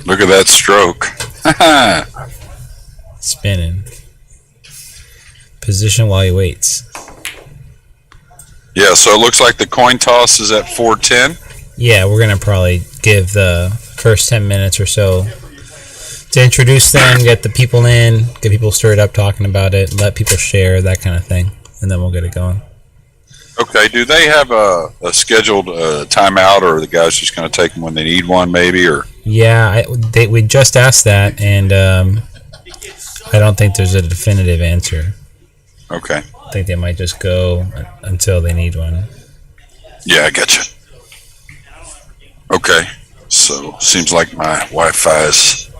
Look at that stroke. Spinning. Position while he waits. Yeah, so it looks like the coin toss is at 4:10. Yeah, we're going to probably give the first 10 minutes or so to introduce them, get the people in, get people stirred up talking about it, let people share, that kind of thing, and then we'll get it going. Okay, do they have a scheduled timeout, or are the guys just going to take them when they need one, maybe? Or Yeah, we just asked that, and I don't think there's a definitive answer. Okay. I think they might just go until they need one. Yeah, I get you. Okay, so seems like my Wi-Fi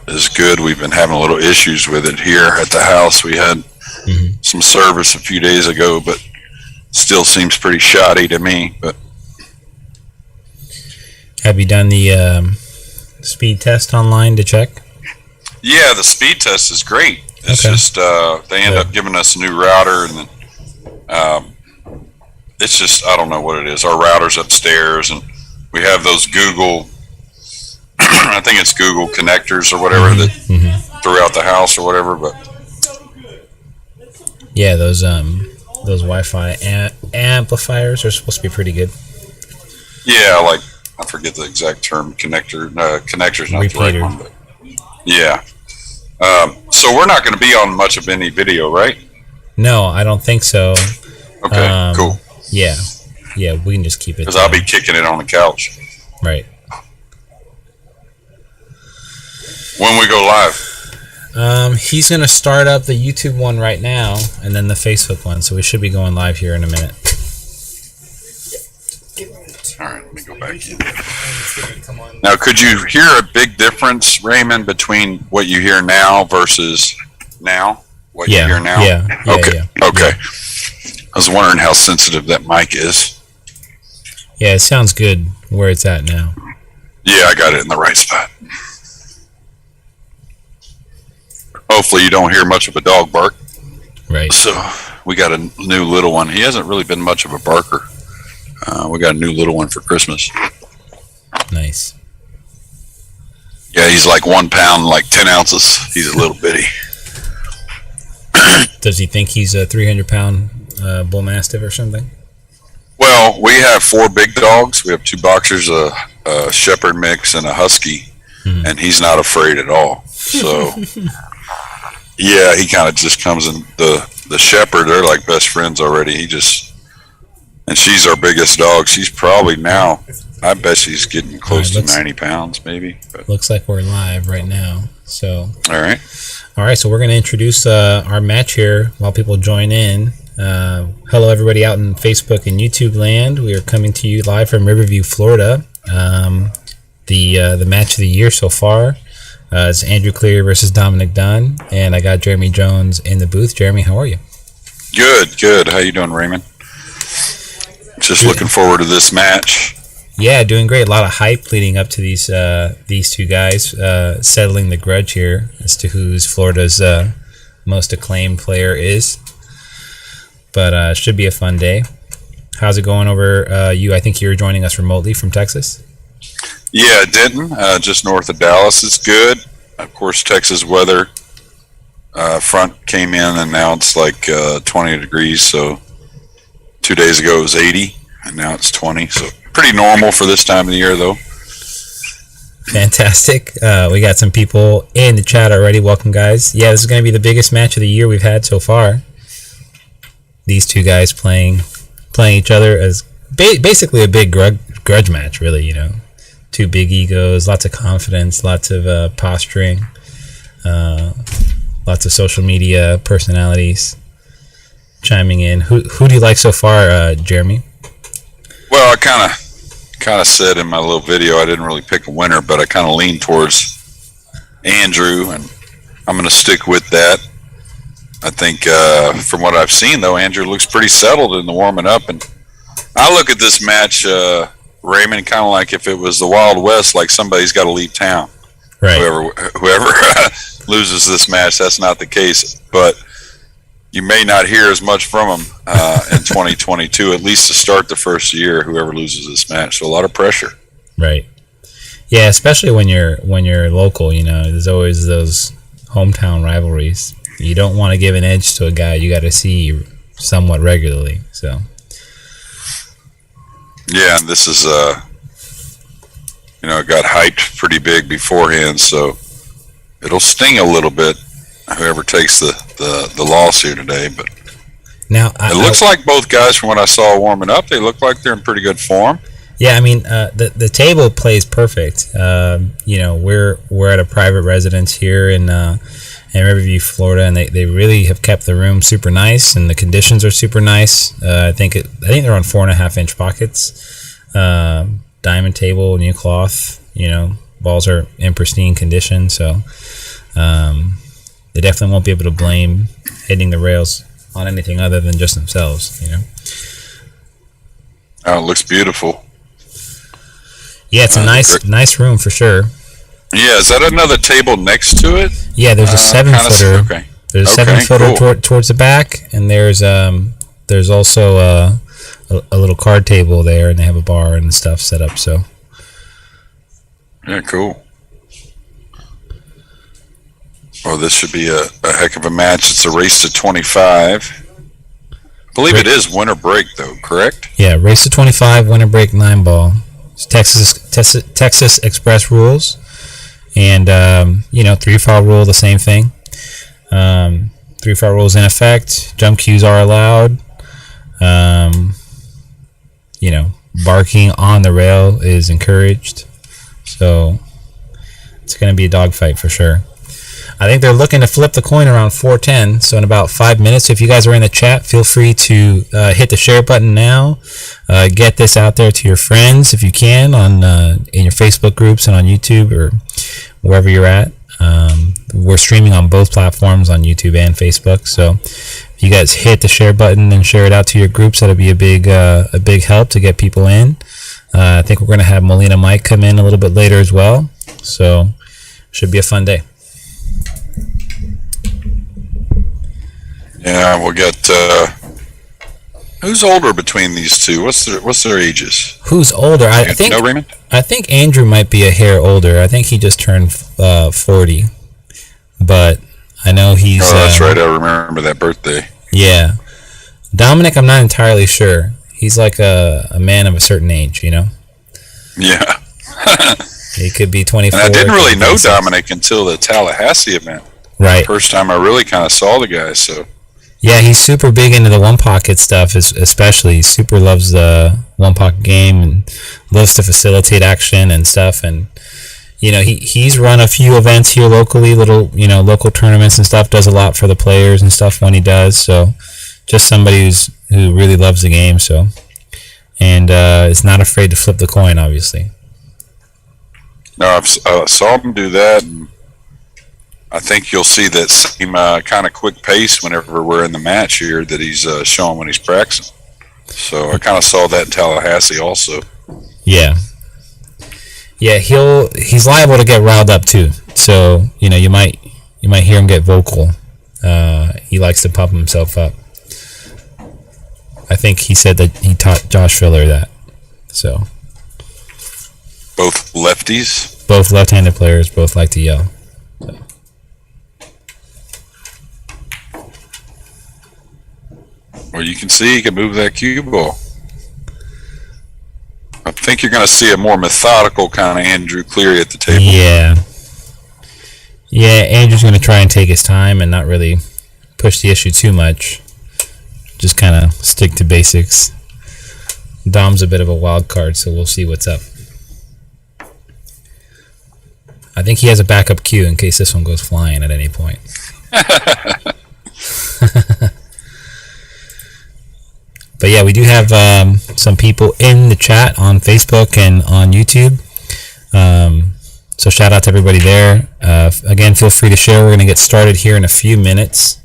is good. We've been having a little issues with it here at the house. We had some service a few days ago, but still seems pretty shoddy to me. But have you done the speed test online to check? Yeah, the speed test is great. It's just they end up giving us a new router, and then it's just, I don't know what it is. Our router's upstairs, and we have those Google, I think it's Google connectors or whatever that throughout the house or whatever. But yeah, those Wi-Fi amplifiers are supposed to be pretty good. Yeah, like, I forget the exact term. Connector's not Repeater. the right one, but yeah. So we're not going to be on much of any video, right? No, I don't think so. Okay, cool. Yeah, we can just keep it. Because I'll be kicking it on the couch. Right. When we go live? He's going to start up the YouTube one right now, and then the Facebook one, so we should be going live here in a minute. All right, let me go back in. Now, could you hear a big difference, Raymond, between what you hear now versus now? What you hear now? Yeah. Okay. I was wondering how sensitive that mic is. Yeah, it sounds good where it's at now. Yeah, I got it in the right spot. Hopefully you don't hear much of a dog bark. Right. So we got a new little one. He hasn't really been much of a barker. We got a new little one for Christmas. Nice. Yeah, he's like 1 pound, like 10 ounces. He's a little bitty. Does he think he's a 300-pound bull mastiff or something? Well, we have 4 big dogs. We have 2 boxers, a shepherd mix, and a husky, and he's not afraid at all. So, yeah, he kind of just comes in. The shepherd, they're like best friends already. And she's our biggest dog. She's probably now, I bet she's getting close to 90 pounds, maybe. But. Looks like we're live right now. So. All right. So we're going to introduce our match here while people join in. Hello, everybody out in Facebook and YouTube land. We are coming to you live from Riverview, Florida. The match of the year so far is Andrew Cleary versus Dominick Dunn, and I got Jeremy Jones in the booth. Jeremy, how are you? Good. How you doing, Raymond? Just looking forward to this match. Yeah, doing great. A lot of hype leading up to these 2 guys settling the grudge here as to who's Florida's most acclaimed player is. But should be a fun day. How's it going over you? I think you're joining us remotely from Texas. Yeah, Denton, just north of Dallas. It's good. Of course, Texas weather front came in, and now it's like 20 degrees. So 2 days ago it was 80, and now it's 20. So pretty normal for this time of the year, though. Fantastic. We got some people in the chat already. Welcome, guys. Yeah, this is going to be the biggest match of the year we've had so far. These 2 guys playing each other as basically a big grudge match, really, 2 big egos, lots of confidence, lots of posturing, lots of social media personalities chiming in. Who do you like so far, Jeremy? Well, I kind of said in my little video I didn't really pick a winner, but I kind of leaned towards Andrew, and I'm going to stick with that. I think from what I've seen, though, Andrew looks pretty settled in the warming up, and I look at this match, Raymond, kind of like if it was the Wild West, like somebody's got to leave town. Right. Whoever loses this match, that's not the case, but you may not hear as much from him in 2022, at least to start the first year, whoever loses this match. So a lot of pressure. Right. Yeah, especially when you're local, there's always those hometown rivalries. You don't want to give an edge to a guy you got to see somewhat regularly. So yeah, and this is it got hyped pretty big beforehand, so it'll sting a little bit whoever takes the loss here today. But now it looks like both guys, from what I saw warming up, they look like they're in pretty good form. Yeah, I mean, the table plays perfect. We're at a private residence here in Riverview, Florida, and they really have kept the room super nice, and the conditions are super nice. I think they're on 4.5-inch pockets, diamond table, new cloth. Balls are in pristine condition, so they definitely won't be able to blame hitting the rails on anything other than just themselves. Oh, it looks beautiful. Yeah, it's a nice room for sure. Yeah, is that another table next to it? Yeah, there's a 7-footer. Okay. There's a 7-footer cool. towards the back, and there's also a little card table there, and they have a bar and stuff set up. So yeah, cool. Oh, this should be a heck of a match. It's a race to 25. I believe it is winter break, though, correct? Yeah, race to 25, winter break 9-ball. It's Texas Express rules. And, 3-foul rule, the same thing. 3-foul rules in effect. Jump cues are allowed. Barking on the rail is encouraged. So it's going to be a dogfight for sure. I think they're looking to flip the coin around 4:10, so in about 5 minutes. If you guys are in the chat, feel free to hit the share button now. Get this out there to your friends if you can in your Facebook groups and on YouTube or wherever you're at. We're streaming on both platforms, on YouTube and Facebook. So if you guys hit the share button and share it out to your groups, that'll be a big help to get people in. I think we're going to have Molina Mike come in a little bit later as well. So should be a fun day. Yeah, we'll get. Who's older between these two? What's their ages? Who's older? I think. No, Raymond. I think Andrew might be a hair older. I think he just turned 40, but I know he's. Oh, that's right. I remember that birthday. Yeah, Dominick, I'm not entirely sure. He's like a man of a certain age, Yeah. He could be 24. And I didn't really know Dominick until the Tallahassee event. Right. First time I really kind of saw the guy. So. Yeah, he's super big into the one pocket stuff, especially. He super loves the one pocket game and loves to facilitate action and stuff. And he's run a few events here locally, little local tournaments and stuff. Does a lot for the players and stuff when he does. So just somebody who really loves the game. So and is not afraid to flip the coin, obviously. No, I saw him do that. And I think you'll see that same kind of quick pace whenever we're in the match here that he's showing when he's practicing. So I kind of saw that in Tallahassee also. Yeah. Yeah, he's liable to get riled up too. So you might hear him get vocal. He likes to pump himself up. I think he said that he taught Josh Filler that. So both lefties. Both left-handed players both like to yell. So. Well, you can see he can move that cue ball. I think you're going to see a more methodical kind of Andrew Cleary at the table. Yeah. Yeah, Andrew's going to try and take his time and not really push the issue too much. Just kind of stick to basics. Dom's a bit of a wild card, so we'll see what's up. I think he has a backup cue in case this one goes flying at any point. But yeah, we do have some people in the chat on Facebook and on YouTube. So shout out to everybody there. Again, feel free to share. We're going to get started here in a few minutes.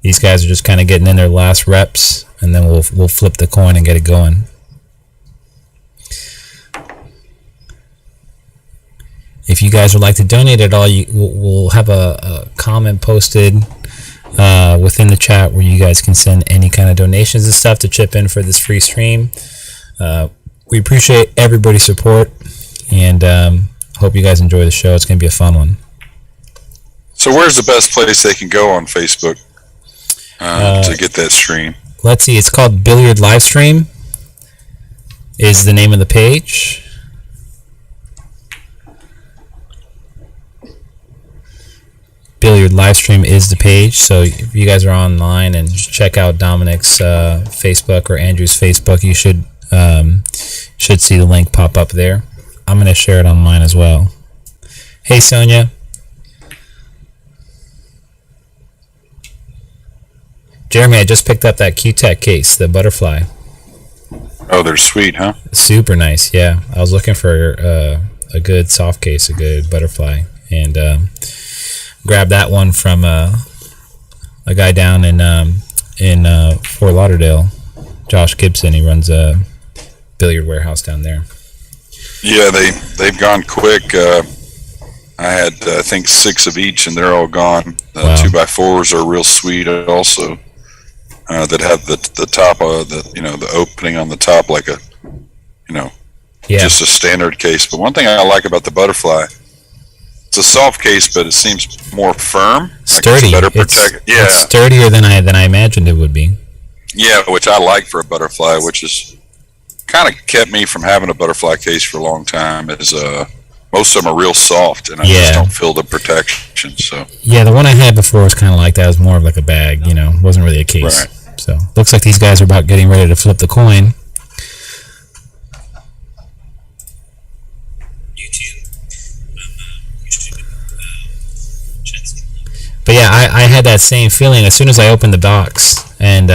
These guys are just kind of getting in their last reps, and then we'll flip the coin and get it going. If you guys would like to donate at all, we'll have a comment posted within the chat where you guys can send any kind of donations and stuff to chip in for this free stream. We appreciate everybody's support. and hope you guys enjoy the show. It's going to be a fun one. So where's the best place they can go on Facebook to get that stream? Let's see. It's called Billiard Livestream is the name of the page. Billiard Livestream is the page. So if you guys are online and check out Dominick's Facebook or Andrew's Facebook, you should see the link pop up there. I'm going to share it on mine as well. Hey, Sonia. Jeremy, I just picked up that Q-Tech case, the butterfly. Oh, they're sweet, huh? Super nice, yeah. I was looking for a good soft case, a good butterfly, and grabbed that one from a guy down in Fort Lauderdale, Josh Gibson. He runs a billiard warehouse down there. Yeah, they've gone quick. I had I think 6 of each, and they're all gone. Wow. 2x4s are real sweet also. That have the top the opening on the top like a just a standard case. But one thing I like about the butterfly, it's a soft case, but it seems more firm, sturdy. Like it's better protect. Yeah, it's sturdier than I imagined it would be. Yeah, which I like for a butterfly, which is kind of kept me from having a butterfly case for a long time. Is most of them are real soft, and I just don't feel the protection. So yeah, the one I had before was kind of like that. It was more of like a bag, wasn't really a case. Right. So looks like these guys are about getting ready to flip the coin. But yeah, I had that same feeling as soon as I opened the box and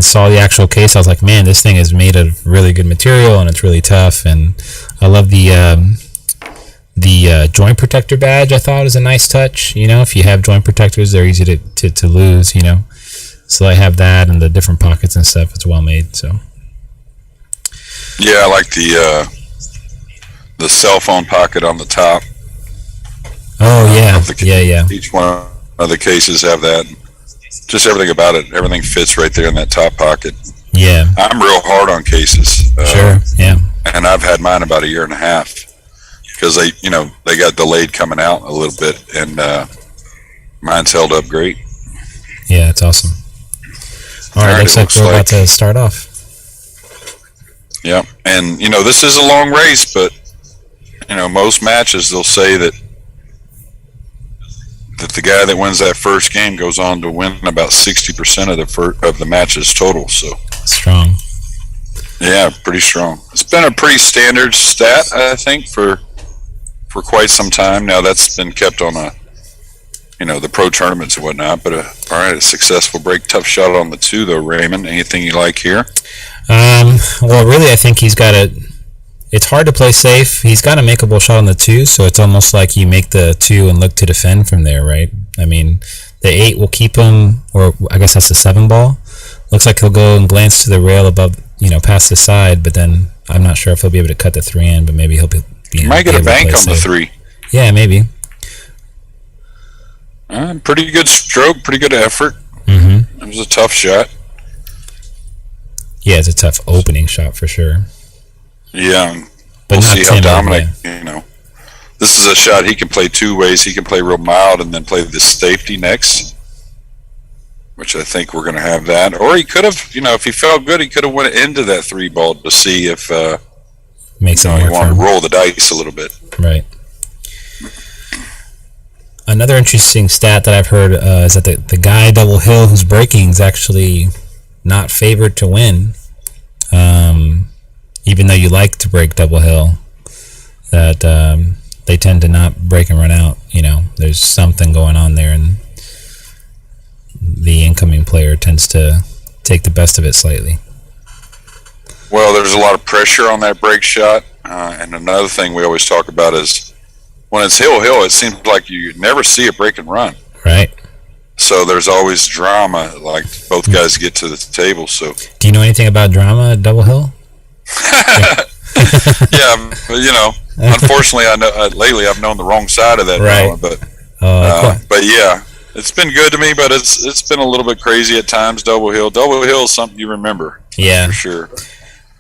saw the actual case. I was like, man, this thing is made of really good material and it's really tough. And I love the joint protector badge. I thought was a nice touch. If you have joint protectors, they're easy to lose. So I have that and the different pockets and stuff. It's well made. So yeah, I like the cell phone pocket on the top. Oh yeah, yeah. Each one of the cases have that. Just everything about it. Everything fits right there in that top pocket. Yeah. I'm real hard on cases. Sure. Yeah. And I've had mine about a year and a half because they got delayed coming out a little bit, and mine's held up great. Yeah, it's awesome. All right, looks like we're about to start off. Yeah, and this is a long race, but most matches they'll say that the guy that wins that first game goes on to win about 60% of the matches total. So strong. Yeah, pretty strong. It's been a pretty standard stat, I think, for quite some time now. That's been kept on the pro tournaments and whatnot. But all right, a successful break. Tough shot on the 2 though, Raymond. Anything you like here? Well, really, I think he's got it's hard to play safe. He's got a makeable shot on the 2, so it's almost like you make the 2 and look to defend from there, right? I mean, the 8 will keep him, or I guess that's the 7 ball. Looks like he'll go and glance to the rail above, past the side, but then I'm not sure if he'll be able to cut the 3 in, but maybe he'll be might get a bank on the 3. Yeah, maybe. Pretty good stroke, pretty good effort. Mm-hmm. It was a tough shot. Yeah, it's a tough opening shot for sure. Yeah, but we'll see how Dominick, yeah. This is a shot he can play 2 ways. He can play real mild and then play the safety next, which I think we're going to have that. Or he could have, if he felt good, he could have went into that 3 ball to see if makes it more he wanted firm. to roll the dice a little bit. Right. Another interesting stat that I've heard is that the guy Double Hill who's breaking is actually not favored to win. Even though you like to break Double Hill, that they tend to not break and run out. There's something going on there, and the incoming player tends to take the best of it slightly. Well, there's a lot of pressure on that break shot, and another thing we always talk about is when it's hill, it seems like you never see a break and run. Right. So there's always drama, like both guys get to the table. So do you know anything about drama at Double Hill? Yeah, unfortunately, I know lately I've known the wrong side of that drama, but yeah, it's been good to me. But it's been a little bit crazy at times. Double Hill is something you remember. Yeah, for sure.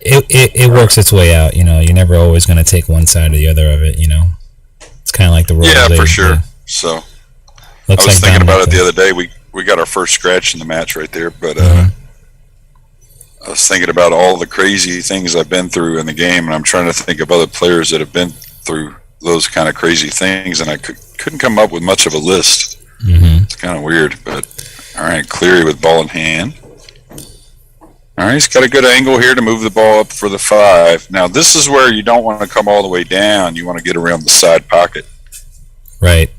it works its way out. You're never always going to take one side or the other of it. It's kind of like the role. Yeah, for sure. So I was thinking about it the other day. We got our first scratch in the match right there, but I was thinking about all the crazy things I've been through in the game, and I'm trying to think of other players that have been through those kind of crazy things, and I couldn't come up with much of a list. It's kind of weird, but all right, Cleary with ball in hand. All right, he's got a good angle here to move the ball up for the 5. Now, this is where you don't want to come all the way down. You want to get around the side pocket. Right.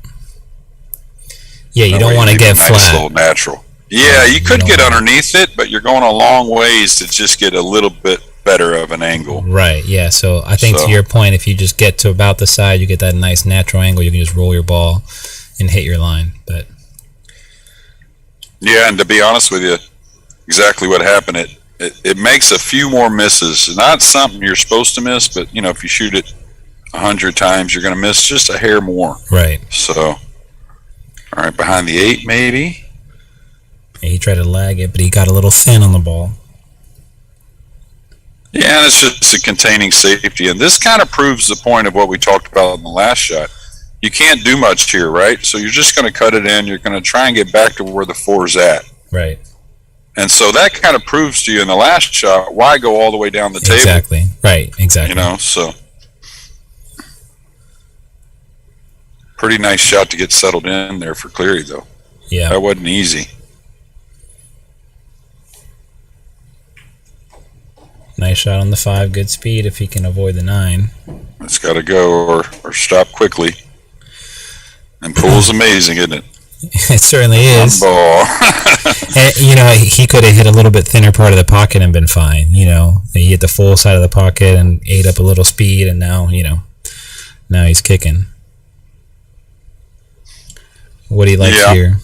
Yeah, you don't want to get flat. Nice little natural. Yeah, you could get underneath it, but you're going a long ways to just get a little bit better of an angle. Right, yeah. So I think to your point, if you just get to about the side, you get that nice natural angle, you can just roll your ball and hit your line. But yeah, and to be honest with you, exactly what happened, it makes a few more misses. Not something you're supposed to miss, but if you shoot it 100 times, you're going to miss just a hair more. Right. So, all right, behind the 8 maybe. Yeah, he tried to lag it, but he got a little thin on the ball. Yeah, and it's just a containing safety, and this kind of proves the point of what we talked about in the last shot. You can't do much here, right? So you're just going to cut it in. You're going to try and get back to where the 4's at. Right. And so that kind of proves to you in the last shot, why go all the way down the table? Exactly. Right. Exactly. So pretty nice shot to get settled in there for Cleary, though. Yeah. That wasn't easy. Nice shot on the 5. Good speed if he can avoid the 9. It's got to go or stop quickly. And pool's amazing, isn't it? It certainly is. One ball. And, he could have hit a little bit thinner part of the pocket and been fine. He hit the full side of the pocket and ate up a little speed, and now he's kicking. What do you like here?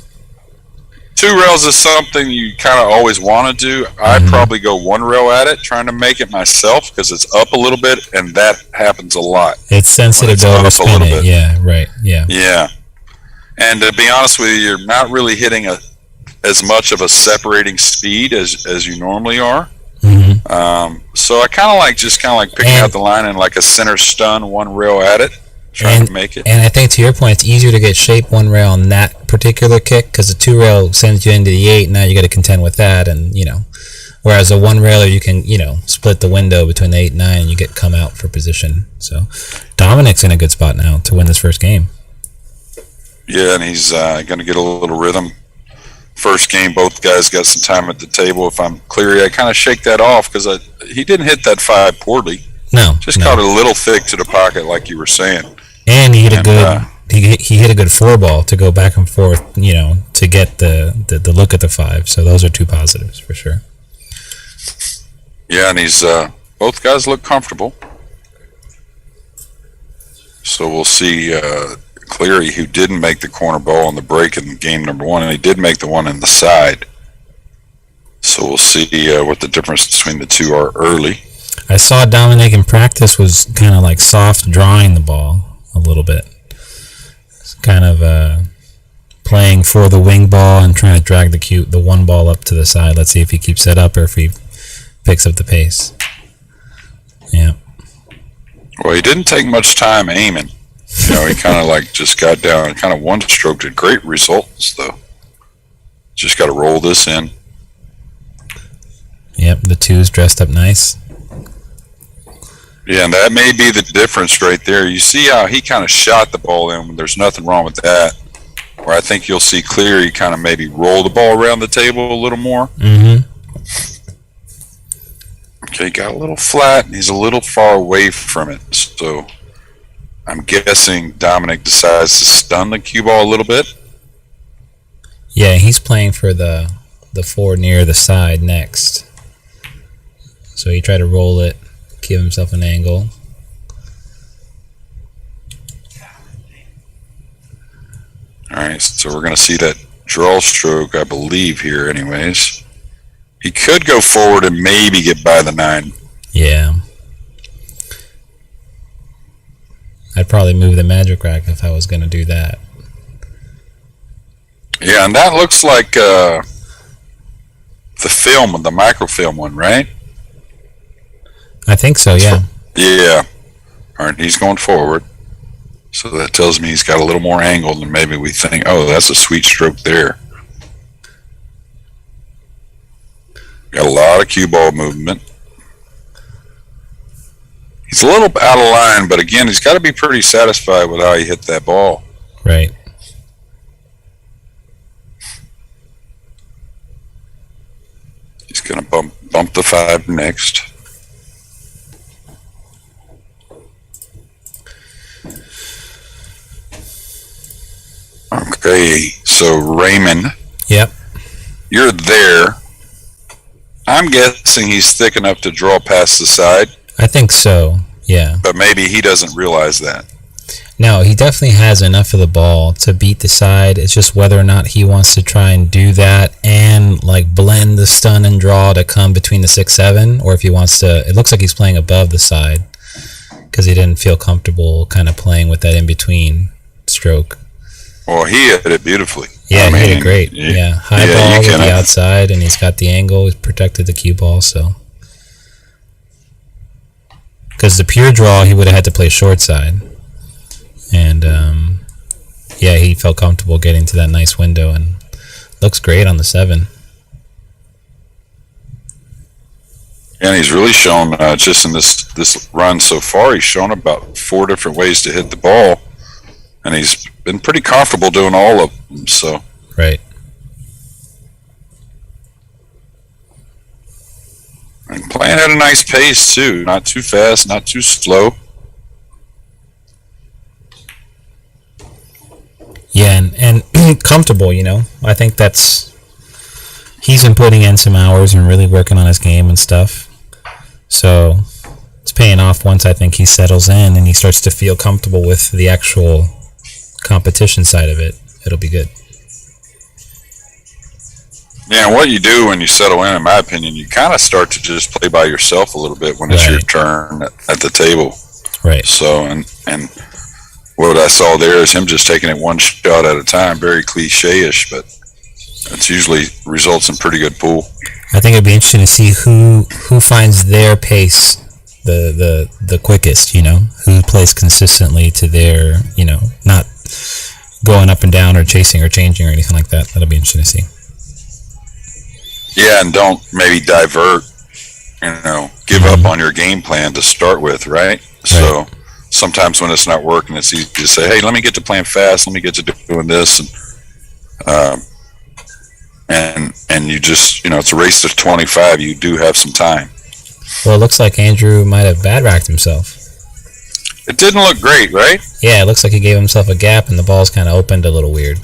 2 rails is something you kind of always want to do. I'd probably go 1 rail at it, trying to make it myself because it's up a little bit, and that happens a lot. It's sensitive to overspin it. Yeah, right. Yeah. Yeah. And to be honest with you, you're not really hitting as much of a separating speed as you normally are. So I kind of like picking out the line and like a center stun, 1 rail at it. Trying to make it. And I think to your point, it's easier to get shape 1 rail on that particular kick because the 2 rail sends you into the 8. Now you got to contend with that, and whereas a 1 railer you can split the window between the 8 and 9, and you get come out for position. So Dominick's in a good spot now to win this first game. Yeah, and he's going to get a little rhythm. First game, both guys got some time at the table. If I'm Cleary, I kind of shake that off because he didn't hit that 5 poorly. No, just caught it a little thick to the pocket, like you were saying. And he hit a good. He hit a good 4 ball to go back and forth, to get the look at the 5. So those are 2 positives for sure. Yeah, and he's both guys look comfortable. So we'll see Cleary, who didn't make the corner ball on the break in game number 1, and he did make the one in the side. So we'll see what the difference between the 2 are early. I saw Dominick in practice was kind of like soft drawing the ball a little bit. It's kind of playing for the wing ball and trying to drag the 1 ball up to the side. Let's see if he keeps it up or if he picks up the pace. Yeah. Well, he didn't take much time aiming. He kind of just got down and kind of one-stroked it. Great results, though. Just got to roll this in. Yep, the 2's dressed up nice. Yeah, and that may be the difference right there. You see how he kind of shot the ball in. There's nothing wrong with that. Where I think you'll see Cleary kind of maybe roll the ball around the table a little more. Okay, got a little flat, and he's a little far away from it. So I'm guessing Dominick decides to stun the cue ball a little bit. Yeah, he's playing for the 4 near the side next. So he tried to roll it, give himself an angle. All right, so we're going to see that draw stroke, I believe, here anyways. He could go forward and maybe get by the 9. Yeah. I'd probably move the magic rack if I was going to do that. Yeah, and that looks like the film, the microfilm one, right? I think so, yeah. Yeah. All right, he's going forward. So that tells me he's got a little more angle than maybe we think. Oh, that's a sweet stroke there. Got a lot of cue ball movement. He's a little out of line, but again, he's got to be pretty satisfied with how he hit that ball. Right. He's going to bump the 5 next. Okay, so Raymond. Yep. You're there. I'm guessing he's thick enough to draw past the side. I think so, yeah. But maybe he doesn't realize that. No, he definitely has enough of the ball to beat the side. It's just whether or not he wants to try and do that and like blend the stun and draw to come between the 6-7, or if he wants to. It looks like he's playing above the side because he didn't feel comfortable kind of playing with that in between stroke. Well, he hit it beautifully. Yeah, he hit it great. Yeah, high ball with the outside, and he's got the angle. He's protected the cue ball, so. Because the pure draw, he would have had to play short side. And, yeah, he felt comfortable getting to that nice window, and looks great on the 7. And he's really shown, just in this run so far, he's shown about 4 different ways to hit the ball. And he's been pretty comfortable doing all of them, so. Right. And playing at a nice pace, too. Not too fast, not too slow. Yeah, and comfortable, you know. I think he's been putting in some hours and really working on his game and stuff. So it's paying off once I think he settles in and he starts to feel comfortable with the actual competition side of it. It'll be good. Yeah, and what you do when you settle in my opinion, you kind of start to just play by yourself a little bit when it's your turn at the table. Right. So, and what I saw there is him just taking it one shot at a time, very cliche-ish, but it's usually results in pretty good pool. I think it'd be interesting to see who finds their pace the quickest, you know, who plays consistently to their, you know, not going up and down or chasing or changing or anything like that. That'll be interesting to see. Yeah, and don't maybe divert, you know, give up on your game plan to start with, right? So sometimes when it's not working, it's easy to say, hey, let me get to playing fast, let me get to doing this, and you just, you know, it's a race to 25, you do have some time. Well, it looks like Andrew might have bad-racked himself. It didn't look great, right? Yeah, it looks like he gave himself a gap and the ball's kind of opened a little weird.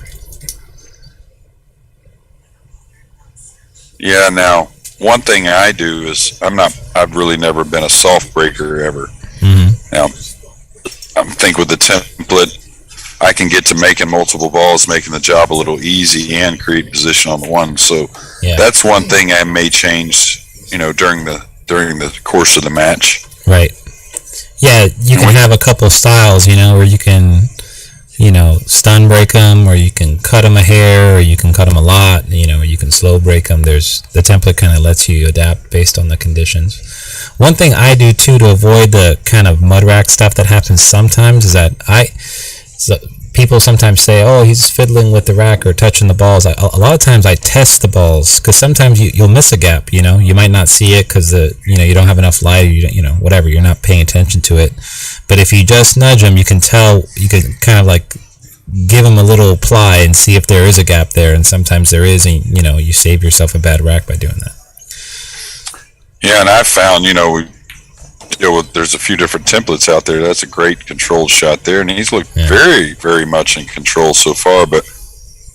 Yeah, now, one thing I do is I've really never been a soft breaker ever. Mm-hmm. Now, I think with the template, I can get to making multiple balls, making the job a little easy and create position on the one. So that's one thing I may change, you know, during the course of the match. Right. Yeah, you can have a couple styles, you know, where you can, you know, stun break them, or you can cut them a hair, or you can cut them a lot, you know, or you can slow break them. The template kind of lets you adapt based on the conditions. One thing I do too to avoid the kind of mud rack stuff that happens sometimes is that people sometimes say, oh, he's fiddling with the rack or touching the balls. A lot of times I test the balls, because sometimes you'll miss a gap, you know. You might not see it because you don't have enough light, or you know, whatever, you're not paying attention to it. But if you just nudge them, you can tell, you can kind of like give them a little ply and see if there is a gap there, and sometimes there is, and you know, you save yourself a bad rack by doing that. Yeah, and I've found, you know, there's a few different templates out there. That's a great controlled shot there, and he's looked very, very much in control so far. But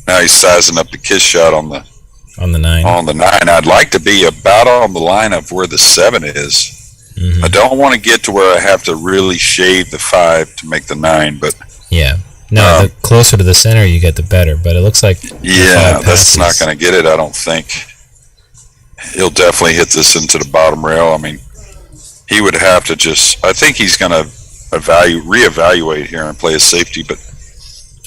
now he's sizing up the kiss shot on the 9. On the 9, I'd like to be about on the line of where the 7 is. Mm-hmm. I don't want to get to where I have to really shave the 5 to make the 9, but the closer to the center you get, the better. But it looks like that's not going to get it. I don't think he'll definitely hit this into the bottom rail. I mean, he would have to I think he's going to reevaluate here and play a safety. But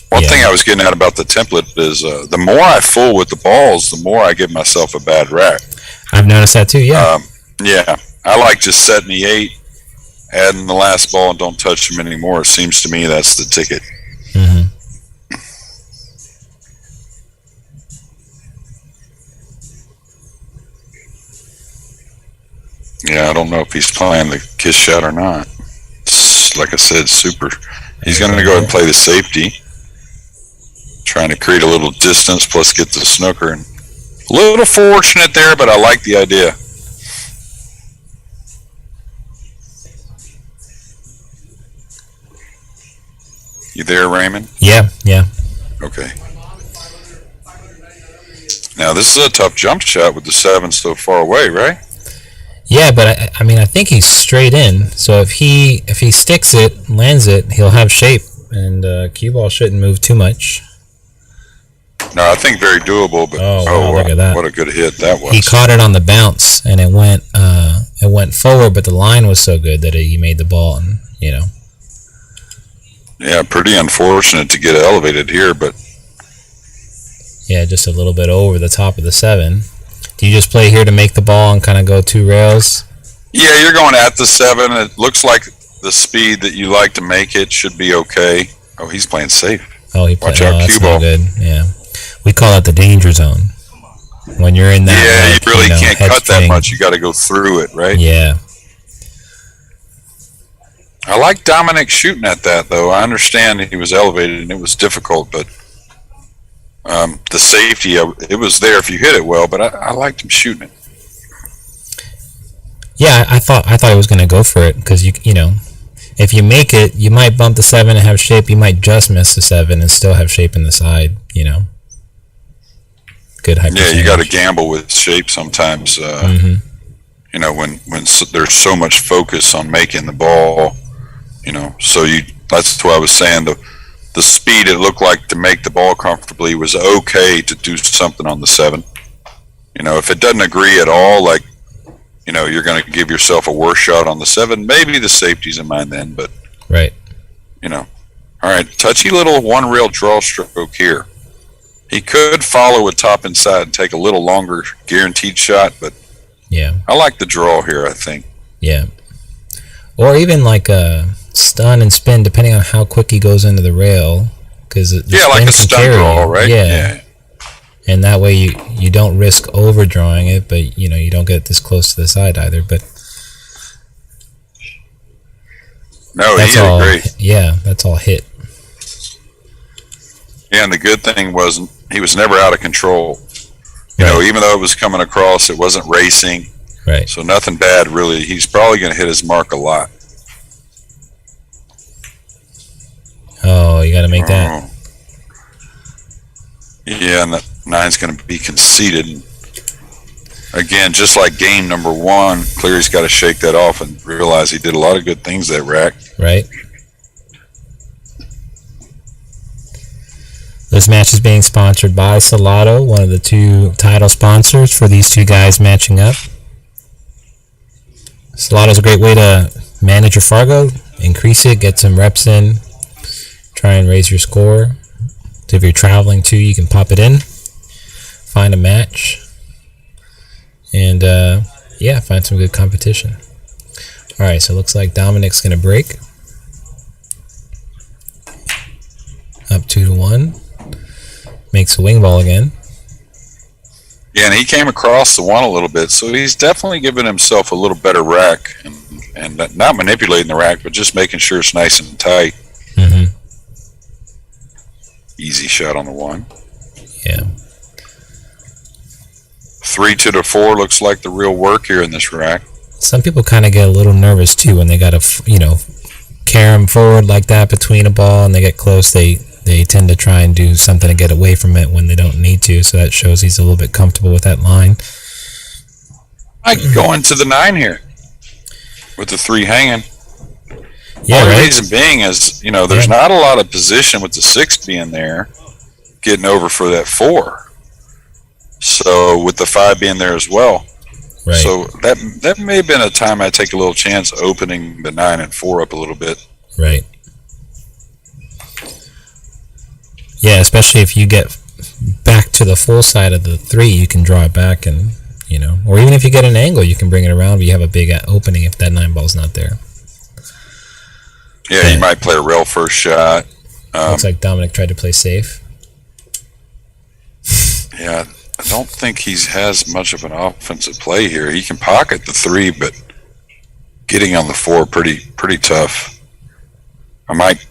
one thing I was getting at about the template is the more I fool with the balls, the more I give myself a bad rack. I've noticed that too, yeah. I like just setting the 8, adding the last ball, and don't touch them anymore. It seems to me that's the ticket. Mm-hmm. Yeah, I don't know if he's playing the kiss shot or not. It's, like I said, super. He's going to go ahead and play the safety, trying to create a little distance plus get the snooker. And a little fortunate there, but I like the idea. You there, Raymond? Yeah. Okay. Now, this is a tough jump shot with the 7 so far away, right? Yeah, but I mean, I think he's straight in. So if he sticks it, lands it, he'll have shape, and cue ball shouldn't move too much. No, I think very doable. But wow, look at that! What a good hit that was. He caught it on the bounce, and it went forward, but the line was so good that he made the ball, and Yeah, pretty unfortunate to get elevated here, but yeah, just a little bit over the top of the 7. Do you just play here to make the ball and kind of go 2 rails? Yeah, you're going at the 7. It looks like the speed that you like to make it should be okay. Oh, he's playing safe. Oh, he played. Watch out, that's cue ball. not good. Yeah, we call that the danger zone. When you're in that, yeah, you really can't cut that string. much. You got to go through it, right? Yeah. I like Dominick shooting at that, though. I understand he was elevated and it was difficult, but the safety, it was there if you hit it well, but I liked him shooting it. Yeah, I thought he was going to go for it because you know, if you make it, you might bump the 7 and have shape. You might just miss the 7 and still have shape in the side. Good high percentage. Yeah, you got to gamble with shape sometimes. You know, when there's so much focus on making the ball. So that's why I was saying the speed it looked like to make the ball comfortably was okay to do something on the 7. If it doesn't agree at all, like, you're going to give yourself a worse shot on the 7. Maybe the safety's in mind then, but right. All right, touchy little 1 rail draw stroke here. He could follow with top inside and take a little longer guaranteed shot, but yeah, I like the draw here, I think. Yeah. Or even like a stun and spin, depending on how quick he goes into the rail. Like a stun draw, right? Yeah. And that way you don't risk overdrawing it, but you don't get this close to the side either. But no, he hit great. Yeah, that's all hit. Yeah, and the good thing was he was never out of control. Even though it was coming across, it wasn't racing. Right. So nothing bad, really. He's probably going to hit his mark a lot. Oh, you got to make that. Yeah, and that 9's going to be conceded. And again, just like game number 1, Cleary's got to shake that off and realize he did a lot of good things that rack. Right. This match is being sponsored by Salado, one of the 2 title sponsors for these 2 guys matching up. Salado is a great way to manage your Fargo, increase it, get some reps in, try and raise your score. So if you're traveling too, you can pop it in, find a match, and find some good competition. All right, so it looks like Dominick's going to break. Up 2-1. Makes a wing ball again. Yeah, and he came across the 1 a little bit, so he's definitely giving himself a little better rack and not manipulating the rack, but just making sure it's nice and tight. Mm-hmm. Easy shot on the 1. Yeah. 3 to the 4 looks like the real work here in this rack. Some people kind of get a little nervous too when they got to, carry them forward like that between a ball and they get close. They tend to try and do something to get away from it when they don't need to. So that shows he's a little bit comfortable with that line. I could go into the 9 here with the 3 hanging. Yeah, the right. reason being is, there's not a lot of position with the 6 being there, getting over for that 4. So with the 5 being there as well. Right. So that may have been a time I take a little chance opening the 9 and 4 up a little bit. Right. Yeah, especially if you get back to the full side of the 3, you can draw it back and you know. Or even if you get an angle, you can bring it around, but you have a big opening if that 9-ball's not there. Yeah, you might play a rail first shot. Looks like Dominick tried to play safe. Yeah, I don't think he has much of an offensive play here. He can pocket the 3, but getting on the 4 pretty tough. I might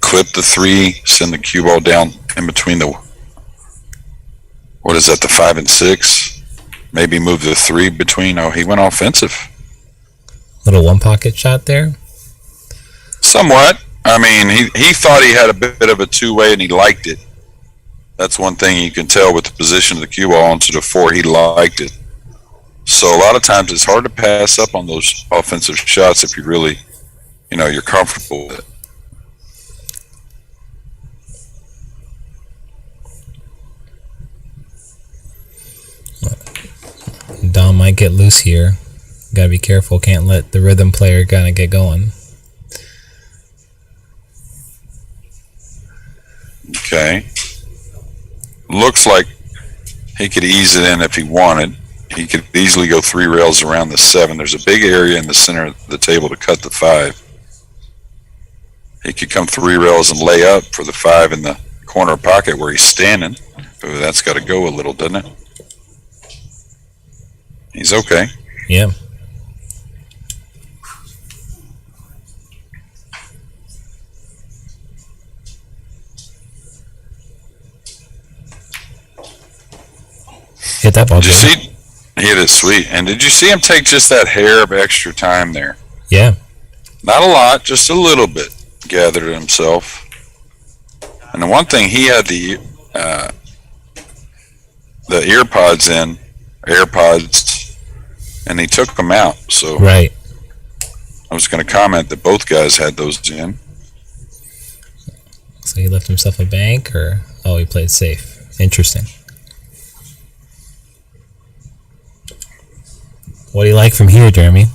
clip the 3, send the cue ball down in between the, what is that, the 5 and 6. Maybe move the 3 between. Oh, he went offensive. Little one pocket shot there. Somewhat. I mean, he thought he had a bit of a 2-way and he liked it. That's one thing you can tell with the position of the cue ball onto the 4. He liked it. So a lot of times it's hard to pass up on those offensive shots if you really, you're comfortable with it. Dom might get loose here. Gotta be careful. Can't let the rhythm player kind of get going. Okay. Looks like he could ease it in if he wanted. He could easily go 3 rails around the 7. There's a big area in the center of the table to cut the 5. He could come 3 rails and lay up for the 5 in the corner pocket where he's standing. But that's got to go a little, doesn't it? He's okay. Yeah. Hit that ball. Did you see? He hit it sweet. And did you see him take just that hair of extra time there? Yeah. Not a lot, just a little bit. Gathered himself. And the one thing, he had the AirPods, and he took them out. So right. I was going to comment that both guys had those in. So he left himself a bank, or he played safe. Interesting. What do you like from here, Jeremy?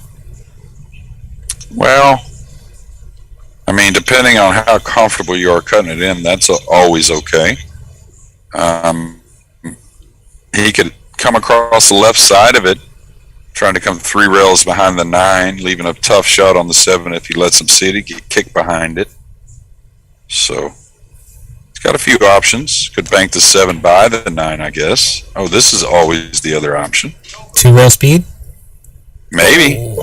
Well, I mean, depending on how comfortable you are cutting it in, that's always okay. He could come across the left side of it, trying to come 3 rails behind the 9, leaving a tough shot on the 7 if he lets him see it. He could kick behind it. So he's got a few options. Could bank the 7 by the 9, I guess. Oh, this is always the other option. 2-rail speed? Maybe. Oh.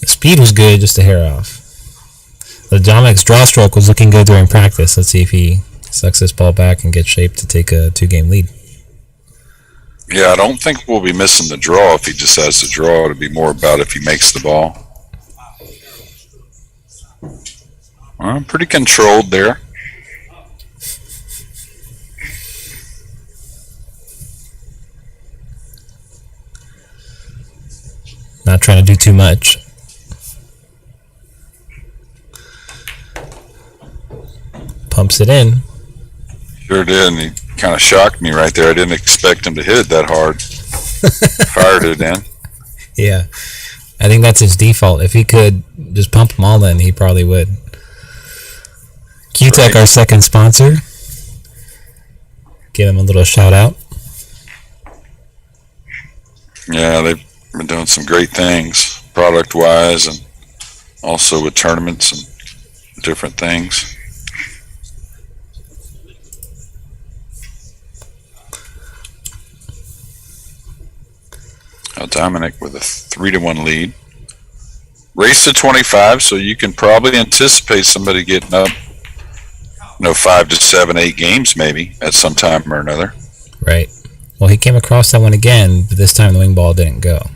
The speed was good, just a hair off. The Dominick's draw stroke was looking good during practice. Let's see if he sucks this ball back and gets shaped to take a 2-game lead. Yeah, I don't think we'll be missing the draw if he decides to draw. It'll be more about if he makes the ball. Well, pretty controlled there. Not trying to do too much. Pumps it in. Sure did, and he kind of shocked me right there. I didn't expect him to hit it that hard. Fired it in. Yeah. I think that's his default. If he could just pump them all in, he probably would. QTech, right. Our second sponsor. Give him a little shout out. Yeah, they've been doing some great things product-wise and also with tournaments and different things. Dominick with a 3-1 lead. Race to 25, so you can probably anticipate somebody getting up, 5 to 7, 8 games maybe at some time or another. Right. Well, he came across that one again, but this time the wing ball didn't go.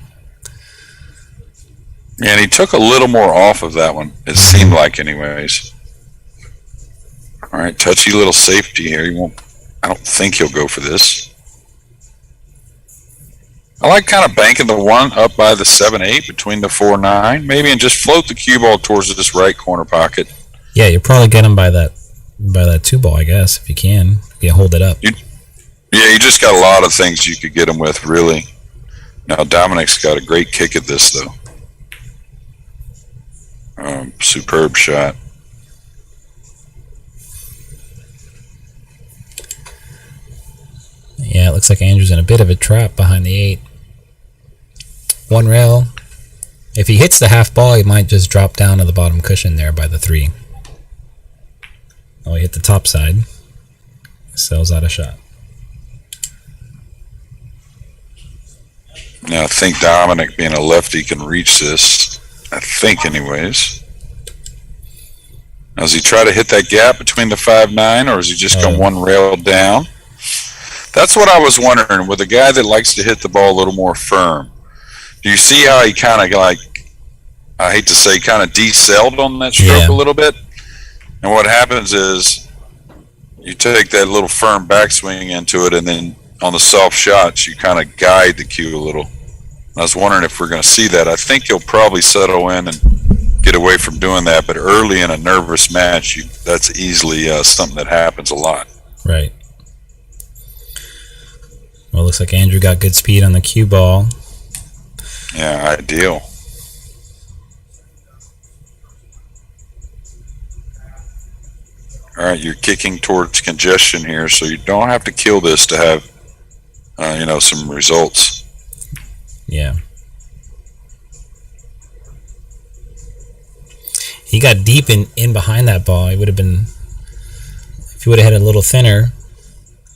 Yeah, and he took a little more off of that one, it seemed like anyways. All right, touchy little safety here. I don't think he'll go for this. I like kind of banking the 1 up by the 7-8 between the 4-9, maybe, and just float the cue ball towards this right corner pocket. Yeah, you'll probably get him by that 2-ball, I guess, if you can. If you hold it up. You just got a lot of things you could get him with, really. Now, Dominick's got a great kick at this, though. Superb shot. Yeah, it looks like Andrew's in a bit of a trap behind the 8. One rail. If he hits the half ball, he might just drop down to the bottom cushion there by the 3. Oh, he hit the top side. Sells out a shot. Now, I think Dominick, being a lefty, can reach this. I think, anyways. Now, does he try to hit that gap between the 5-9, or does he just come one rail down? That's what I was wondering. With a guy that likes to hit the ball a little more firm, do you see how he kind of, like, I hate to say, kind of decelled on that stroke a little bit? And what happens is you take that little firm backswing into it, and then on the soft shots, you kind of guide the cue a little. I was wondering if we're going to see that. I think he'll probably settle in and get away from doing that, but early in a nervous match, that's easily something that happens a lot. Right. Well, it looks like Andrew got good speed on the cue ball. Yeah, ideal. All right, you're kicking towards congestion here, so you don't have to kill this to have, some results. Yeah. He got deep in behind that ball. He would have been, if he would have hit a little thinner,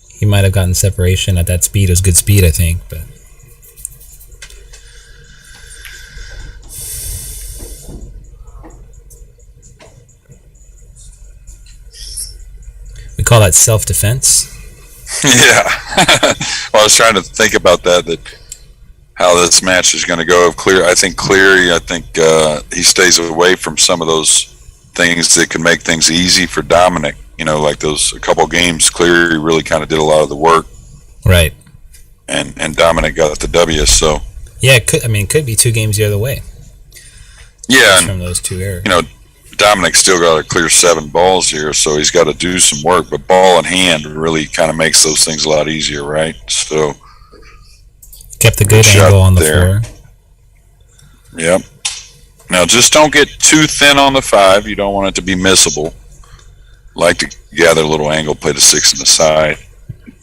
he might have gotten separation at that speed. It was good speed, I think, but. We call that self-defense. Yeah. Well, I was trying to think about that how this match is going to go. I think Cleary, he stays away from some of those things that can make things easy for Dominick. Like those a couple games, Cleary really kind of did a lot of the work. Right. And Dominick got the W, so. Yeah, it could be 2 games the other way. Yeah. From those 2 errors. Dominick's still got to clear 7 balls here, so he's got to do some work. But ball in hand really kind of makes those things a lot easier, right? So kept the good angle on the floor. Yep. Now just don't get too thin on the 5. You don't want it to be missable. Like to gather a little angle, play the 6 in the side.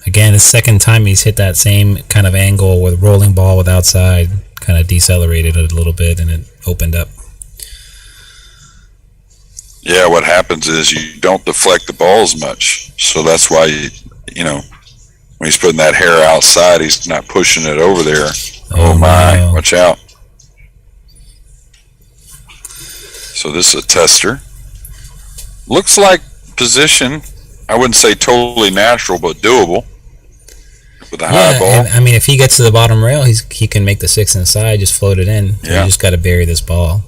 Again, the second time he's hit that same kind of angle with rolling ball with outside, kind of decelerated it a little bit, and it opened up. Yeah, what happens is you don't deflect the ball as much. So that's why, when he's putting that hair outside, he's not pushing it over there. Oh my, no. Watch out. So this is a tester. Looks like position, I wouldn't say totally natural, but doable. With a high ball. And, if he gets to the bottom rail, he can make the 6 inside, just float it in. Yeah. You just got to bury this ball.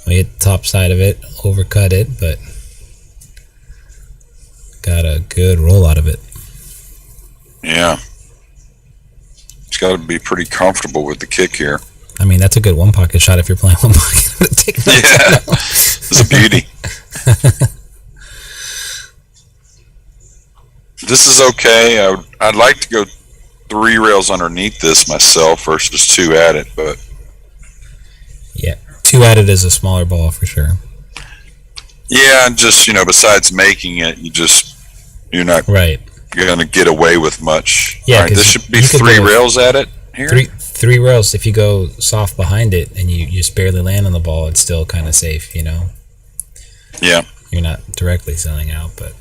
We hit the top side of it, overcut it, but got a good roll out of it. Yeah. He's got to be pretty comfortable with the kick here. That's a good one-pocket shot if you're playing one pocket. Yeah, it's a beauty. This is okay. I'd like to go 3 rails underneath this myself versus 2 at it, but... Yeah. 2 at it is a smaller ball for sure. Yeah, and just, besides making it, you're not going to get away with much. Yeah, right, this should be 3 rails at it here. 3 rails. If you go soft behind it and you just barely land on the ball, it's still kind of safe, Yeah. You're not directly selling out, but.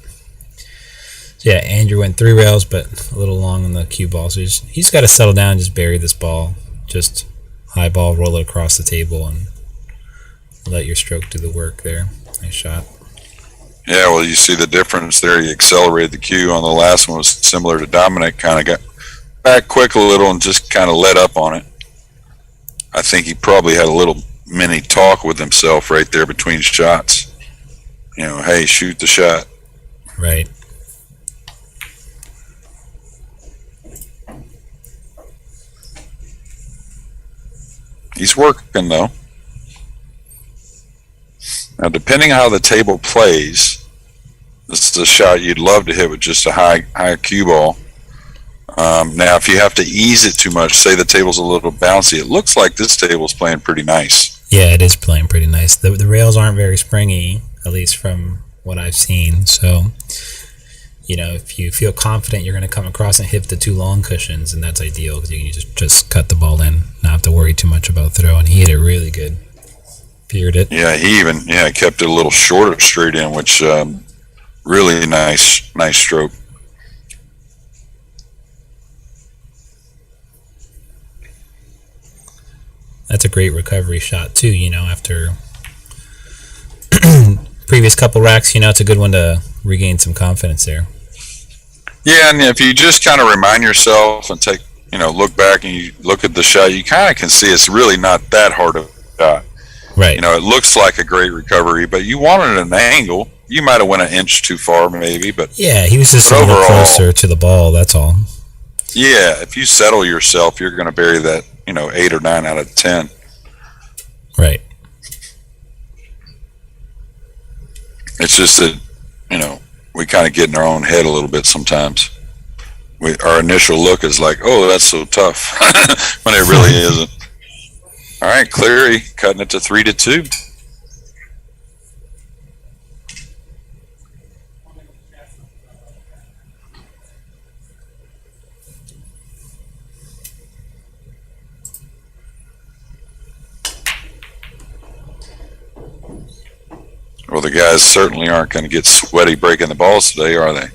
Yeah, Andrew went 3 rails, but a little long on the cue ball. So he's got to settle down and just bury this ball. Just high ball, roll it across the table, and let your stroke do the work there. Nice shot. Yeah, well, you see the difference there. He accelerated the cue on the last one. Was similar to Dominick. Kind of got back quick a little and just kind of let up on it. I think he probably had a little mini talk with himself right there between shots. Hey, shoot the shot. Right. He's working, though. Now, depending on how the table plays, this is a shot you'd love to hit with just a high cue ball. Now, if you have to ease it too much, say the table's a little bouncy, it looks like this table's playing pretty nice. Yeah, it is playing pretty nice. The rails aren't very springy, at least from what I've seen. So if you feel confident you're going to come across and hit the 2 long cushions, and that's ideal because you can just cut the ball in, not have to worry too much about throw. And he hit it really good. Peered it. Yeah, he even kept it a little shorter straight in, which really nice stroke. That's a great recovery shot too. After previous couple racks, it's a good one to regain some confidence there. Yeah, and if you just kind of remind yourself and take, look back and you look at the shot, you kind of can see it's really not that hard of a shot. Right. It looks like a great recovery, but you wanted an angle. You might have went an inch too far, maybe, but yeah, he was just a little closer to the ball. That's all. Yeah, if you settle yourself, you're going to bury that, 8 or 9 out of 10. Right. It's just that, we kind of get in our own head a little bit sometimes. Our initial look is like, oh, that's so tough, when it really isn't. All right, Cleary cutting it to 3-2. Well, the guys certainly aren't going to get sweaty breaking the balls today, are they?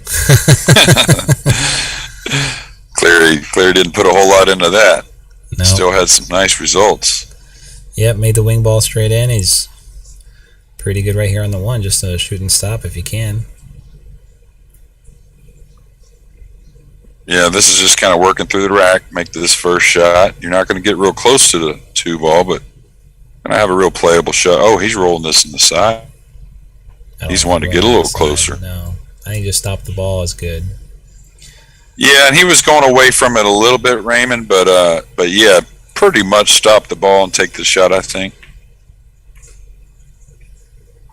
Cleary didn't put a whole lot into that. No. Still had some nice results. Yep, made the wing ball straight in. He's pretty good right here on the 1, just a shoot and stop if you can. Yeah, this is just kind of working through the rack, make this first shot. You're not going to get real close to the 2 ball, but going to have a real playable shot. Oh, he's rolling this in the side. He's wanting to get a little closer. No, I think just stop the ball is good. Yeah, and he was going away from it a little bit, Raymond, but yeah, pretty much stop the ball and take the shot, I think.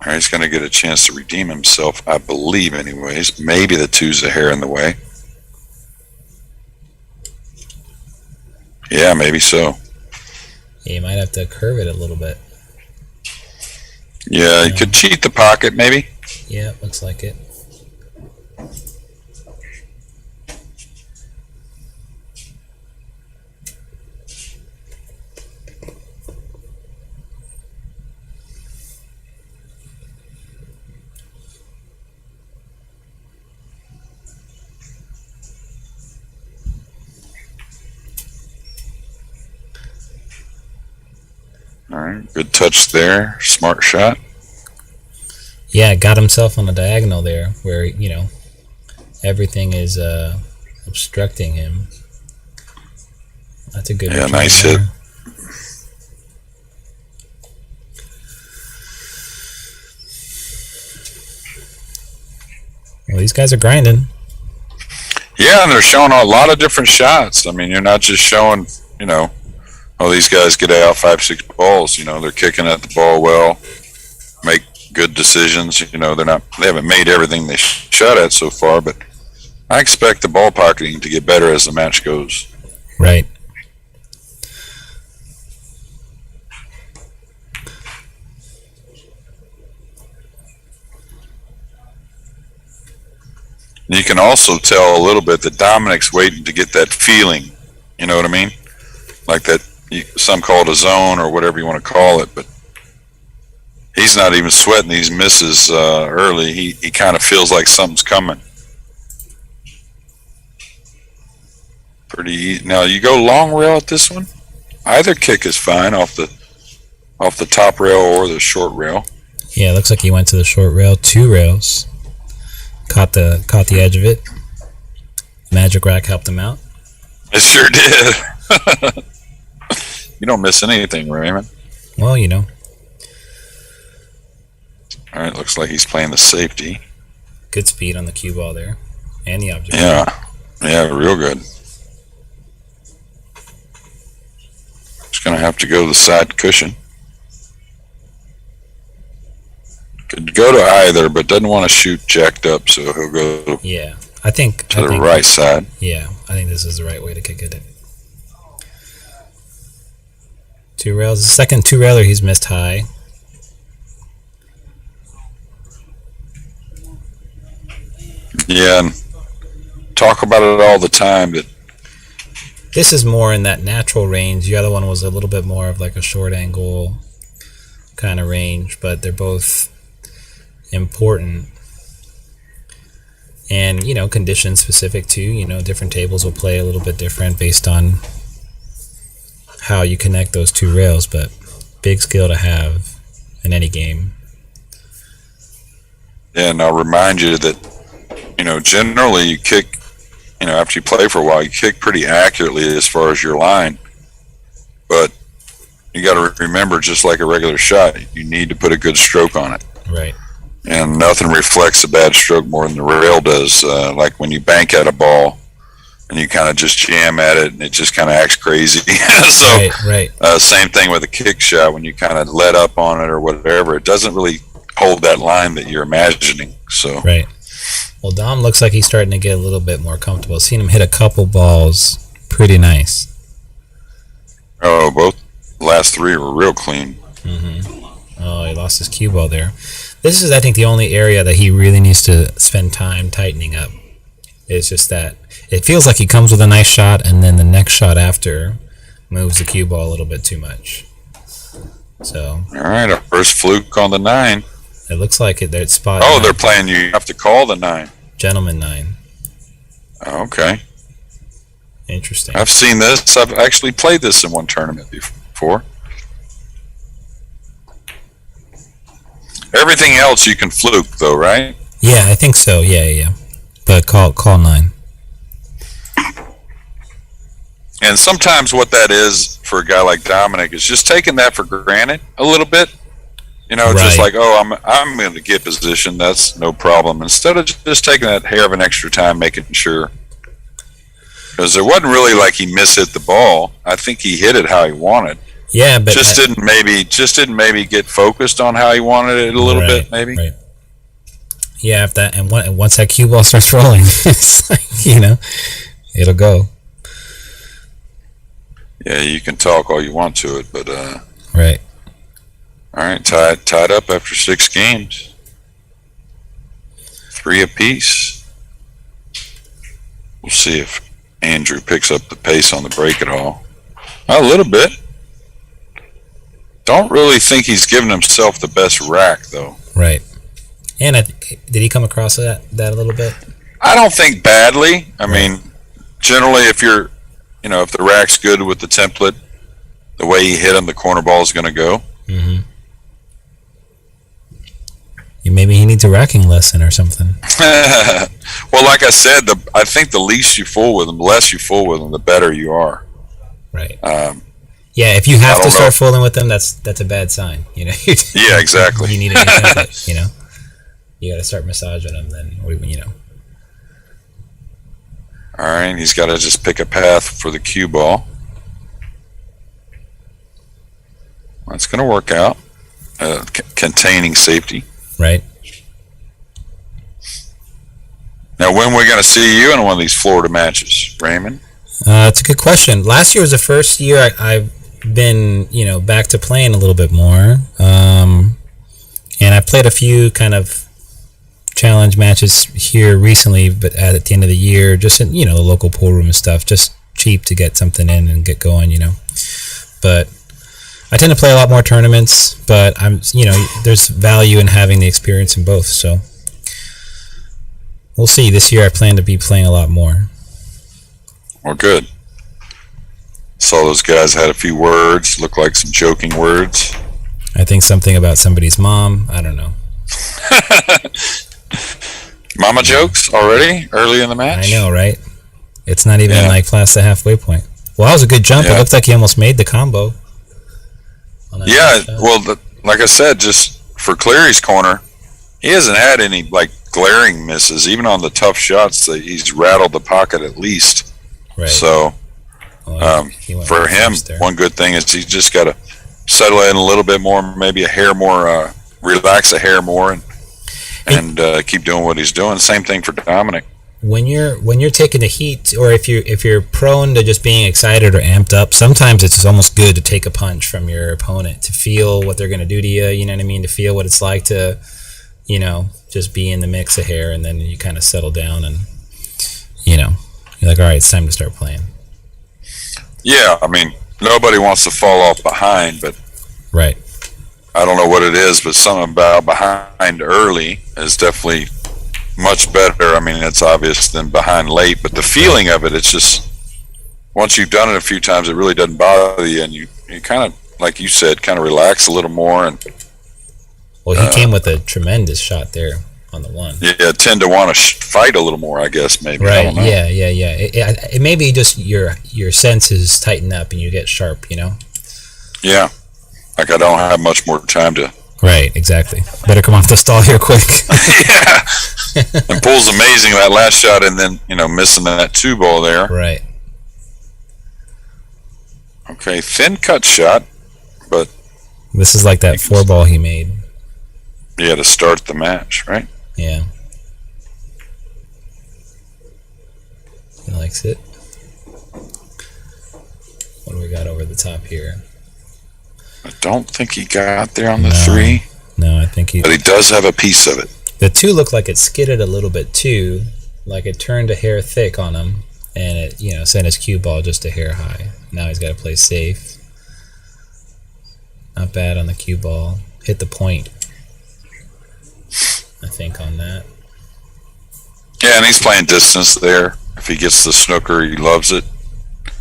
All right, he's going to get a chance to redeem himself, I believe, anyways. Maybe the 2's a hair in the way. Yeah, maybe so. Yeah, you might have to curve it a little bit. Yeah, you could cheat the pocket, maybe. Yeah, looks like it. All right, good touch there. Smart shot. Yeah, got himself on a diagonal there where, everything is obstructing him. That's a good Yeah, nice hit. Well, these guys are grinding. Yeah, and they're showing a lot of different shots. I mean, you're not just showing, oh, these guys get out 5-6 balls. They're kicking at the ball well, make good decisions. They haven't made everything they shot at so far, but I expect the ball pocketing to get better as the match goes. Right. You can also tell a little bit that Dominick's waiting to get that feeling. You know what I mean? Like that, some call it a zone or whatever you want to call it, but he's not even sweating these misses early. He kind of feels like something's coming. Pretty easy. Now you go long rail at this one. Either kick is fine off the top rail or the short rail. Yeah, it looks like he went to the short rail, 2 rails. Caught the edge of it. Magic Rack helped him out. It sure did. You don't miss anything, Raymond. Well, All right, looks like he's playing the safety. Good speed on the cue ball there. And the object. Yeah, real good. Just going to have to go to the side cushion. Could go to either, but doesn't want to shoot jacked up, so he'll go I think to the right side. Yeah, I think this is the right way to kick it. 2 rails. The second 2-railer he's missed high. Yeah, and talk about it all the time. That this is more in that natural range. The other one was a little bit more of like a short angle kind of range, but they're both important. And, condition specific too. Different tables will play a little bit different based on how you connect those two rails, but big skill to have in any game. Yeah, and I'll remind you that, generally you kick, after you play for a while, you kick pretty accurately as far as your line. But you got to remember, just like a regular shot, you need to put a good stroke on it. Right. And nothing reflects a bad stroke more than the rail does. Like when you bank at a ball and you kind of just jam at it and it just kind of acts crazy. So, right. Same thing with a kick shot. When you kind of let up on it or whatever, it doesn't really hold that line that you're imagining. So right. Well, Dom looks like he's starting to get a little bit more comfortable. Seen him hit a couple balls pretty nice. Oh, both last three were real clean. Mm-hmm. Oh, he lost his cue ball there. This is, I think, the only area that he really needs to spend time tightening up. It's just that it feels like he comes with a nice shot, and then the next shot after moves the cue ball a little bit too much. So. All right, our first fluke on the 9. It looks like they're spot. Oh, they're playing. You have to call the 9. Gentleman 9. Okay. Interesting. I've seen this. I've actually played this in one tournament before. Everything else you can fluke, though, right? Yeah, I think so. Yeah. But call 9. And sometimes what that is for a guy like Dominick is just taking that for granted a little bit. Just like, I'm going to get position. That's no problem. Instead of just taking that hair of an extra time, making sure. Because it wasn't really like he mishit the ball. I think he hit it how he wanted. Yeah, but just didn't maybe get focused on how he wanted it a little bit, maybe. Right. Yeah, if that and once that cue ball starts rolling, it's like, it'll go. Yeah, you can talk all you want to it, but right. All right, tied up after 6 games, 3 apiece. We'll see if Andrew picks up the pace on the break at all. A little bit. Don't really think he's given himself the best rack, though. Right. And did he come across that a little bit? I don't think badly. I mean, generally, if you're, if the rack's good with the template, the way he hit him, the corner ball is going to go. Mm-hmm. Maybe he needs a racking lesson or something. Well, like I said, I think the least you fool with him, the less you fool with him, the better you are. Right. Yeah, if you have to start fooling with them, that's a bad sign. Yeah, exactly. You need a new template. You got to start massaging them. Then All right, he's got to just pick a path for the cue ball. That's going to work out. Containing safety. Right. Now, when we're going to see you in one of these Florida matches, Raymond? It's a good question. Last year was the first year I've been, back to playing a little bit more. And I played a few kind of challenge matches here recently, but at the end of the year, just in, the local pool room and stuff, just cheap to get something in and get going, But I tend to play a lot more tournaments, but there's value in having the experience in both. So we'll see. This year I plan to be playing a lot more. Well, good. Saw those guys had a few words, looked like some joking words. I think something about somebody's mom. I don't know. Mama jokes already early in the match? I know, right? It's not even past the halfway point. Well, that was a good jump. It looked like he almost made the combo. Yeah, well, like I said, just for Cleary's corner, he hasn't had any glaring misses. Even on the tough shots, he's rattled the pocket at least. Right. So for him, one good thing is he's just got to settle in a little bit more, maybe a hair more, relax a hair more, and keep doing what he's doing. Same thing for Dominick. When you're taking the heat, or if you're prone to just being excited or amped up, sometimes it's almost good to take a punch from your opponent to feel what they're going to do to you. You know what I mean? To feel what it's like to, just be in the mix of hair, and then you kind of settle down and, You're like, all right, it's time to start playing. Yeah, I mean, nobody wants to fall off behind, but right. I don't know what it is, but something about behind early is definitely much better. I mean, it's obvious than behind late, but the feeling of it, it's just, once you've done it a few times, it really doesn't bother you, and you kind of, like you said, kind of relax a little more. And well, he came with a tremendous shot there on the one. Yeah, tend to want to fight a little more, I guess, maybe. Right, I don't know. yeah. It may be just your senses tighten up and you get sharp, Yeah, like I don't have much more time to... Right, exactly. Better come off the stall here quick. Yeah. And Pool's amazing, that last shot, and then, missing that 2-ball there. Right. Okay, thin cut shot, but... This is like that 4-ball he made. Yeah, to start the match, right? Yeah. He likes it. What do we got over the top here? I don't think he got there on the 3. No, I think he... But he does have a piece of it. The 2 looked like it skidded a little bit too, like it turned a hair thick on him, and it, sent his cue ball just a hair high. Now he's got to play safe. Not bad on the cue ball. Hit the point, I think, on that. Yeah, and he's playing distance there. If he gets the snooker, he loves it.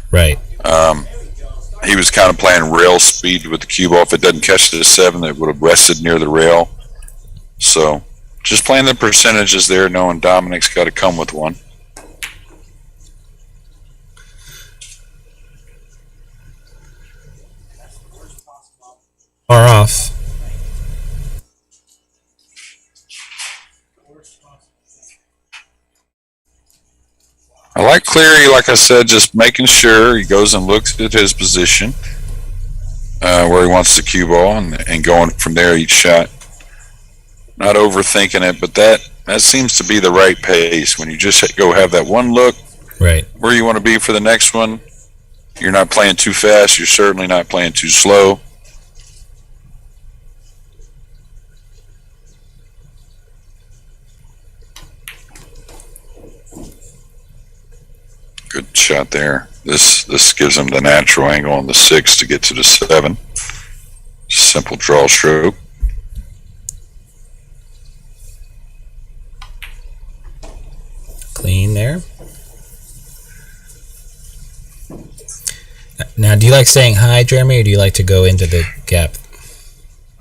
Right. He was kind of playing rail speed with the cue ball. If it doesn't catch the 7, it would have rested near the rail. So just playing the percentages there, knowing Dominick's got to come with one. Far off. I like Cleary, like I said, just making sure he goes and looks at his position where he wants the cue ball and going from there each shot. Not overthinking it, but that seems to be the right pace. When you just go have that one look, right, where you want to be for the next one, you're not playing too fast, you're certainly not playing too slow. Good shot there. This gives him the natural angle on the 6 to get to the 7. Simple draw stroke. Clean there. Now, do you like staying high, Jeremy, or do you like to go into the gap?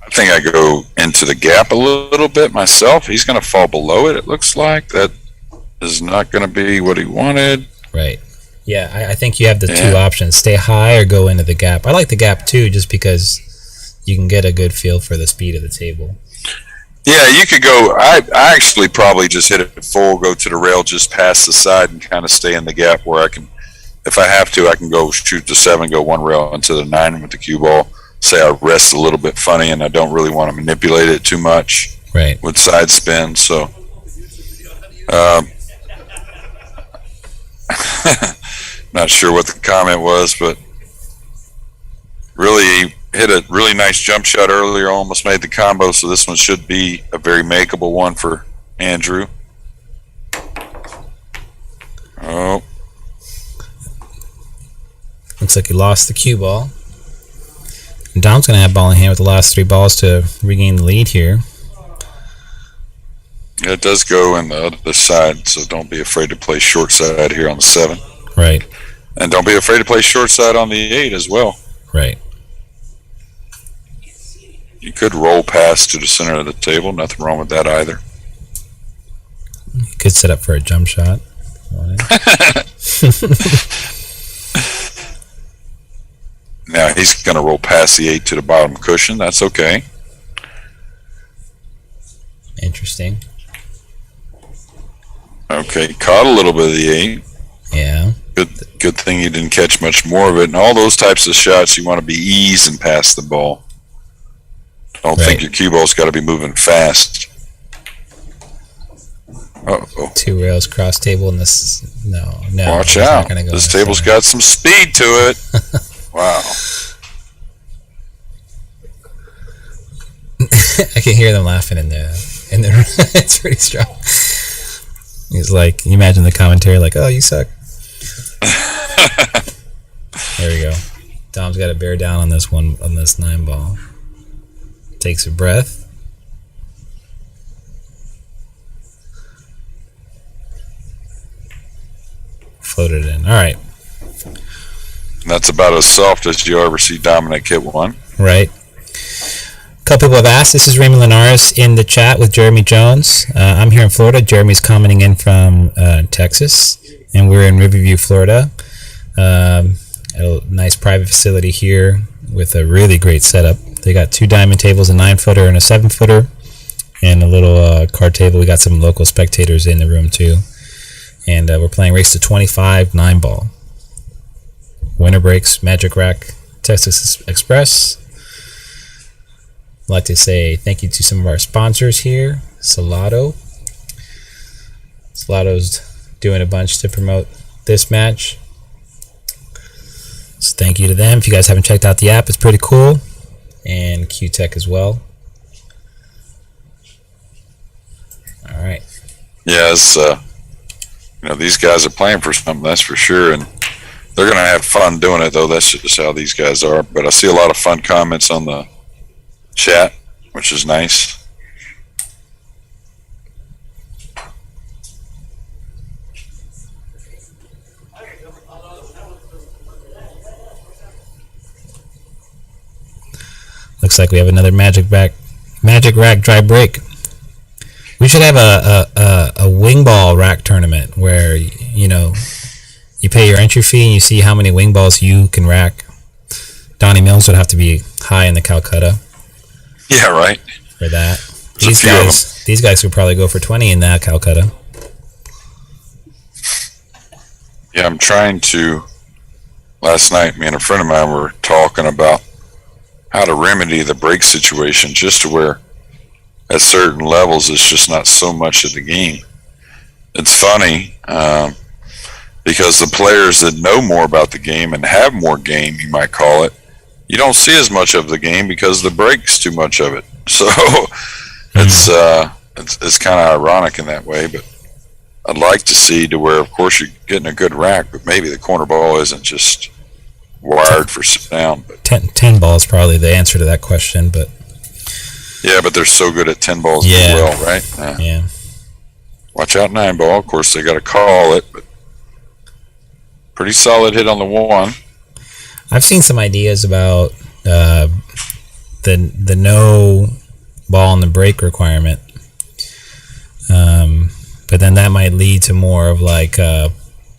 I think I go into the gap a little bit myself. He's going to fall below it, it looks like. That is not going to be what he wanted. Right. Yeah, I think you have the 2 options. Stay high or go into the gap. I like the gap, too, just because you can get a good feel for the speed of the table. Yeah, you could go... I actually probably just hit it full, go to the rail just past the side and kind of stay in the gap where I can... If I have to, I can go shoot the 7, go one rail into the 9 with the cue ball. Say I rest a little bit funny and I don't really want to manipulate it too much. Right. With side spin, so... Not sure what the comment was, but really he hit a really nice jump shot earlier, almost made the combo, so this one should be a very makeable one for Andrew. Oh. Looks like he lost the cue ball. And Dom's going to have ball in hand with the last 3 balls to regain the lead here. Yeah, it does go in the other side, so don't be afraid to play short side here on the 7. Right. And don't be afraid to play short side on the 8 as well. Right. You could roll past to the center of the table. Nothing wrong with that either. You could set up for a jump shot. Now he's going to roll past the 8 to the bottom cushion. That's okay. Interesting. Okay, caught a little bit of the 8. Yeah. Good thing you didn't catch much more of it. And all those types of shots, you want to be easing past the ball. Don't think your cue ball's got to be moving fast. Uh-oh. 2 rails cross table in this. No. Watch out. This table's got some speed to it. Wow. I can hear them laughing in there. It's pretty strong. He's like, you imagine the commentary like, oh, you suck. There we go. Dom's got to bear down on this one, on this 9 ball. Takes a breath. Float it in. All right. That's about as soft as you ever see Dominick hit one. Right. A couple people have asked. This is Raymond Linares in the chat with Jeremy Jones. I'm here in Florida. Jeremy's commenting in from Texas, and we're in Riverview, Florida. At a nice private facility here with a really great setup. They got 2 diamond tables, a 9-footer and a 7-footer, and a little card table. We got some local spectators in the room too. And we're playing Race to 25 9-ball. Winter breaks, Magic Rack, Texas Express. I'd like to say thank you to some of our sponsors here. Salado. Salado's doing a bunch to promote this match. So thank you to them. If you guys haven't checked out the app, it's pretty cool. And Q-Tech as well. All right. Yeah, it's, these guys are playing for something, that's for sure. And they're going to have fun doing it, though. That's just how these guys are. But I see a lot of fun comments on the chat, which is nice. Looks like we have another Magic Rack dry break. We should have a wing ball rack tournament where you pay your entry fee and you see how many wing balls you can rack. Donnie Mills would have to be high in the Calcutta. Yeah, right. For that. These guys could probably go for 20 in that Calcutta. Yeah, I'm trying to. Last night, me and a friend of mine were talking about how to remedy the break situation, just to where at certain levels it's just not so much of the game. It's funny because the players that know more about the game and have more game, you might call it, you don't see as much of the game because the break's too much of it. So it's kind of ironic in that way. But I'd like to see to where, of course, you're getting a good rack, but maybe the corner ball isn't just wired for sit down. But 10 ball is probably the answer to that question. But yeah, but they're so good at 10 balls as well, right? Yeah. Watch out 9 ball. Of course, they got to call it, but pretty solid hit on the 1. I've seen some ideas about the no ball in the break requirement, but then that might lead to more of like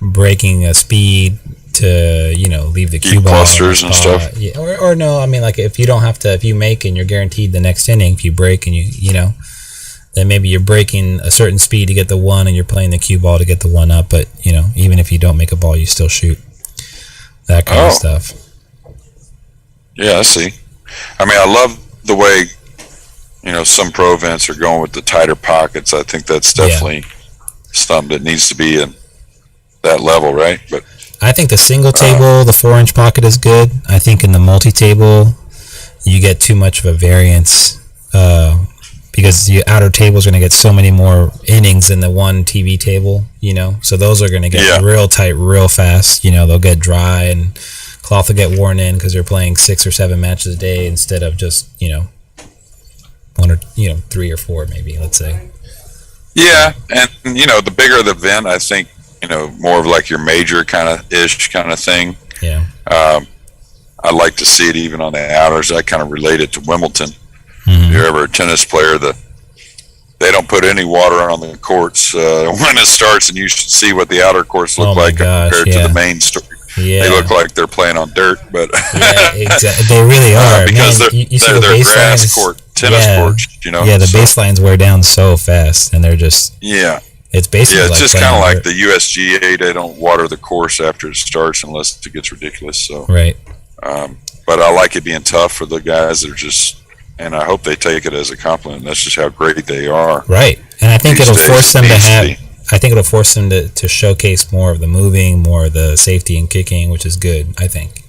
breaking a speed to leave the cue ball clusters and stuff. Yeah, or no, I mean, like if you don't have to, if you make and you're guaranteed the next inning, if you break and then maybe you're breaking a certain speed to get the 1 and you're playing the cue ball to get the 1 up, but even if you don't make a ball, you still shoot. That kind of stuff. Yeah, I see. I mean, I love the way some pro events are going with the tighter pockets. I think that's definitely something that needs to be in that level, right? But I think the single table, the 4-inch pocket is good. I think in the multi-table, you get too much of a variance because the outer table is going to get so many more innings than the one TV table, So those are going to get real tight real fast. They'll get dry and cloth will get worn in because they're playing 6 or 7 matches a day instead of just, 1 or 3 or 4 maybe, let's say. Yeah, and the bigger the event, I think, more of like your major kind of thing. Yeah. I like to see it even on the outers. I kind of relate it to Wimbledon. Mm-hmm. If you're ever a tennis player, they don't put any water on the courts when it starts, and you should see what the outer courts look like compared to the main story. Yeah. They look like they're playing on dirt, but exactly. They really are because man, they're grass court, tennis courts. Yeah, the baselines wear down so fast, and they're just It's basically it's just kind of like the USGA. They don't water the course after it starts unless it gets ridiculous. So right. But I like it being tough for the guys that are just, and I hope they take it as a compliment. That's just how great they are. Right, and I think it'll force them to have. I think it'll force them to showcase more of the moving, more of the safety and kicking, which is good, I think.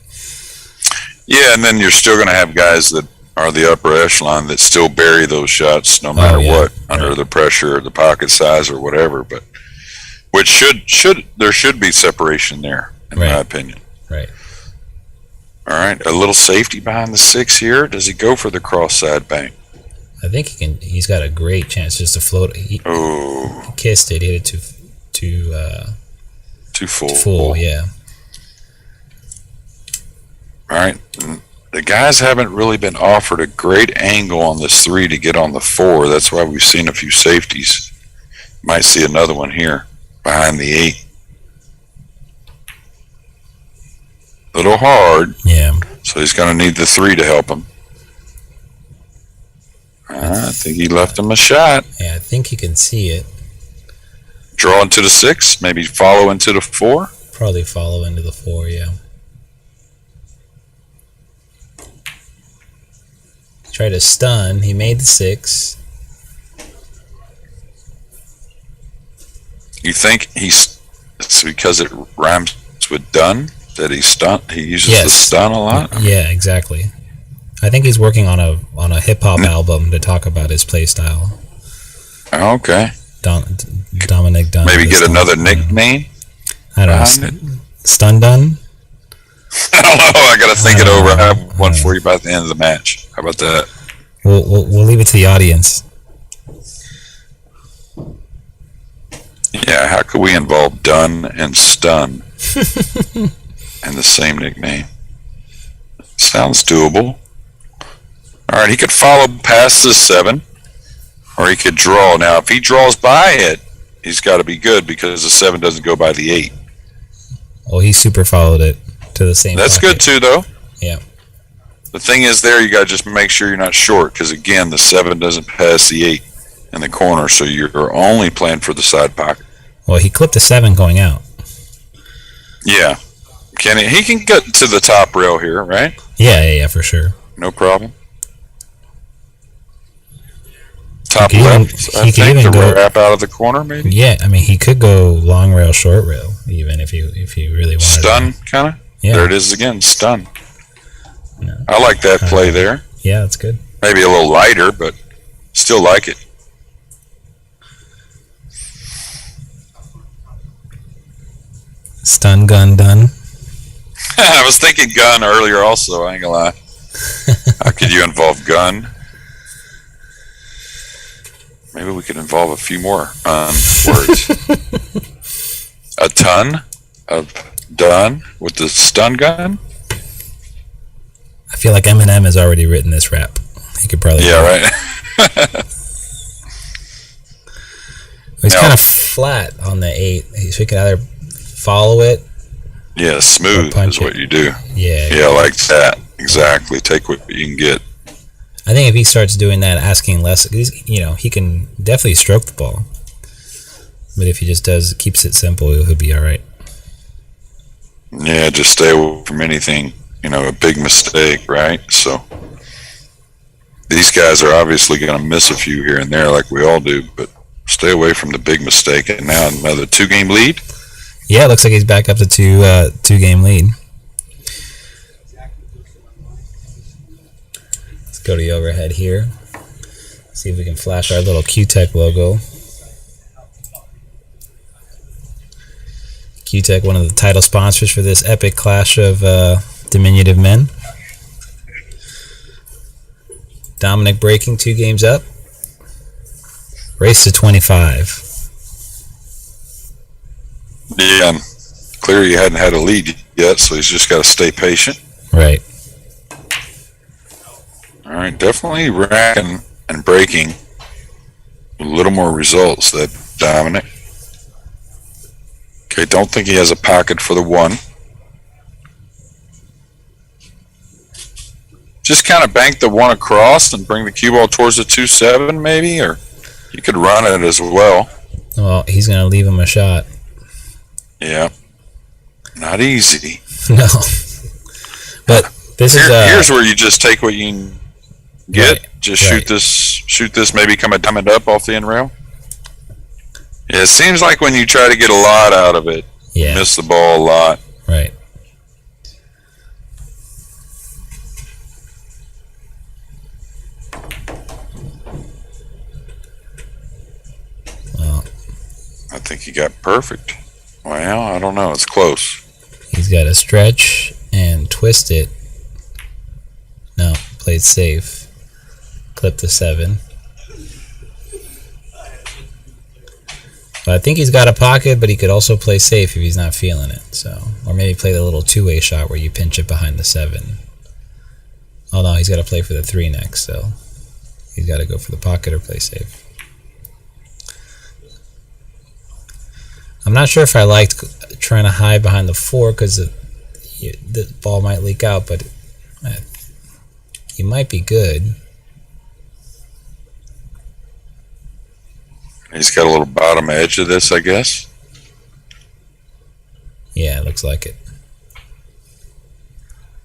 Yeah, and then you're still going to have guys that are the upper echelon that still bury those shots no matter what, under the pressure or the pocket size or whatever. But which there should be separation there, in my opinion. Right. All right, a little safety behind the 6 here. Does he go for the cross side bank? I think he can. He's got a great chance just to float. He kissed it. Hit it too full. Too full, yeah. All right. The guys haven't really been offered a great angle on this 3 to get on the 4. That's why we've seen a few safeties. Might see another one here behind the 8. Little hard. Yeah. So he's going to need the 3 to help him. I think he left him a shot. Yeah, I think he can see it. Draw into the 6, maybe follow into the 4. Probably follow into the 4, yeah. Try to stun. He made the 6. You think it's because it rhymes with Dunn that he uses the stun a lot? Yeah, exactly. I think he's working on a hip hop album to talk about his play style. Okay. Dominick Dunn. Maybe get another nickname. I don't know. Stun Dunn. I don't know. I gotta think it over. I have one for you by the end of the match. How about that? We'll leave it to the audience. Yeah. How could we involve Dunn and Stun in the same nickname? Sounds doable. All right. He could follow past the 7, or he could draw. Now, if he draws by it, he's got to be good because the 7 doesn't go by the 8. Well, he super followed it to the same. That's pocket. good too, though. Yeah. The thing is, there you got to just make sure you're not short because again, the 7 doesn't pass the 8 in the corner, so you're only playing for the side pocket. Well, he clipped the 7 going out. Yeah, he can get to the top rail here, right? Yeah, for sure. No problem. Top left, I think the wrap out of the corner, maybe. Yeah, I mean he could go long rail, short rail, even if you really wanted. Stun, kind of. Yeah. There it is again, stun. No. I like that play there. Yeah, that's good. Maybe a little lighter, but still like it. Stun gun done. I was thinking gun earlier also, I ain't gonna lie. How could you involve gun? Maybe we could involve a few more words. A ton of done with the stun gun? I feel like Eminem has already written this rap. He could probably. Yeah, right. He's kind of flat on the 8. So he can either follow it. Yeah, smooth is what you do. Yeah, like that. Exactly. Take what you can get. I think if he starts doing that, asking less, he can definitely stroke the ball. But if he just keeps it simple, he'll be all right. Yeah, just stay away from anything, a big mistake, right? So these guys are obviously going to miss a few here and there like we all do, but stay away from the big mistake. And now another 2-game lead? Yeah, it looks like he's back up to 2-game lead. Let's go to the overhead here. See if we can flash our little Q-Tech logo. Q-Tech, one of the title sponsors for this epic clash of diminutive men. Dominick breaking 2 games up. Race to 25. Yeah, and Cleary hadn't had a lead yet, so he's just got to stay patient. Right. All right, definitely racking and breaking a little more results that Dominick. Okay, don't think he has a pocket for the 1. Just kind of bank the 1 across and bring the cue ball towards the 2-7 maybe, or you could run it as well. Well, he's going to leave him a shot. Yeah. Not easy. No. But this is here's where you just take what you can get. Right, just shoot this, maybe come a diamond up off the end rail. Yeah, it seems like when you try to get a lot out of it, you miss the ball a lot. Right. Well, I think he got perfect. Well, I don't know. It's close. He's got to stretch and twist it played safe. Clip the 7. But I think he's got a pocket, but he could also play safe if he's not feeling it. So, or maybe play the little two-way shot where you pinch it behind the 7. Oh no, he's got to play for the 3 next, so he's got to go for the pocket or play safe. I'm not sure if I liked trying to hide behind the 4 because the ball might leak out, but he might be good. He's got a little bottom edge of this, I guess. Yeah, it looks like it.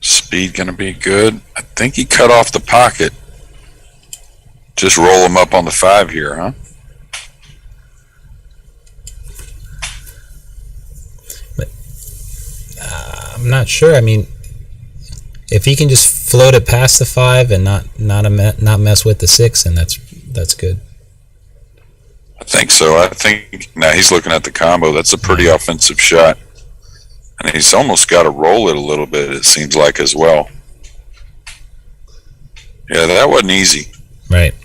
Speed going to be good. I think he cut off the pocket. Just roll him up on the 5 here, huh? But I'm not sure. I mean, if he can just float it past the 5 and not mess with the 6, then that's good. I think so. I think now he's looking at the combo. That's a pretty offensive shot. And he's almost got to roll it a little bit, it seems like, as well. Yeah, that wasn't easy. Right.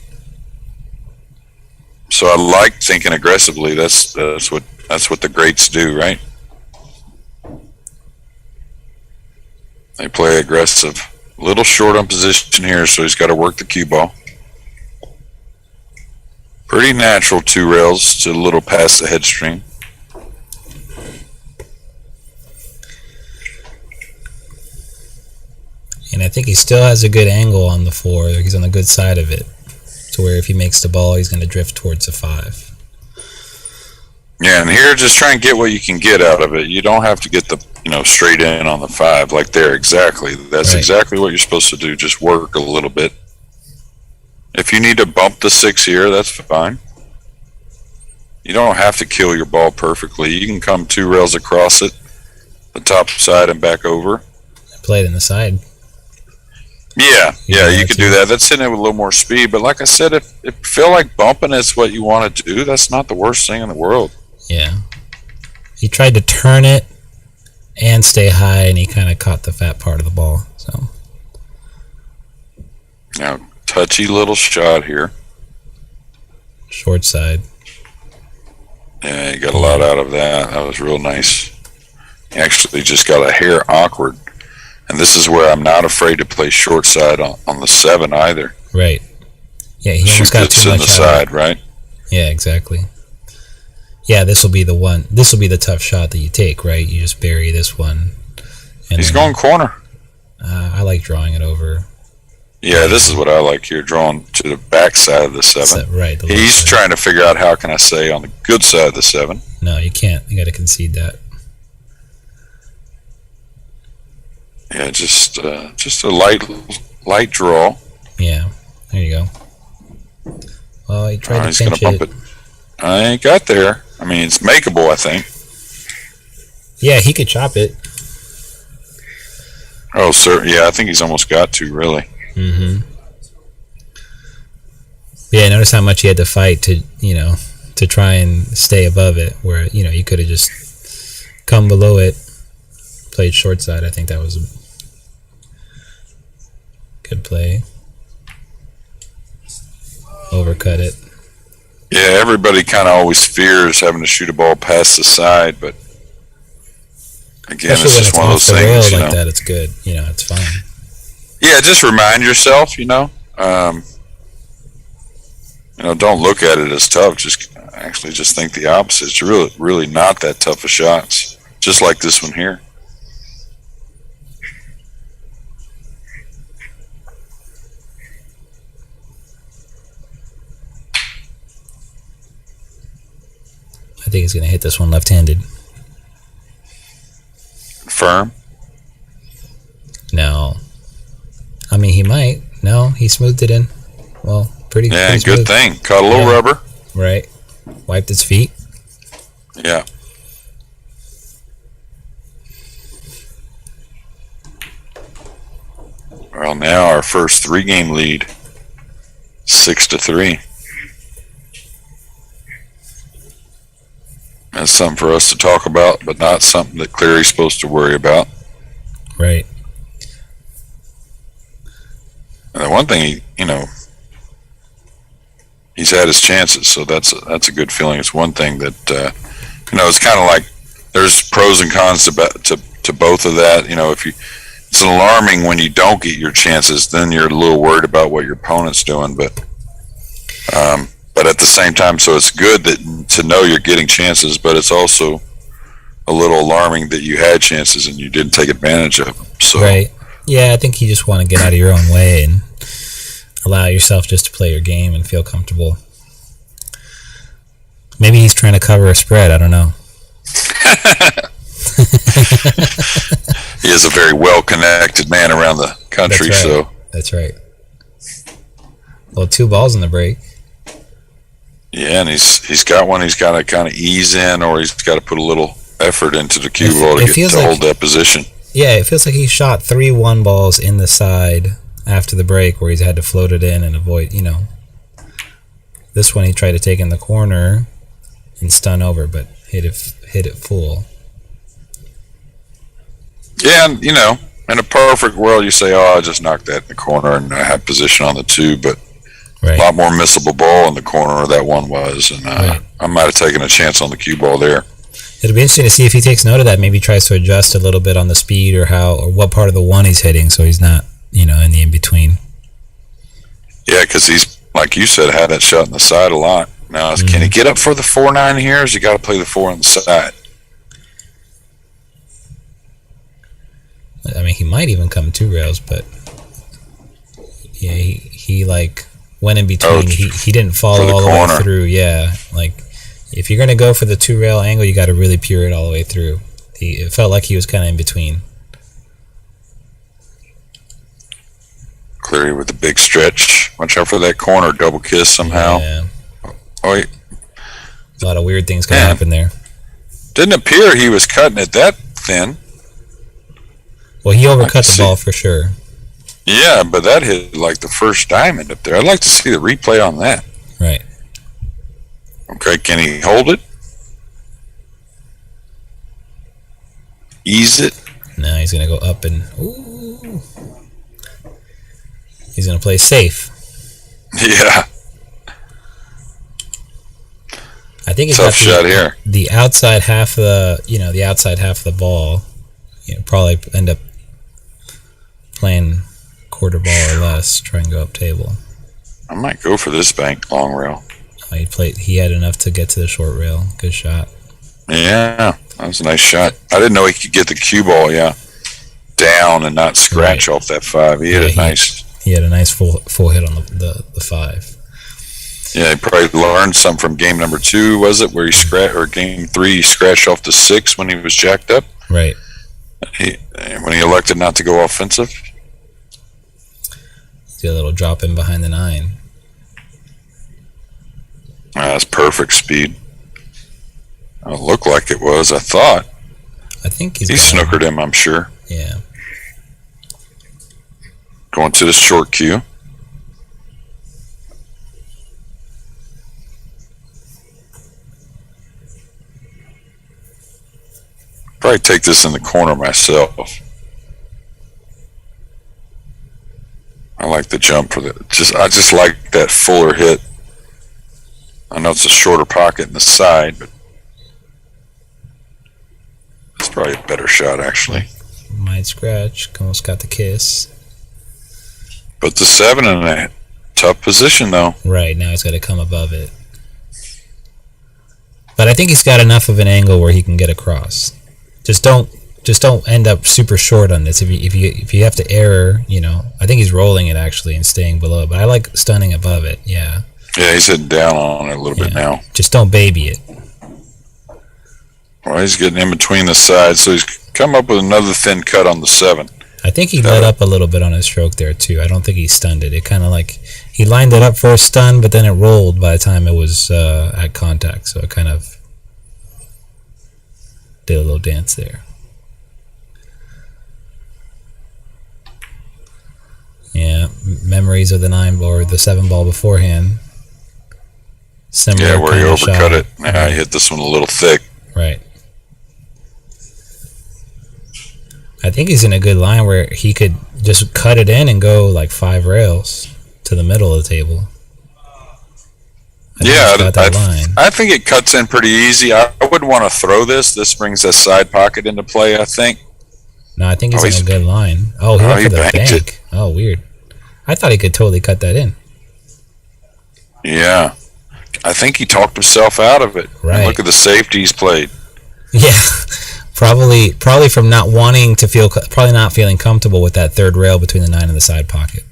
So I like thinking aggressively. That's what the greats do, right? They play aggressive. A little short on position here, so he's got to work the cue ball. Pretty natural 2 rails to a little past the headstream. And I think he still has a good angle on the 4. He's on the good side of it, to where if he makes the ball, he's going to drift towards the 5. Yeah, and here, just try and get what you can get out of it. You don't have to get the straight in on the 5 like there. Exactly. That's right. Exactly what you're supposed to do. Just work a little bit. If you need to bump the 6 here, that's fine. You don't have to kill your ball perfectly. You can come 2 rails across it, the top side and back over. Play it in the side. Yeah, you could do that. That's hitting it with a little more speed. But like I said, if you feel like bumping is what you want to do, that's not the worst thing in the world. Yeah. He tried to turn it and stay high, and he kind of caught the fat part of the ball. So. Now, touchy little shot here. Short side. Yeah, you got a lot out of that. That was real nice. He actually just got a hair awkward. And this is where I'm not afraid to play short side on the 7 either. Right. Yeah, he almost Shoot got this too in much the side, right? Yeah, exactly. Yeah, this will be the one. This will be the tough shot that you take, right? You just bury this one. And He's going corner. I like drawing it over. Yeah, this is what I like here, drawing to the back side of the 7. Right. He's trying to figure out how can I say on the good side of the 7. No, you can't. You got to concede that. Yeah, just a light draw. Yeah, there you go. Well, he tried to pinch bump it. I ain't got there. I mean, it's makeable, I think. Yeah, he could chop it. Oh, sir. Yeah, I think he's almost got to, really. Mm-hmm. Yeah, notice how much he had to fight to try and stay above it, where, you could have just come below it, played short side. I think that was a good play. Overcut it. Yeah, everybody kind of always fears having to shoot a ball past the side, but again, Especially it's just one of those things. Like that, it's good. It's fine. Yeah, just remind yourself. Don't look at it as tough. Just think the opposite. It's really not that tough of shots. Just like this one here. I think he's going to hit this one left-handed. Firm? No. I mean, he might. No, he smoothed it in. Well, pretty Yeah, pretty good smooth. thing. Caught a little rubber. Right. Wiped his feet. Yeah. Well, now our first 3-game lead, 6-3. That's something for us to talk about, but not something that Cleary's supposed to worry about. Right. And one thing, he's had his chances, so that's a good feeling. It's one thing that it's kind of like there's pros and cons to both of that. It's alarming when you don't get your chances. Then you're a little worried about what your opponent's doing, but at the same time, so it's good to know you're getting chances, but it's also a little alarming that you had chances and you didn't take advantage of them. So. Right. Yeah, I think you just want to get out of your own way and allow yourself just to play your game and feel comfortable. Maybe he's trying to cover a spread. I don't know. He is a very well-connected man around the country. That's right. So that's right. Well, 2 balls in the break. Yeah, and he's got one. He's got to kind of ease in, or he's got to put a little effort into the cue ball to hold that position. Yeah, it feels like he shot 3 1-balls in the side after the break, where he's had to float it in and avoid. This one he tried to take in the corner and stun over, but hit it full. Yeah, and in a perfect world, you say, "Oh, I just knocked that in the corner and I had position on the 2," but right. A lot more missable ball in the corner that one was, and right. I might have taken a chance on the cue ball there. It'll be interesting to see if he takes note of that. Maybe tries to adjust a little bit on the speed or what part of the 1 he's hitting, so he's not, in the in-between. Yeah, because he's, like you said, had that shot in the side a lot. Now, can he get up for the 4-9 here, or has he got to play the 4 on the side? I mean, he might even come 2 rails, but yeah, he went in between. He didn't follow all the way through. Yeah, if you're gonna go for the 2 rail angle, you got to really peer it all the way through. It felt like he was kind of in between. Cleary with the big stretch. Watch out for that corner double kiss somehow. Yeah. Oh, a lot of weird things can happen there. Didn't appear he was cutting it that thin. Well, he overcut the ball for sure. Yeah, but that hit like the first diamond up there. I'd like to see the replay on that. Right. Okay, can he hold it? Ease it? Now he's going to go up and... Ooh. He's going to play safe. Yeah. I think he's tough shot here. The outside half of the ball. Probably end up playing quarter ball or less, try and go up table. I might go for this bank long rail. He had enough to get to the short rail. Good shot. Yeah, that was a nice shot. I didn't know he could get the cue ball, down and not scratch off that 5. He had a nice full hit on the 5. Yeah, he probably learned something from game number 2, was it, where game 3 he scratched off the 6 when he was jacked up. Right. When he elected not to go offensive. See a little drop in behind the 9. That's perfect speed. It looked like it was, I thought. I think he snookered him, I'm sure. Yeah. Going to the short cue. Probably take this in the corner myself. I like the jump for that. I just like that fuller hit. I know it's a shorter pocket in the side, but it's probably a better shot actually. Might scratch. Almost got the kiss. But the 7 in a tough position though. Right, now he's got to come above it. But I think he's got enough of an angle where he can get across. Just don't end up super short on this. If you have to error, I think he's rolling it actually and staying below. But I like stunning above it. Yeah. Yeah, he's hitting down on it a little bit now. Just don't baby it. Well, he's getting in between the sides, so he's come up with another thin cut on the 7. I think he let up a little bit on his stroke there too. I don't think he stunned it. It kind of he lined it up for a stun, but then it rolled by the time it was at contact. So it kind of did a little dance there. Yeah, memories of the 9 ball or the 7 ball beforehand. Similar where he overcut it. He Right. hit this one a little thick. Right. I think he's in a good line where he could just cut it in and go like 5 rails to the middle of the table. I think it cuts in pretty easy. I wouldn't want to throw this. This brings a side pocket into play, I think. No, I think he's in a good line. Oh, he went for the bank. It. Oh, weird. I thought he could totally cut that in. Yeah. I think he talked himself out of it. Right. And look at the safety he's played. Yeah. Probably from not wanting to feel, probably not feeling comfortable with that third rail between the 9 and the side pocket.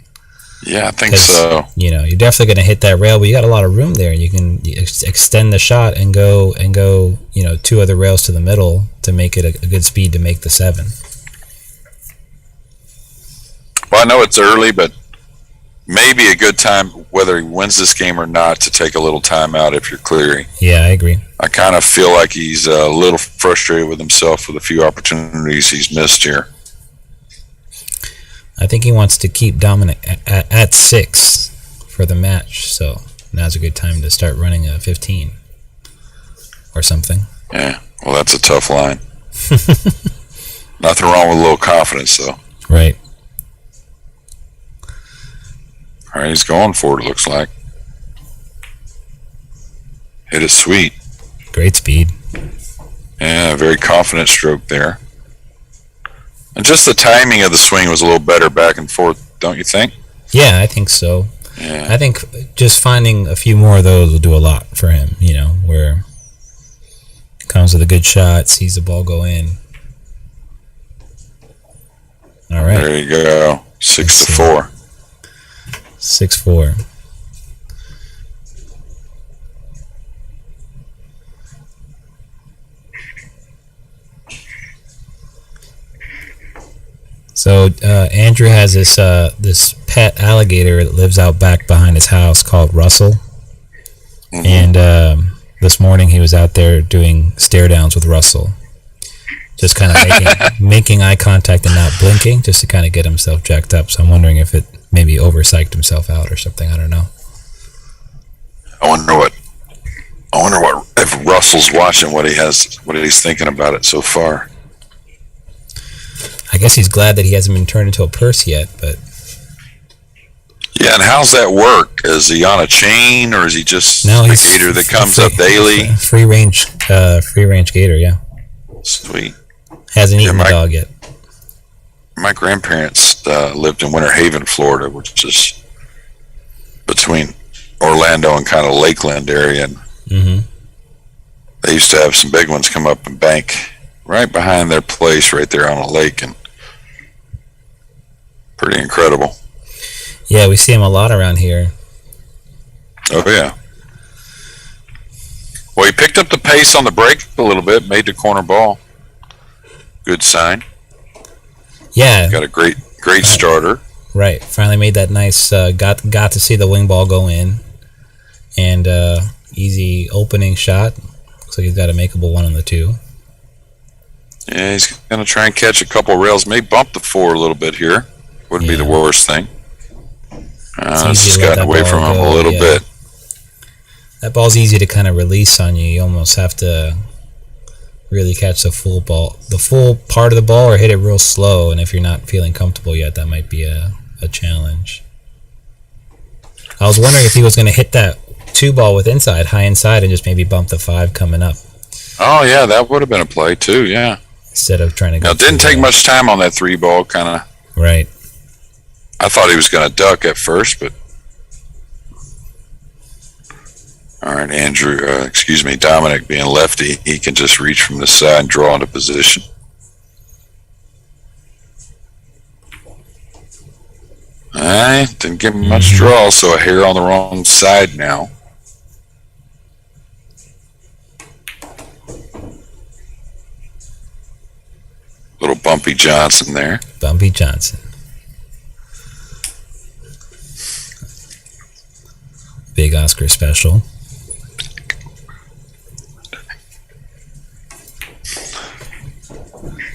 Yeah, I think so. You know, you're definitely going to hit that rail, but you got a lot of room there. You can extend the shot and go, 2 other rails to the middle to make it a good speed to make the 7. Well, I know it's early, but maybe a good time, whether he wins this game or not, to take a little timeout if you're Cleary. Yeah, I agree. I kind of feel like he's a little frustrated with himself with a few opportunities he's missed here. I think he wants to keep Dominick at 6 for the match, so now's a good time to start running a 15 or something. Yeah, well, that's a tough line. Nothing wrong with a little confidence, though. Right. All right, he's going for it, looks like. Hit it sweet. Great speed. Yeah, very confident stroke there. And just the timing of the swing was a little better back and forth, don't you think? Yeah, I think so. Yeah. I think just finding a few more of those will do a lot for him, where he comes with a good shot, sees the ball go in. All right. There you go. 6-4. 6-4. So Andrew has this pet alligator that lives out back behind his house called Russell. Mm-hmm. And this morning he was out there doing stare downs with Russell. Just kind of making eye contact and not blinking, just to kind of get himself jacked up. So I'm wondering if it maybe overpsyched himself out or something. I don't know. I wonder what if Russell's watching what he's thinking about it so far. I guess he's glad that he hasn't been turned into a purse yet, but yeah. And how's that work? Is he on a chain, or is he just a gator that comes up daily? Free range gator, yeah. Sweet. Hasn't eaten the dog yet. My grandparents lived in Winter Haven, Florida, which is between Orlando and kind of Lakeland area. And they used to have some big ones come up and bank right behind their place right there on a lake, and pretty incredible. Yeah, we see him a lot around here. Oh, yeah. Well, he picked up the pace on the break a little bit, made the corner ball. Good sign. Yeah. Got a great starter. Right. Finally made that nice, got to see the wing ball go in. And easy opening shot. Looks like he's got a makeable 1 on the 2. Yeah, he's going to try and catch a couple rails. May bump the 4 a little bit here. Wouldn't be the worst thing. It's gotten away from him a little bit. That ball's easy to kind of release on you. You almost have to really catch the full part of the ball, or hit it real slow. And if you're not feeling comfortable yet, that might be a challenge. I was wondering if he was going to hit that 2 ball with high inside, and just maybe bump the 5 coming up. Oh, yeah, that would have been a play too, yeah. Instead of trying to go. Now, it didn't take much time on that 3 ball, kind of. Right. I thought he was going to duck at first, but. All right, Dominick being lefty, he can just reach from the side and draw into position. All right, didn't give him much draw, so a hair on the wrong side now. Little Bumpy Johnson there. Bumpy Johnson. Big Oscar special.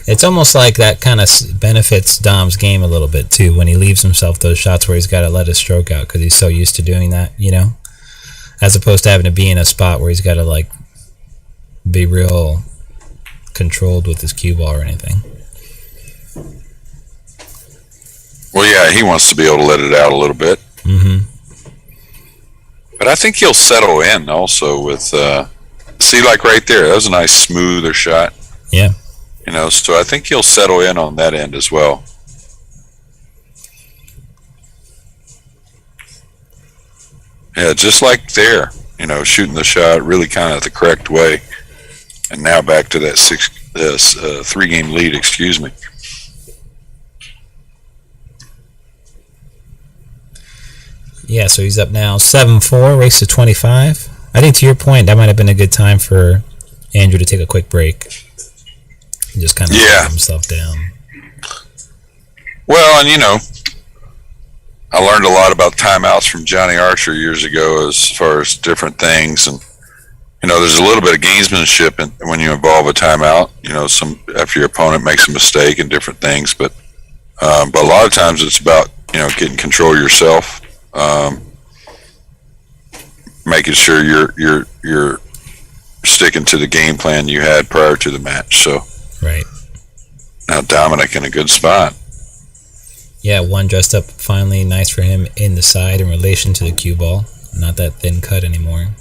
It's almost like that kind of benefits Dom's game a little bit too, when he leaves himself those shots where he's got to let his stroke out because he's so used to doing that, as opposed to having to be in a spot where he's got to be real controlled with his cue ball or anything. Well, yeah, he wants to be able to let it out a little bit. Mm-hmm. But I think he'll settle in also with, see, like right there, that was a nice smoother shot. Yeah. So I think he'll settle in on that end as well. Yeah, just like there, shooting the shot really kind of the correct way. And now back to that 3-game lead, excuse me. Yeah, so he's up now 7-4, race to 25. I think to your point, that might have been a good time for Andrew to take a quick break. And just kind of calm himself down. Well, and I learned a lot about timeouts from Johnny Archer years ago as far as different things. And, there's a little bit of gamesmanship when you involve a timeout, after your opponent makes a mistake and different things. But a lot of times it's about, getting control of yourself. Making sure you're sticking to the game plan you had prior to the match. So right now Dominick in a good spot. Yeah, one dressed up finally, nice for him in the side in relation to the cue ball. Not that thin cut anymore.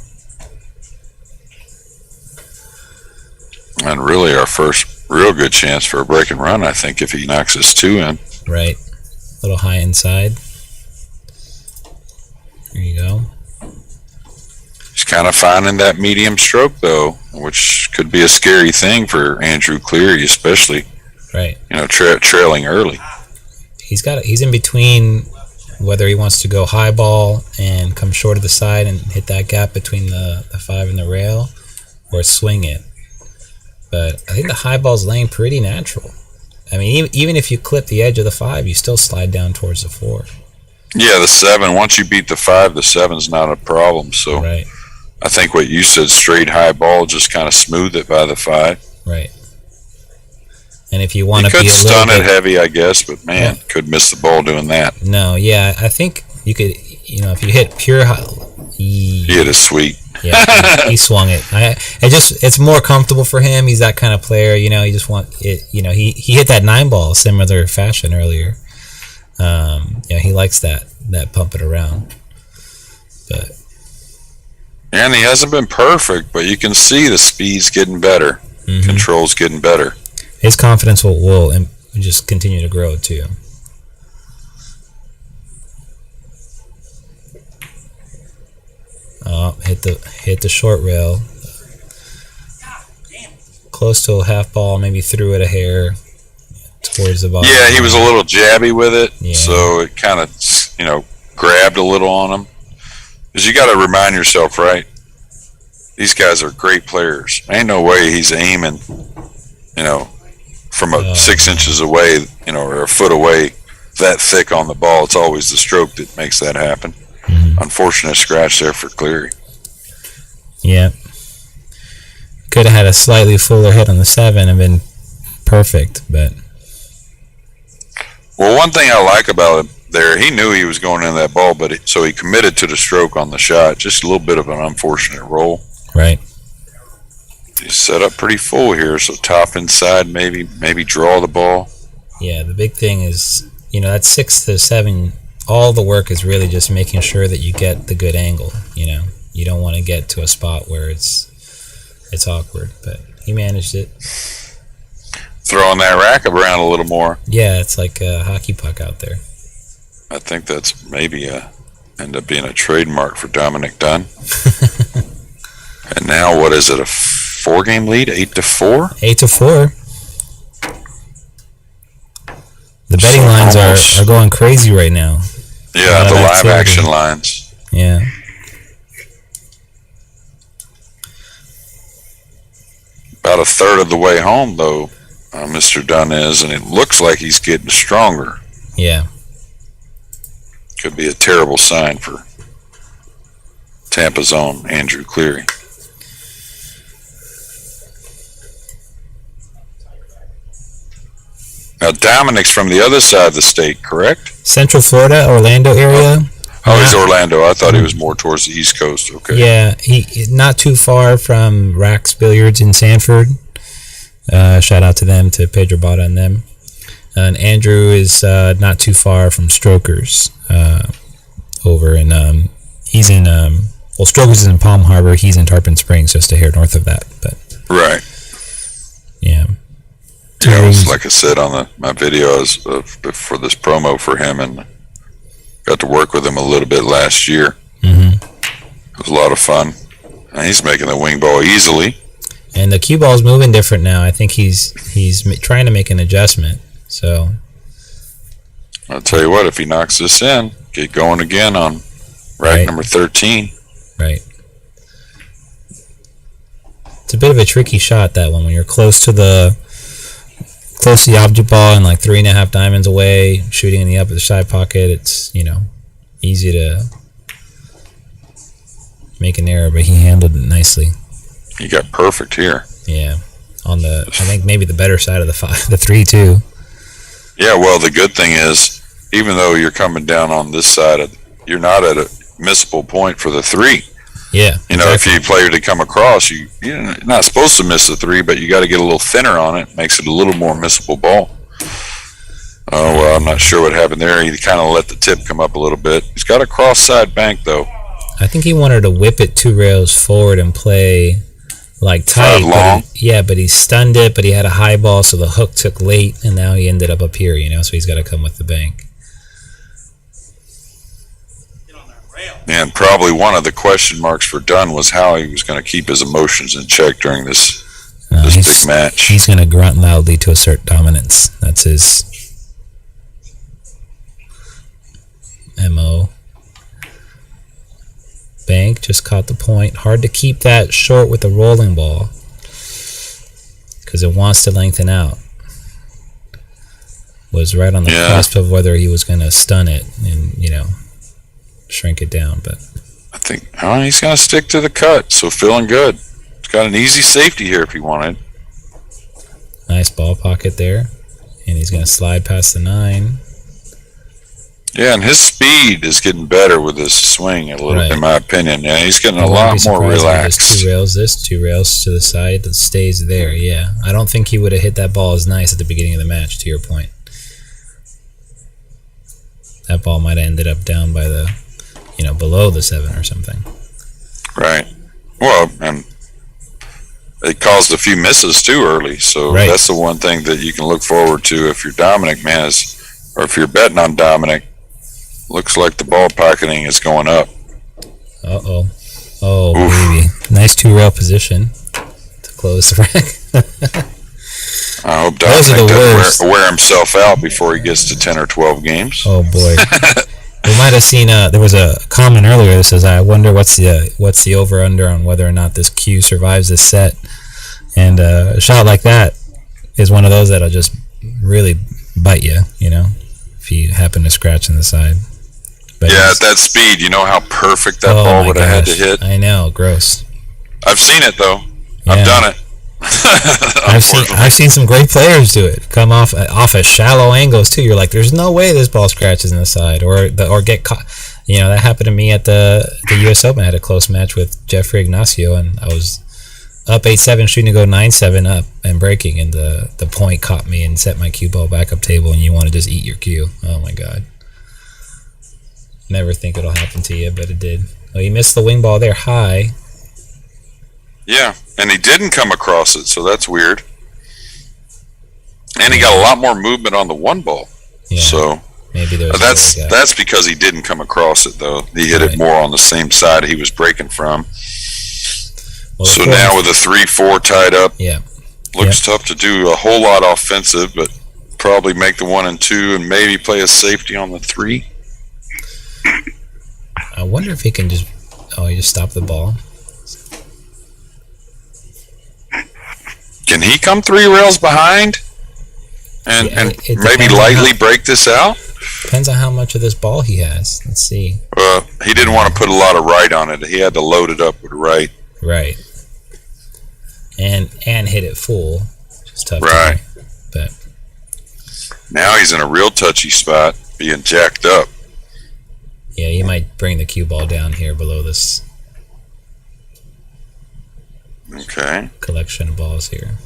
And really our first real good chance for a break and run, I think, if he knocks his 2 in. Right. A little high inside. There you go. He's kind of finding that medium stroke, though, which could be a scary thing for Andrew Cleary, especially. Right. Trailing early. He's in between whether he wants to go high ball and come short of the side and hit that gap between the 5 and the rail, or swing it. But I think the high ball's laying pretty natural. I mean, even if you clip the edge of the 5, you still slide down towards the 4. Yeah, the 7. Once you beat the 5, the 7's not a problem. So right. I think what you said, straight high ball, just kind of smooth it by the 5. Right. And if you want to be a could little stun bit, it heavy, I guess, but man, could miss the ball doing that. No, yeah, I think you could. If you hit pure high, he hit a sweep. Yeah, he swung it. It's more comfortable for him. He's that kind of player. He just want it. He hit that 9 ball similar fashion earlier. He likes that pump it around. But and he hasn't been perfect, but you can see the speed's getting better. Mm-hmm. Control's getting better. His confidence will just continue to grow too. Oh, hit the short rail. Close to a half ball, maybe threw it a hair towards the bottom. Yeah, he was a little jabby with it, yeah. So it kind of, grabbed a little on him. Because you got to remind yourself, right? These guys are great players. Ain't no way he's aiming, from 6 inches away, or a foot away, that thick on the ball. It's always the stroke that makes that happen. Mm-hmm. Unfortunate scratch there for Cleary. Yeah. Could have had a slightly fuller hit on the 7 and been perfect, but. Well, one thing I like about him there, he knew he was going in that ball, so he committed to the stroke on the shot. Just a little bit of an unfortunate roll. Right. He's set up pretty full here, so top inside, maybe draw the ball. Yeah, the big thing is, that 6 to 7, all the work is really just making sure that you get the good angle. You don't want to get to a spot where it's awkward, but he managed it. Throwing that rack around a little more. Yeah, it's like a hockey puck out there. I think that's maybe end up being a trademark for Dominick Dunn. And now, what is it? A 4-game lead, 8-4. 8-4. The betting lines are going crazy right now. Yeah, the live action lines. Yeah. About a third of the way home, though, Mr. Dunn is, and it looks like he's getting stronger. Yeah. Could be a terrible sign for Tampa's own Andrew Cleary. Now, Dominick's from the other side of the state, correct? Central Florida, Orlando area. Oh, he's Orlando. I thought he was more towards the East Coast. Okay. Yeah, he's not too far from Rax Billiards in Sanford. Shout out to them, to Pedro Bada and them. And Andrew is not too far from Strokers over in, he's in, Strokers is in Palm Harbor. He's in Tarpon Springs, just a hair north of that. But right. Yeah. Yeah, it was, like I said on my videos for this promo for him, and got to work with him a little bit last year. Mm-hmm. It was a lot of fun. And he's making the wing ball easily. And the cue ball's moving different now. I think he's trying to make an adjustment. So I'll tell you what, if he knocks this in, get going again on rack number 13. Right. It's a bit of a tricky shot, that one, when you're close to the object ball and like 3.5 diamonds away, shooting in the upper side pocket. It's, easy to make an error, but he handled it nicely. He got perfect here. Yeah. On I think maybe the better side of the 3 too. Yeah, well, the good thing is, even though you're coming down on this side, you're not at a missable point for the 3. Yeah. If you play to come across, you're not supposed to miss the 3, but you got to get a little thinner on it. Makes it a little more missable ball. Oh, well, I'm not sure what happened there. He kind of let the tip come up a little bit. He's got a cross side bank, though. I think he wanted to whip it 2 rails forward and play like tight. Long. But he stunned it, but he had a high ball, so the hook took late, and now he ended up here, so he's got to come with the bank. And probably one of the question marks for Dunn was how he was going to keep his emotions in check during this big match. He's going to grunt loudly to assert dominance. That's his MO. Bank just caught the point. Hard to keep that short with a rolling ball because it wants to lengthen out. Was right on the cusp of whether he was going to stun it and, shrink it down, but I think he's going to stick to the cut, so feeling good. He's got an easy safety here if he wanted. Nice ball pocket there, and he's going to slide past the 9. Yeah, and his speed is getting better with his swing a little, in my opinion. Yeah, he's getting a lot more relaxed. 2 rails to the side that stays there. Yeah, I don't think he would have hit that ball as nice at the beginning of the match, to your point. That ball might have ended up down by the below the 7 or something. Right. Well, and it caused a few misses too early, so that's the one thing that you can look forward to if you're Dominick, man, or if you're betting on Dominick. Looks like the ball pocketing is going up. Uh-oh. Oh, baby. Nice 2 rail position to close the rack. I hope Dominick doesn't wear himself out before he gets to 10 or 12 games. Oh, boy. We might have seen there was a comment earlier that says, I wonder what's the over-under on whether or not this cue survives this set. And a shot like that is one of those that'll just really bite you, if you happen to scratch on the side. But at that speed, how perfect that ball would have had to hit. I know, gross. I've seen it, though. Yeah. I've done it. I've seen some great players do it. Come off at shallow angles too. You're like, there's no way this ball scratches in the side or get caught. That happened to me at the U.S. Open. I had a close match with Jeffrey Ignacio, and I was up 8-7, shooting to go 9-7 up and breaking, and the point caught me and set my cue ball back up table. And you want to just eat your cue. Oh my god! Never think it'll happen to you, but it did. Oh, you missed the wing ball there high. Yeah, and he didn't come across it, so that's weird. And he got a lot more movement on the 1 ball. Yeah, so maybe that's because he didn't come across it, though. He hit it more on the same side he was breaking from. Well, so now with a 3-4 tied up, looks tough to do a whole lot offensive, but probably make the 1 and 2 and maybe play a safety on the 3. I wonder if he can he just stopped the ball. Can he come 3 rails behind and maybe lightly break this out? Depends on how much of this ball he has. Let's see. He didn't want to put a lot of right on it. He had to load it up with right. Right. And hit it full. Which is tough. Right. But now he's in a real touchy spot, being jacked up. Yeah, you might bring the cue ball down here below this. Okay. Collection of balls here.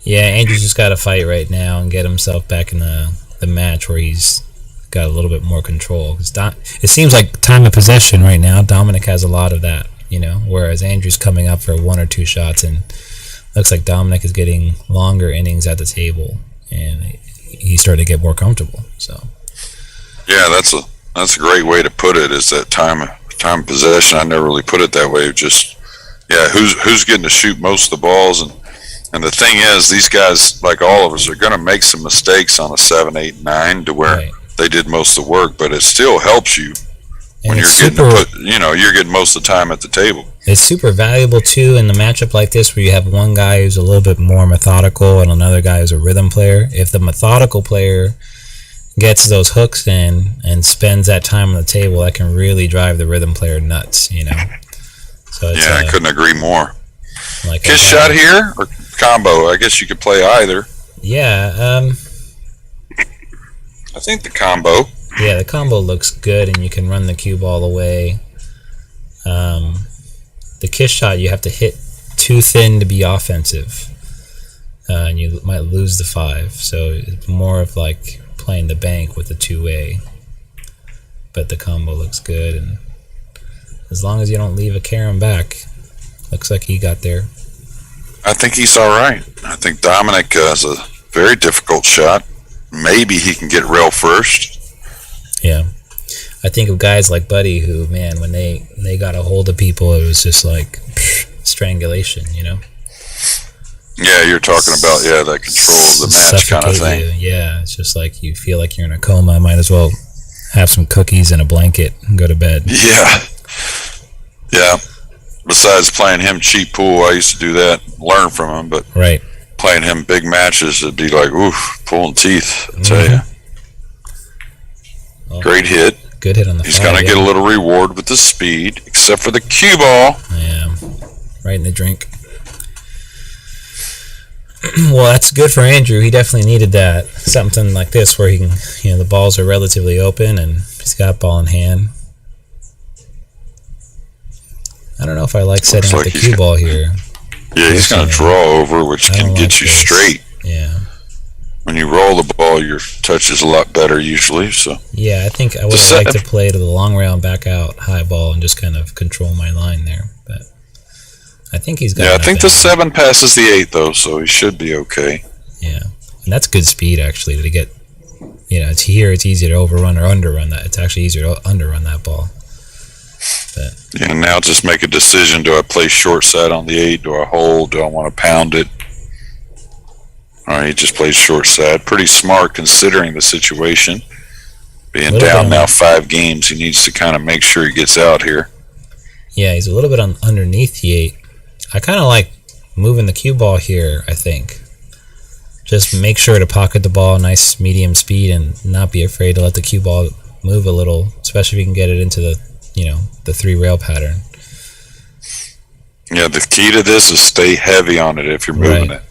Yeah, Andrew's just got to fight right now and get himself back in the match where he's got a little bit more control. It seems like time of possession right now, Dominick has a lot of that, whereas Andrew's coming up for 1 or 2 shots, and looks like Dominick is getting longer innings at the table, and he's starting to get more comfortable. So, yeah, that's a great way to put it. Is that time of possession? I never really put it that way. Just who's getting to shoot most of the balls, and the thing is, these guys, like all of us, are going to make some mistakes on a 7, 8, 9 to where they did most of the work, but it still helps you when you're getting most of the time at the table. It's super valuable too in the matchup like this where you have one guy who's a little bit more methodical and another guy who's a rhythm player. If the methodical player gets those hooks in and spends that time on the table, that can really drive the rhythm player nuts, So it's, I couldn't agree more. Like Kiss shot here or combo? I guess you could play either. Yeah, I think the combo. Yeah, the combo looks good, and you can run the cue ball away. The kiss shot, you have to hit too thin to be offensive, and you might lose the 5. So it's more of like playing the bank with the 2-way. But the combo looks good, and as long as you don't leave a carom back, looks like he got there. I think he's all right. I think Dominick has a very difficult shot. Maybe he can get rail first. Yeah. I think of guys like Buddy who, man, when they got a hold of people, it was just like strangulation, Yeah, you're talking about, that control of the match kind of thing. Yeah, it's just like you feel like you're in a coma. Might as well have some cookies and a blanket and go to bed. Yeah. Yeah. Besides playing him cheap pool, I used to do that, learn from him, but playing him big matches, it'd be like, oof, pulling teeth, I tell you. Well, great hit. Good hit on the He's going to get a little reward with the speed, except for the cue ball. Yeah, right in the drink. Well, that's good for Andrew. He definitely needed that. Something like this where he can, the balls are relatively open and he's got ball in hand. I don't know if I like setting up the cue ball here. Yeah, he's going to draw over, which can get you straight. Yeah. When you roll the ball, your touch is a lot better usually. So yeah, I think I would like to play to the long rail and back out high ball and just kind of control my line there. But I think he's got. Yeah, I think the 7 passes the 8 though, so he should be okay. Yeah, and that's good speed actually to get. It's here. It's easy to overrun or underrun that. It's actually easier to underrun that ball. But yeah, now just make a decision. Do I play short side on the 8? Do I hold? Do I want to pound it? All right, he just plays short side. Pretty smart considering the situation. Being down now 5 games, he needs to kind of make sure he gets out here. Yeah, he's a little bit underneath the 8. I kind of like moving the cue ball here, I think. Just make sure to pocket the ball, nice medium speed, and not be afraid to let the cue ball move a little, especially if you can get it into the, the 3 rail pattern. Yeah, the key to this is stay heavy on it if you're moving it.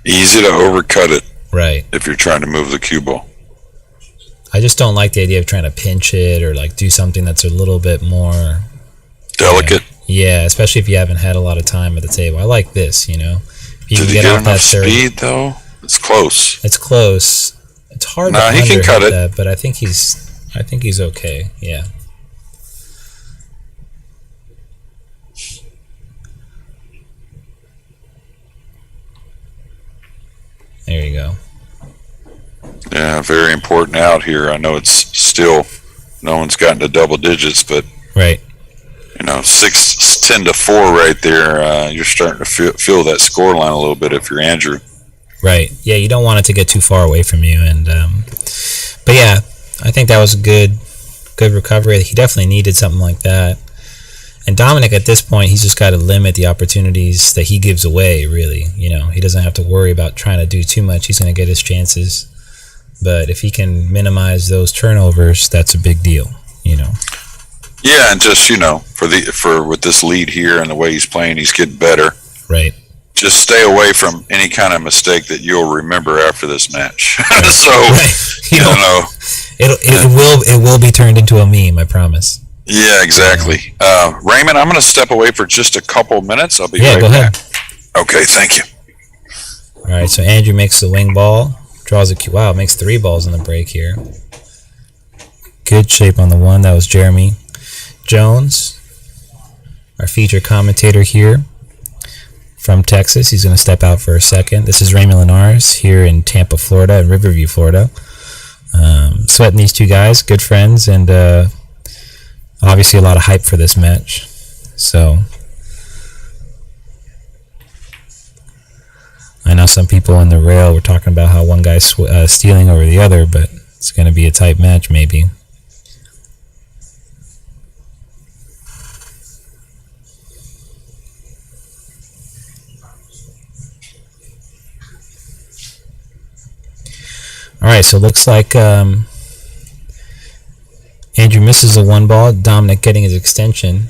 Easy to overcut it if you're trying to move the cue ball. I just don't like the idea of trying to pinch it or like do something that's a little bit more delicate. Yeah, especially if you haven't had a lot of time at the table. I like this, If you Did he get enough speed though? It's close. It's close. It's hard to he can cut it. That, but I think he's okay. Yeah. There you go. Yeah, very important out here. I know it's still, no one's gotten to double digits, but 6-10 to 4 right there. You're starting to feel that score line a little bit if you're Andrew. Right. Yeah, you don't want it to get too far away from you. And but yeah, I think that was a good recovery. He definitely needed something like that. And Dominick, at this point, he's just got to limit the opportunities that he gives away, really. He doesn't have to worry about trying to do too much. He's going to get his chances. But if he can minimize those turnovers, that's a big deal, Yeah, and just, for with this lead here and the way he's playing, he's getting better. Right. Just stay away from any kind of mistake that you'll remember after this match. Right. So, it will be turned into a meme, I promise. Yeah, exactly. Raymond, I'm going to step away for just a couple minutes. I'll be right go back. ahead. Okay, thank you. All right, so Andrew makes the wing ball, draws a cue. Wow, makes 3 balls in the break here. Good shape on the one. That was Jeremy Jones, our featured commentator here from Texas. He's going to step out for a second. This is Raymond Linares here in Tampa, Florida, and Riverview, Florida. Sweating these two guys, good friends, and obviously a lot of hype for this match. So I know some people on the rail were talking about how one guy's stealing over the other, but it's going to be a tight match maybe. All right, so it looks like Andrew misses a 1 ball. Dominick getting his extension.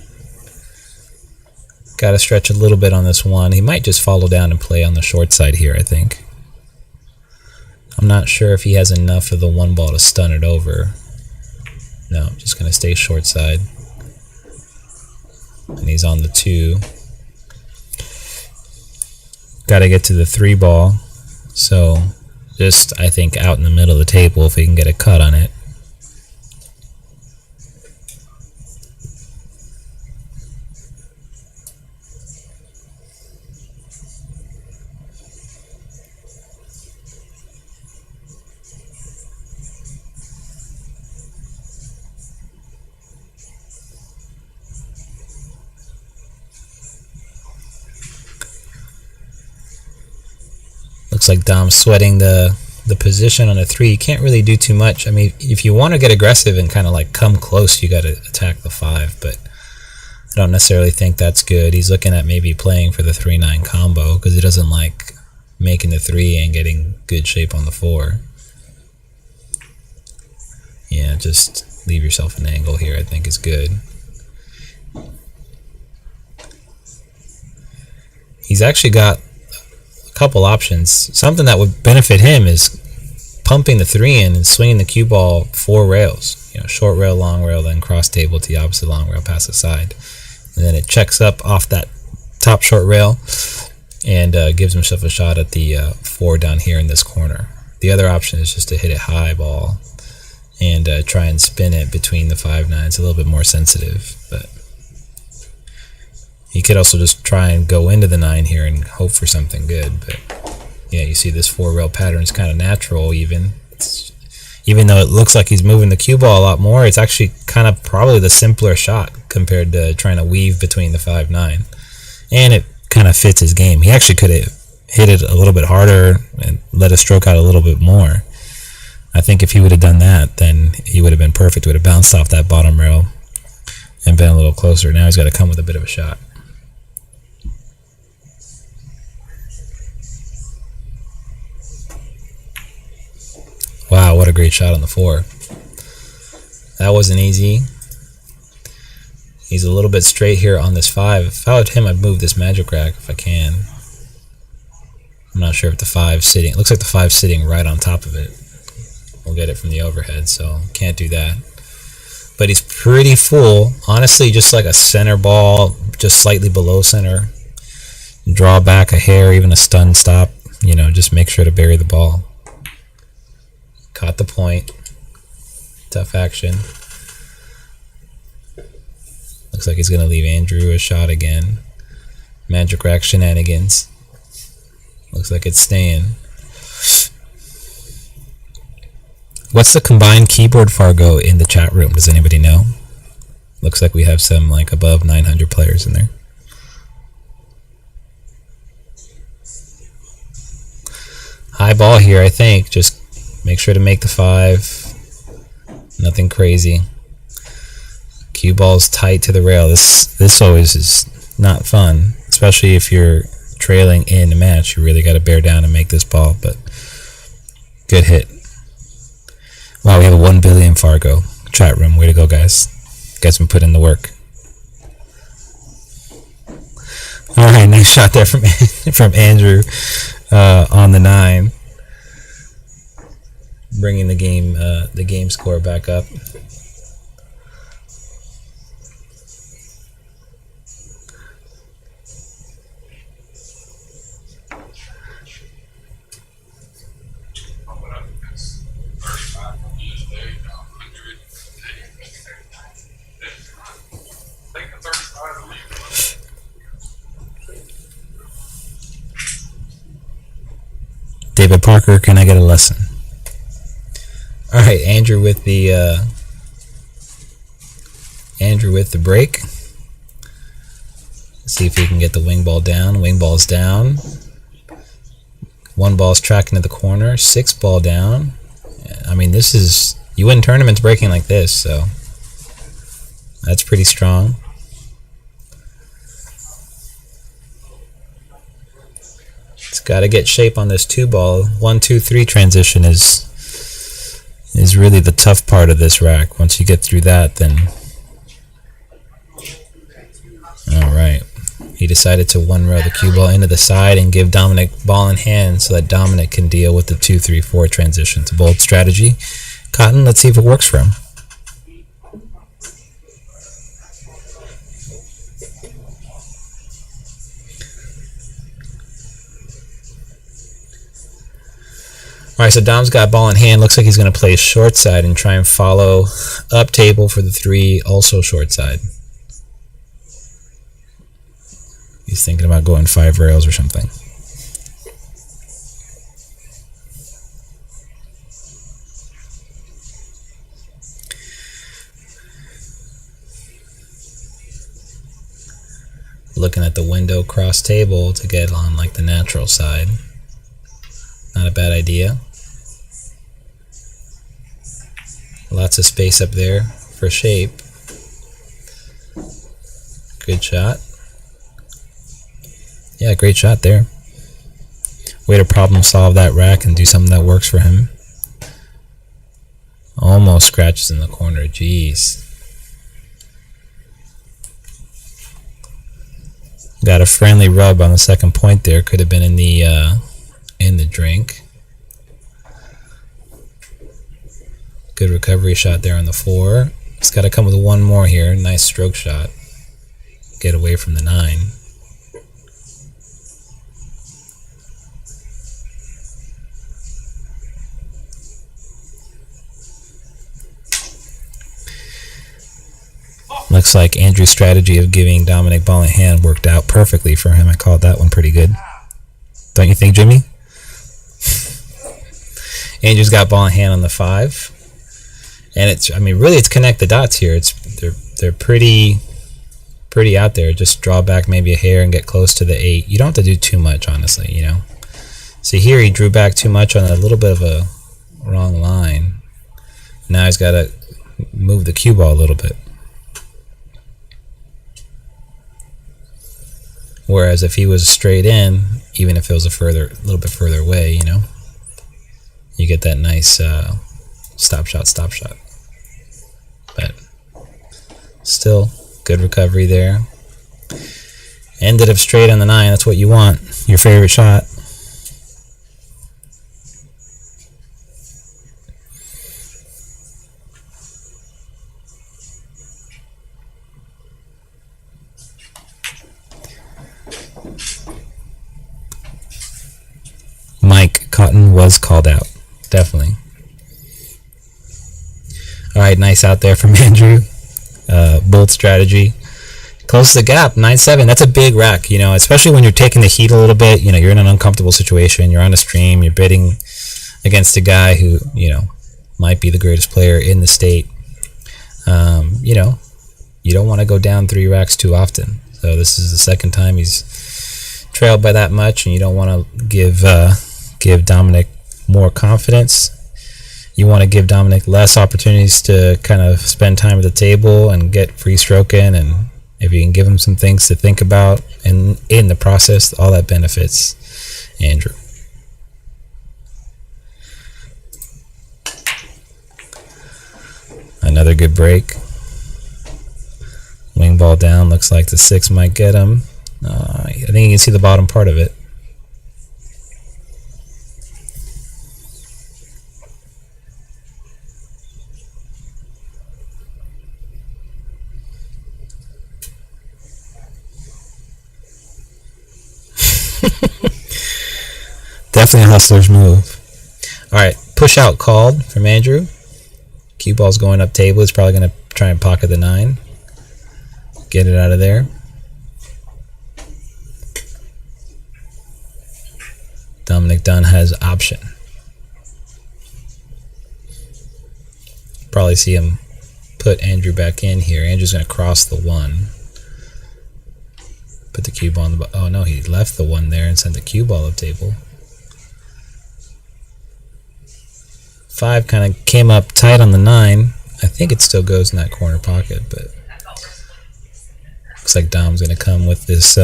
Got to stretch a little bit on this one. He might just follow down and play on the short side here, I think. I'm not sure if he has enough of the 1 ball to stun it over. No, just going to stay short side. And he's on the 2. Got to get to the 3 ball. So just, I think, out in the middle of the table if we can get a cut on it. Looks like Dom's sweating the position on a 3. You can't really do too much. I mean, if you want to get aggressive and kind of like come close, you got to attack the 5, but I don't necessarily think that's good. He's looking at maybe playing for the 3-9 combo because he doesn't like making the 3 and getting good shape on the 4. Yeah, just leave yourself an angle here, I think is good. He's actually got couple options. Something that would benefit him is pumping the 3 in and swinging the cue ball 4 rails. You know, short rail, long rail, then cross table to the opposite long rail past the side. And then it checks up off that top short rail and gives himself a shot at the 4 down here in this corner. The other option is just to hit it high ball and try and spin it between the 5-9. It's a little bit more sensitive, but you could also just try and go into the 9 here and hope for something good. But yeah, you see this 4 rail pattern is kind of natural even. Even though it looks like he's moving the cue ball a lot more, it's actually kind of probably the simpler shot compared to trying to weave between the 5-9. And it kind of fits his game. He actually could have hit it a little bit harder and let it stroke out a little bit more. I think if he would have done that, then he would have been perfect. Would have bounced off that bottom rail and been a little closer. Now he's got to come with a bit of a shot. Wow, what a great shot on the 4. That wasn't easy. He's a little bit straight here on this 5. If I were him, I'd move this magic rack if I can. I'm not sure if the 5's sitting. It looks like the 5's sitting right on top of it. We'll get it from the overhead, so can't do that. But he's pretty full. Honestly, just like a center ball, just slightly below center. Draw back a hair, even a stun stop. You know, just make sure to bury the ball. Caught the point. Tough action. Looks like he's going to leave Andrew a shot again. Magic rack shenanigans. Looks like it's staying. What's the combined keyboard Fargo in the chat room? Does anybody know? Looks like we have some like above 900 players in there. High ball here, I think. Just make sure to make the 5. Nothing crazy. Cue ball's tight to the rail. This always is not fun, especially if you're trailing in a match. You really got to bear down and make this ball, but good hit. Wow, we have a 1 billion Fargo chat room. Way to go, guys. You guys been putting in the work. All right, nice shot there from Andrew on the 9. Bringing the game score back up. David Parker, can I get a lesson? All right, Andrew with the break. Let's see if he can get the wing ball down. Wing ball's down. 1 ball's tracking to the corner. 6 ball down. I mean, this is, you win tournaments breaking like this, so that's pretty strong. It's got to get shape on this 2 ball. 1, 2, 3 transition is really the tough part of this rack. Once you get through that, then all right. He decided to 1-row the cue ball into the side and give Dominick ball in hand so that Dominick can deal with the 2, 3, 4 transition. It's a bold strategy. Cotton, let's see if it works for him. Alright, so Dom's got ball in hand. Looks like he's going to play short side and try and follow up table for the 3, also short side. He's thinking about going 5 rails or something. Looking at the window cross table to get on like the natural side. Not a bad idea. Lots of space up there for shape. Good shot. Yeah, great shot there. Way to problem solve that rack and do something that works for him. Almost scratches in the corner. Jeez. Got a friendly rub on the second point there. Could have been in the drink. Good recovery shot there on the 4. It's got to come with 1 more here. Nice stroke shot. Get away from the 9. Looks like Andrew's strategy of giving Dominick ball in hand worked out perfectly for him. I called that one pretty good. Don't you think, Jimmy? Andrew's got ball in hand on the 5. And it's, I mean, really it's connect the dots here. They're pretty out there. Just draw back maybe a hair and get close to the 8. You don't have to do too much, honestly, you know. See here he drew back too much on a little bit of a wrong line. Now he's got to move the cue ball a little bit. Whereas if he was straight in, even if it was a little bit further away, you know, you get that nice stop shot. But still, good recovery there. Ended up straight on the 9. That's what you want. Your favorite shot. Mike Cotton was called out. Definitely. Alright, nice out there from Andrew. Bold strategy. Closes the gap, 9-7. That's a big rack, you know, especially when you're taking the heat a little bit. You know, you're in an uncomfortable situation. You're on a stream. You're bidding against a guy who, you know, might be the greatest player in the state. You know, you don't want to go down 3 racks too often. So this is the second time he's trailed by that much, and you don't want to give Dominick more confidence. You want to give Dominick less opportunities to kind of spend time at the table and get free stroking, and if you can give him some things to think about and in the process, all that benefits Andrew. Another good break. Wing ball down. Looks like the 6 might get him. I think you can see the bottom part of it. Definitely a hustler's move. Alright, push out called from Andrew. Cue ball's going up table. He's probably going to try and pocket the 9. Get it out of there. Dominick like Dunn has option. Probably see him put Andrew back in here. Andrew's going to cross the 1. Put the cue ball on the... Oh, no, he left the 1 there and sent the cue ball up table. 5 kind of came up tight on the 9. I think it still goes in that corner pocket, but looks like Dom's going to come with this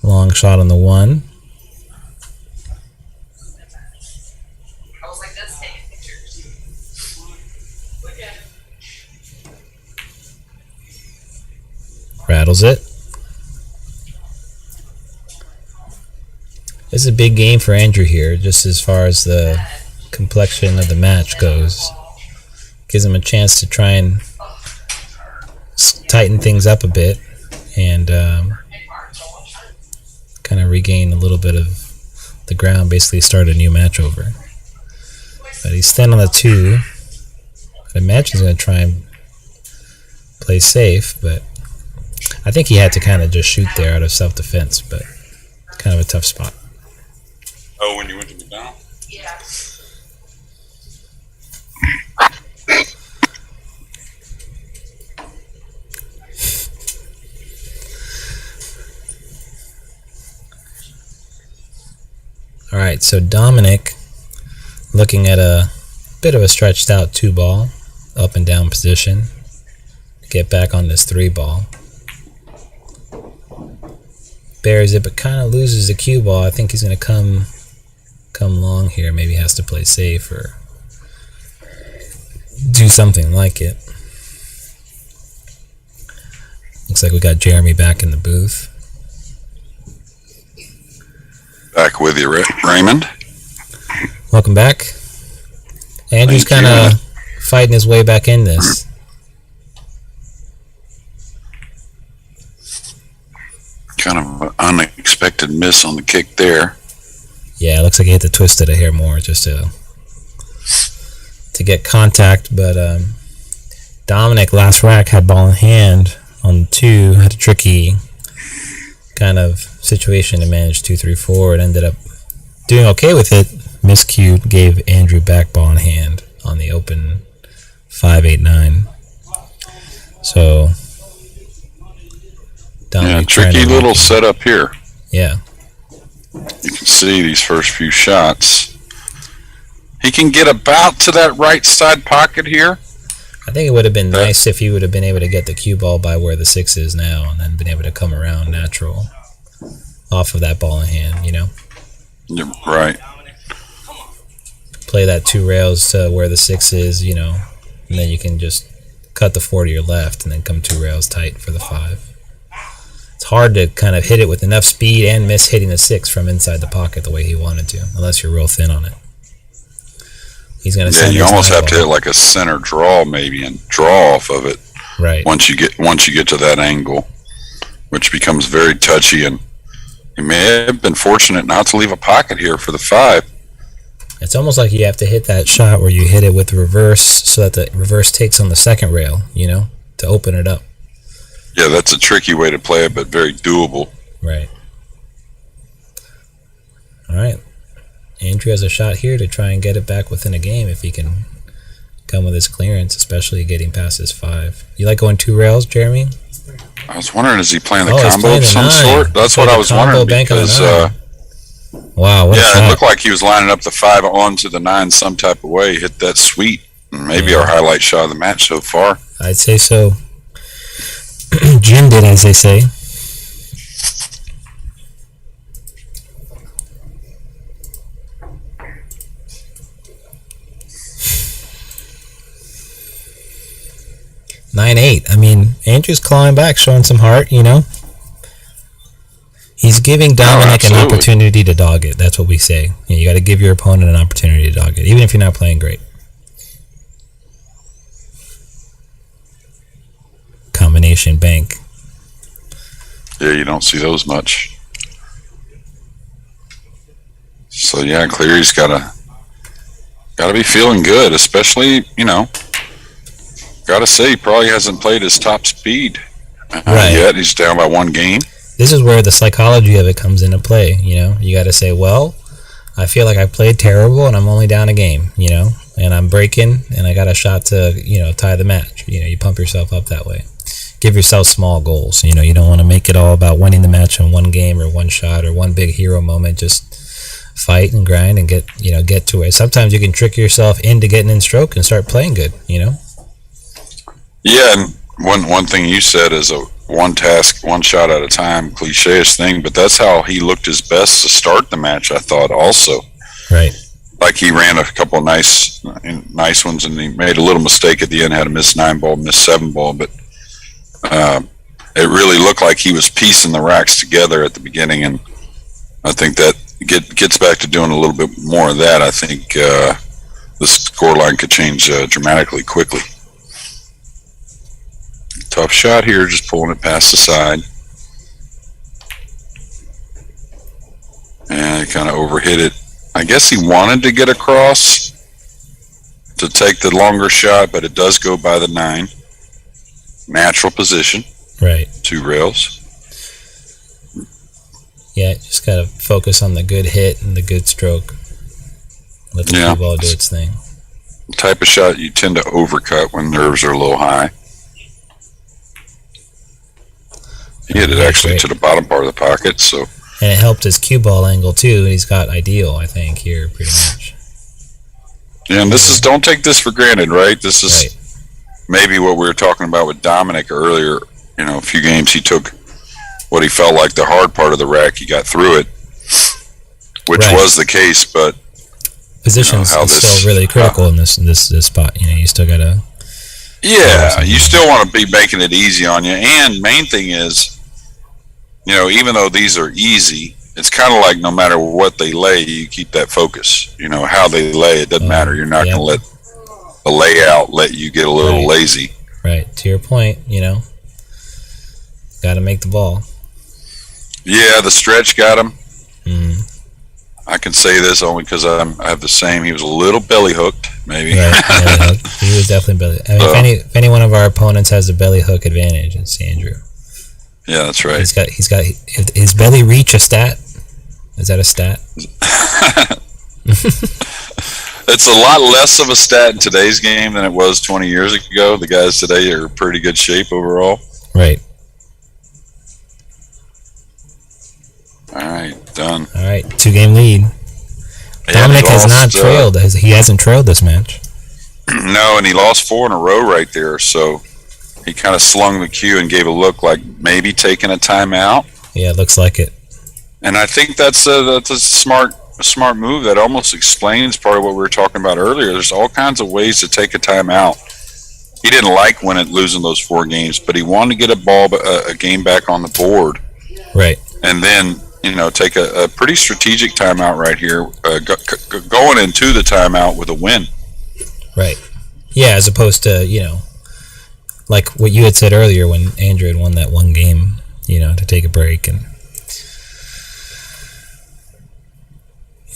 long shot on the 1. Rattles it. This is a big game for Andrew here, just as far as the complexion of the match goes. Gives him a chance to try and tighten things up a bit and kind of regain a little bit of the ground, basically start a new match over. But he's standing on the 2. I imagine he's going to try and play safe, but I think he had to kind of just shoot there out of self-defense, but kind of a tough spot. Oh, when you went to McDonald's? Yeah. All right, so Dominick looking at a bit of a stretched out 2 ball, up and down position. Get back on this 3 ball. Buries it, but kind of loses the cue ball. I think he's going to come long here. Maybe has to play safe or do something like it. Looks like we got Jeremy back in the booth. Back with you, Raymond. Welcome back. Andrew's kind of fighting his way back in this. Kind of an unexpected miss on the kick there. Yeah, it looks like he had to twist it a hair more just to get contact, but Dominick last rack had ball in hand on 2, had a tricky kind of situation to manage 2-3-4. It ended up doing okay with it. Miscued, gave Andrew back ball in hand on the open 5-8-9. So Dominick tricky little setup here. Yeah. You can see these first few shots. He can get about to that right side pocket here. I think it would have been nice if he would have been able to get the cue ball by where the 6 is now and then been able to come around natural off of that ball in hand, you know? You're right. Play that 2 rails to where the 6 is, you know, and then you can just cut the 4 to your left and then come 2 rails tight for the 5. It's hard to kind of hit it with enough speed and miss hitting the 6 from inside the pocket the way he wanted to, unless you're real thin on it. He's going to send you almost have to hit like a center draw maybe and draw off of it. Right. Once you get to that angle, which becomes very touchy, and he may have been fortunate not to leave a pocket here for the 5. It's almost like you have to hit that shot where you hit it with the reverse so that the reverse takes on the second rail, you know, to open it up. Yeah, that's a tricky way to play it, but very doable. Right. All right. Andrew has a shot here to try and get it back within a game if he can come with his clearance, especially getting past his 5. You like going 2 rails, Jeremy? I was wondering, is he playing the he's combo playing of the some 9. sort? That's what I was wondering because, wow, what a shot. It looked like he was lining up the 5 onto the 9 some type of way. Hit that sweet. Maybe our highlight shot of the match so far. I'd say so. Jim did, as they say. (9-8). I mean, Andrew's clawing back, showing some heart, you know. He's giving Dominick an opportunity to dog it. That's what we say. You got to give your opponent an opportunity to dog it, even if you're not playing great. Combination bank. Yeah, you don't see those much. So yeah, Cleary's gotta be feeling good, especially, you know. Gotta say, he probably hasn't played his top speed yet. He's down by 1 game. this is where the psychology of it comes into play. You got to say, well, I feel like I played terrible and I'm only down a game, and I'm breaking and I got a shot to, tie the match. You pump yourself up that way. Give yourself small goals. You don't want to make it all about winning the match in one game or one shot or one big hero moment. Just fight and grind and get to it. Sometimes you can trick yourself into getting in stroke and start playing good, Yeah, and one thing you said is a one task, one shot at a time, cliche-ish thing, but that's how he looked his best to start the match, I thought, also. Right. Like he ran a couple of nice ones, and he made a little mistake at the end, had a missed 9-ball, missed 7-ball, but it really looked like he was piecing the racks together at the beginning, and I think that gets back to doing a little bit more of that. I think the scoreline could change dramatically quickly. Tough shot here, just pulling it past the side. And he kind of overhit it. I guess he wanted to get across to take the longer shot, but it does go by the 9. Natural position. Right. 2 rails. Yeah, just got to focus on the good hit and the good stroke. Let the cue ball do its thing. The type of shot you tend to overcut when nerves are a little high. He hit it actually to the bottom part of the pocket, so. And it helped his cue ball angle too. He's got ideal, I think, here pretty much. Yeah, and this is, don't take this for granted, right? This is maybe what we were talking about with Dominick earlier. A few games he took what he felt like the hard part of the rack. He got through it, which was the case, but positions is still really critical in this spot. You still gotta. Yeah, you still want to be making it easy on you. And main thing is, even though these are easy, it's kind of like no matter what they lay, you keep that focus. How they lay, it doesn't matter. You're not going to let the layout let you get a little lazy. Right. To your point, got to make the ball. Yeah, the stretch got him. I can say this only because I have the same. He was a little belly hooked, maybe. Right, he was definitely belly. I mean, if any one of our opponents has a belly hook advantage, it's Andrew. Yeah, that's right. He's got his belly reach a stat. Is that a stat? It's a lot less of a stat in today's game than it was 20 years ago. The guys today are in pretty good shape overall. Right. All right, done. All right, 2-game lead. Dominick has not trailed. He hasn't trailed this match. No, and he lost 4 in a row right there. So he kind of slung the cue and gave a look like maybe taking a timeout. Yeah, it looks like it. And I think that's a smart move. That almost explains part of what we were talking about earlier. There's all kinds of ways to take a timeout. He didn't like losing those 4 games, but he wanted to get a game back on the board. Right. And then, take a pretty strategic timeout right here, going into the timeout with a win. Right. Yeah, as opposed to, like what you had said earlier when Andrew had won that one game, to take a break. And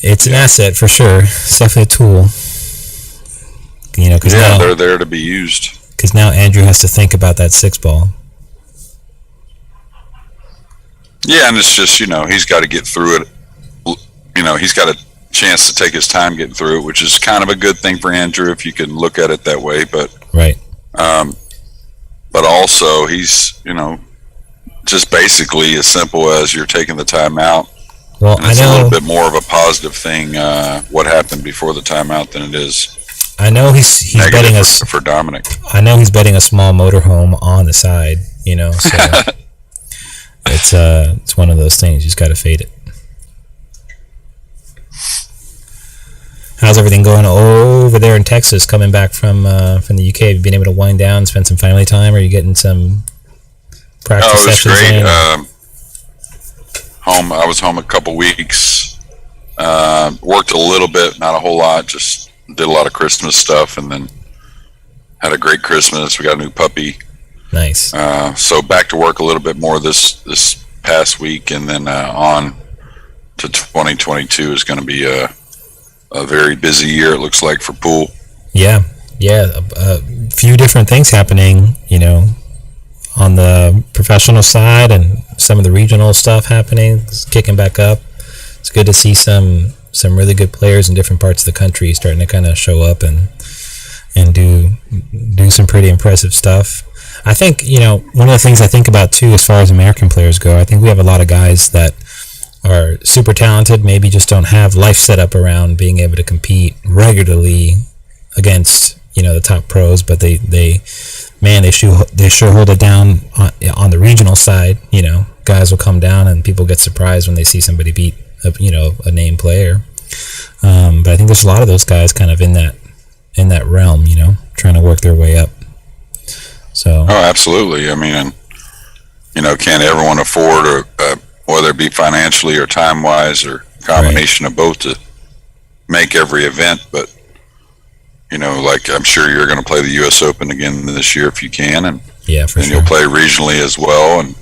it's an asset for sure. It's definitely a tool. Because now they're there to be used. Because now Andrew has to think about that 6-ball. Yeah, and it's just, he's got to get through it. He's got a chance to take his time getting through it, which is kind of a good thing for Andrew if you can look at it that way. But right. But also he's, just basically as simple as you're taking the time out. Well, and it's a little bit more of a positive thing, what happened before the timeout than it is. I know he's betting us for Dominick. I know he's betting a small motorhome on the side, so it's one of those things. You just got to fade it. How's everything going over there in Texas? Coming back from the UK, have you been able to wind down, spend some family time? Or are you getting some practice sessions great. in? I was home a couple weeks. Worked a little bit, not a whole lot. Just did a lot of Christmas stuff, and then had a great Christmas. We got a new puppy. Nice. So back to work a little bit more this past week, and then on to 2022 is going to be a very busy year. It looks like for pool. Yeah. A few different things happening, on the professional side and some of the regional stuff happening, it's kicking back up. It's good to see some really good players in different parts of the country starting to kind of show up and do some pretty impressive stuff. I think, one of the things I think about too as far as American players go, I think we have a lot of guys that are super talented, maybe just don't have life set up around being able to compete regularly against, the top pros, but they sure hold it down on the regional side. Guys will come down and people get surprised when they see somebody beat a named player. But I think there's a lot of those guys kind of in that realm, trying to work their way up. So. Oh, absolutely. I mean, can't everyone afford, whether it be financially or time-wise or combination of both, to make every event? But, like I'm sure you're going to play the U.S. Open again this year if you can. And yeah, for then sure. You'll play regionally as well. And,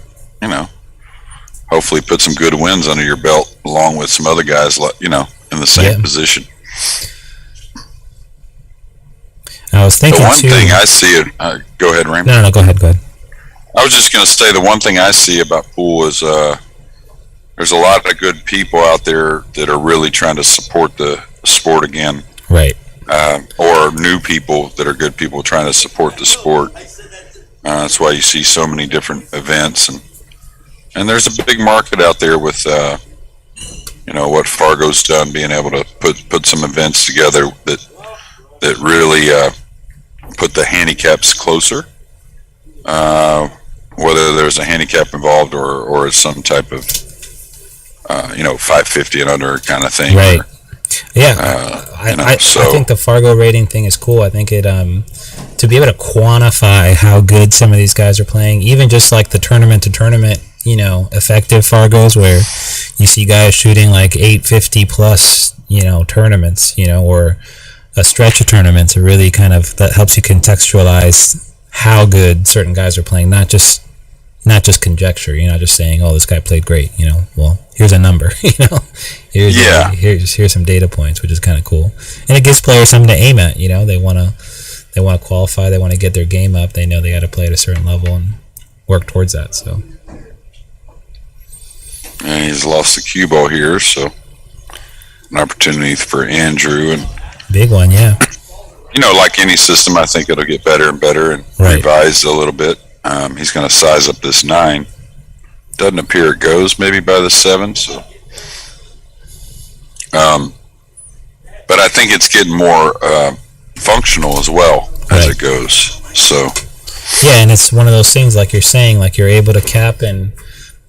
hopefully put some good wins under your belt along with some other guys, in the same position. I was thinking the one thing I see, go ahead, Raymond. No, go ahead. I was just going to say the one thing I see about pool is there's a lot of good people out there that are really trying to support the sport again. Right. Or new people that are good people trying to support the sport. That's why you see so many different events, and there's a big market out there with what Fargo's done, being able to put some events together that really put the handicaps closer, whether there's a handicap involved or it's some type of 550 and under kind of thing. Right. I think the Fargo rating thing is cool. I think it to be able to quantify how good some of these guys are playing, even just like the tournament to tournament, effective Fargos, where you see guys shooting like 850 plus, tournaments, or a stretch of tournaments. It really kind of that helps you contextualize how good certain guys are playing, not just conjecture. You're not just saying, "Oh, this guy played great." Well, here's a number. Here's some data points, which is kind of cool, and it gives players something to aim at. They want to qualify. They want to get their game up. They know they got to play at a certain level and work towards that. So, and he's lost the cue ball here, so an opportunity for Andrew, and big one, yeah. Like any system, I think it'll get better and better and revised a little bit. He's going to size up this 9. Doesn't appear it goes maybe by the 7. So, but I think it's getting more functional as well as it goes. So, yeah, and it's one of those things like you're saying, like you're able to cap and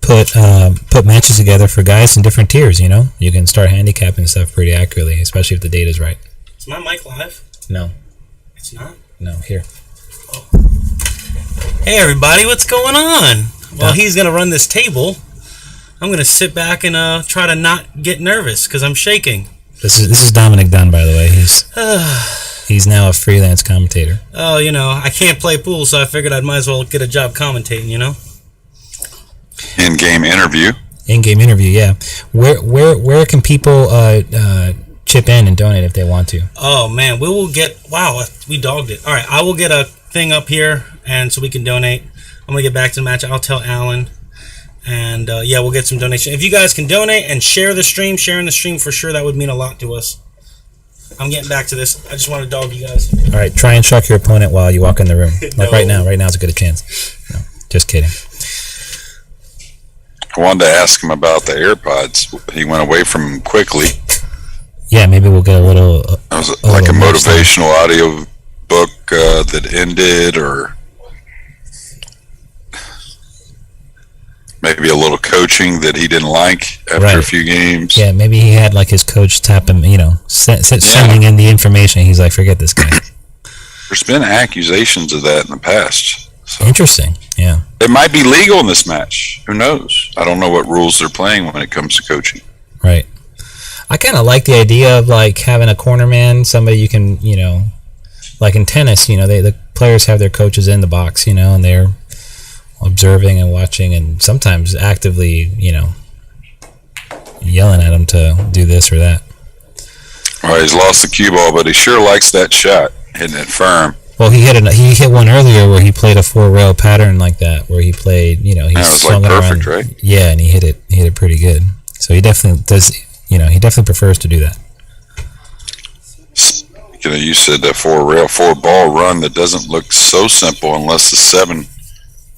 put matches together for guys in different tiers. You can start handicapping stuff pretty accurately, especially if the data's right. Is my mic live? No. It's not? No, here. Oh. Hey everybody, what's going on? Well, he's going to run this table. I'm going to sit back and try to not get nervous because I'm shaking. This is Dominick Dunn, by the way. He's now a freelance commentator. Oh, I can't play pool, so I figured I might as well get a job commentating, In-game interview. In-game interview, yeah. Where can people chip in and donate if they want to? Oh man, we dogged it. All right, I will get a thing up here, and so we can donate. I'm gonna get back to the match. I'll tell Alan, and we'll get some donation. If you guys can donate and sharing the stream for sure, that would mean a lot to us. I'm getting back to this. I just want to dog you guys. All right, try and shuck your opponent while you walk in the room. Like right now is a good chance. No, just kidding. I wanted to ask him about the AirPods. He went away from them quickly. Yeah, maybe we'll get a little. It was like a motivational audio book that ended, or maybe a little coaching that he didn't like after a few games. Yeah, maybe he had like his coach tap him, sending in the information. He's like, forget this guy. There's been accusations of that in the past. So. Interesting, yeah. It might be legal in this match. Who knows? I don't know what rules they're playing when it comes to coaching. Right. I kind of like the idea of like having a corner man, somebody you can, like in tennis, the players have their coaches in the box, and they're observing and watching and sometimes actively, yelling at them to do this or that. All right, he's lost the cue ball, but he sure likes that shot, hitting it firm. Well, he hit one earlier where he played a 4-rail pattern like that, where he played, he was like perfect, right? Yeah, and he hit it pretty good. So he definitely does, he definitely prefers to do that. You said that 4-ball run that doesn't look so simple unless the 7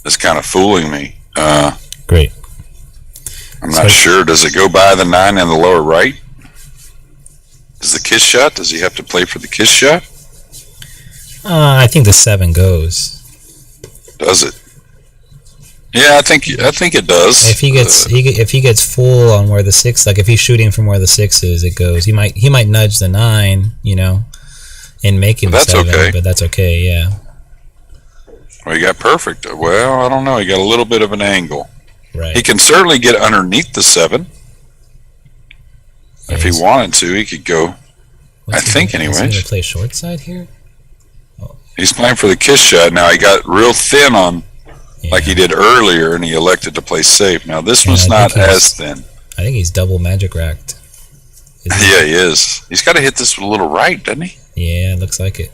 is kind of fooling me. Great. I'm not sure. Does it go by the 9 in the lower right? Does the kiss shot? Does he have to play for the kiss shot? I think the 7 goes. Does it? Yeah, I think it does. If he gets full on where the 6, like if he's shooting from where the 6 is, it goes. He might nudge the 9, and make him the 7. Okay. But that's okay. Yeah. Well, he got perfect. Well, I don't know. He got a little bit of an angle. Right. He can certainly get underneath the 7. If he wanted to, he could go. I think, anyways. Is he going to play short side here? Oh. He's playing for the kiss shot. Now, he got real thin on, like he did earlier, and he elected to play safe. Now, this one's not as thin. I think he's double magic racked. Yeah, he is. He's got to hit this with a little right, doesn't he? Yeah, looks like it.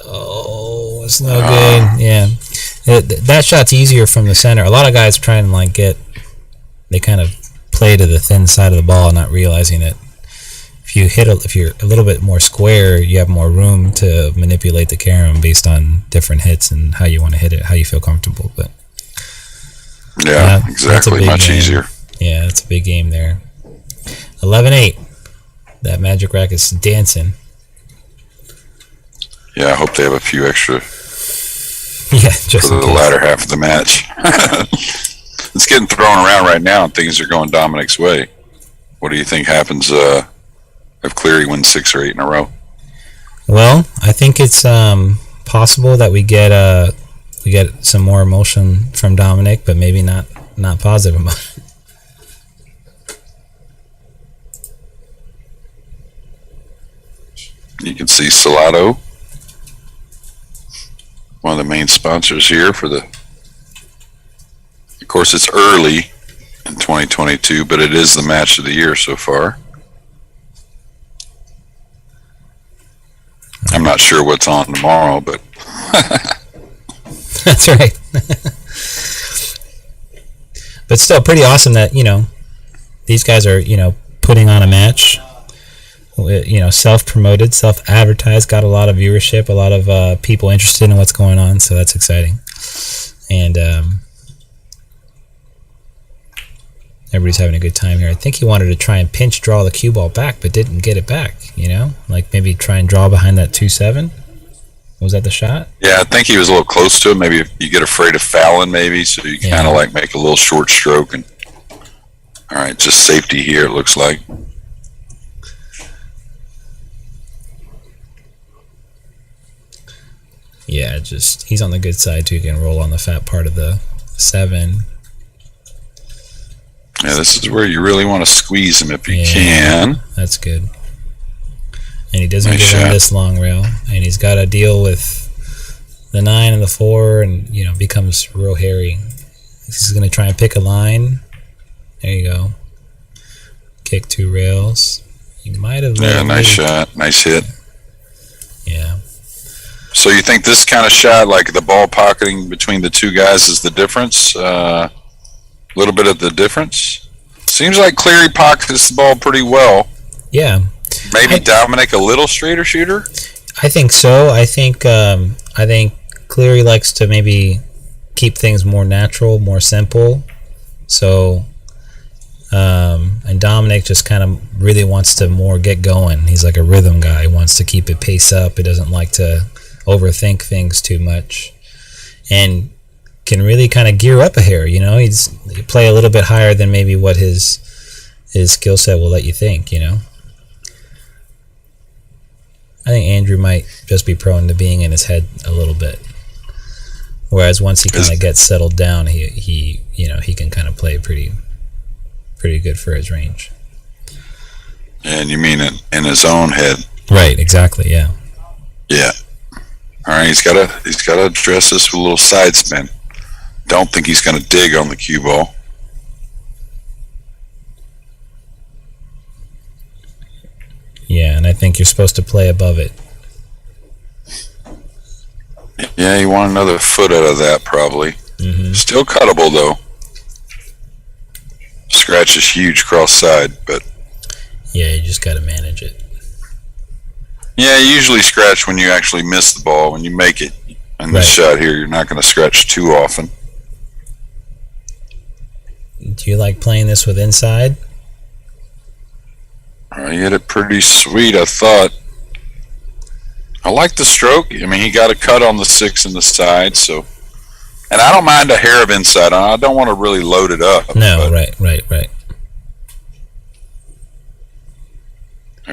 Oh, it's no good. Yeah. That shot's easier from the center. A lot of guys try and they kind of play to the thin side of the ball, not realizing it. If you're a little bit more square, you have more room to manipulate the carom based on different hits and how you want to hit it, how you feel comfortable. But yeah, exactly. Much easier. Yeah, it's a big game there. 11-8. That magic rack is dancing. Yeah, I hope they have a few extra. Yeah, just for the latter half of the match. It's getting thrown around right now, and things are going Dominick's way. What do you think happens if Cleary wins 6 or 8 in a row? Well, I think it's possible that we get some more emotion from Dominick, but maybe not positive emotion. You can see Salado, one of the main sponsors here for the. Of course, it's early in 2022, but it is the match of the year so far. I'm not sure what's on tomorrow, but that's right. But still, pretty awesome that these guys are putting on a match. Self-promoted, self-advertised, got a lot of viewership, a lot of people interested in what's going on, so that's exciting. And everybody's having a good time here. I think he wanted to try and pinch draw the cue ball back, but didn't get it back, like maybe try and draw behind that 2-7. Was that the shot? Yeah, I think he was a little close to it. Maybe if you get afraid of fouling, maybe, so you kind of make a little short stroke. And all right, just safety here, it looks like. Yeah, he's on the good side too. He can roll on the fat part of the 7. Yeah, this is where you really want to squeeze him if you can. That's good. And he doesn't give him this long rail, and he's got to deal with the 9 and the 4, and becomes real hairy. He's going to try and pick a line. There you go. Kick 2 rails. He might have. Yeah, nice shot, nice hit. Yeah. So you think this kind of shot, like the ball pocketing between the two guys, is the difference? A little bit of the difference? Seems like Cleary pockets the ball pretty well. Yeah. Maybe Dominick a little straighter shooter? I think so. I think Cleary likes to maybe keep things more natural, more simple. So, and Dominick just kind of really wants to more get going. He's like a rhythm guy. He wants to keep it pace up. He doesn't like to overthink things too much, and can really kind of gear up a hair. He play a little bit higher than maybe what his skill set will let you think. I think Andrew might just be prone to being in his head a little bit, whereas once he kind of gets settled down, he can kind of play pretty good for his range. And you mean in his own head? Right. Exactly. Yeah. Yeah. All right. He's got to address this with a little side spin. Don't think he's going to dig on the cue ball. Yeah, and I think you're supposed to play above it. Yeah, you want another foot out of that probably. Mm-hmm. Still cuttable though. Scratch is huge cross side, but yeah, you just got to manage it. Yeah, you usually scratch when you actually miss the ball. When you make it in this shot here, you're not going to scratch too often. Do you like playing this with inside? He hit it pretty sweet, I thought. I like the stroke. I mean, he got a cut on the 6 in the side, so. And I don't mind a hair of inside. I don't want to really load it up. No, right.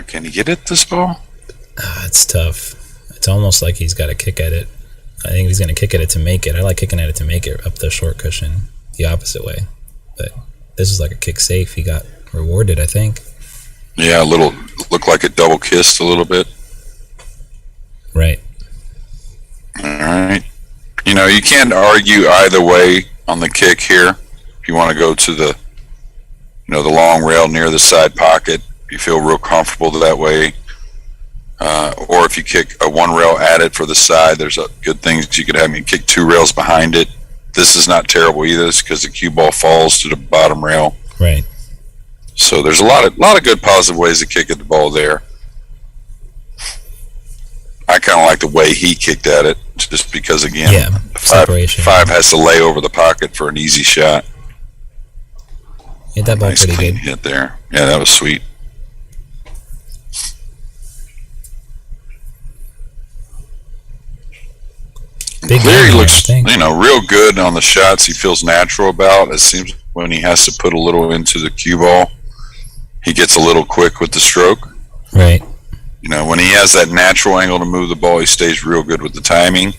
Can he get it, this ball? It's tough. It's almost like he's got to kick at it. I think he's going to kick at it to make it. I like kicking at it to make it up the short cushion the opposite way. But this is like a kick safe. He got rewarded, I think. Yeah, a little, looked like it double kissed a little bit. Right. All right. You know, you can't argue either way on the kick here. If you want to go to the, the long rail near the side pocket, you feel real comfortable that way. Or if you kick a one rail at it for the side, there's good things you could have. You kick 2 rails behind it. This is not terrible either, because the cue ball falls to the bottom rail. Right. So there's a lot of good positive ways to kick at the ball there. I kind of like the way he kicked at it, just because again, separation. 5 has to lay over the pocket for an easy shot. Hit that ball nice pretty clean good. hit there. Yeah, that was sweet. Cleary looks, real good on the shots he feels natural about. It seems when he has to put a little into the cue ball, he gets a little quick with the stroke. Right. When he has that natural angle to move the ball, he stays real good with the timing.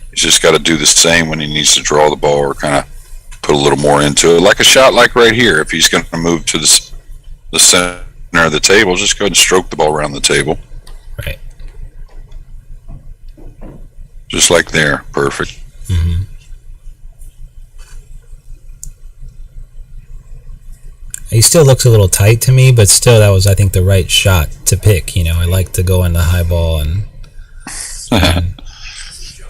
He's just got to do the same when he needs to draw the ball or kind of put a little more into it. Like a shot like right here, if he's going to move to the center of the table, just go ahead and stroke the ball around the table. Right. Just like there. Perfect. Mm-hmm. He still looks a little tight to me, but still that was, I think, the right shot to pick. I like to go on the high ball and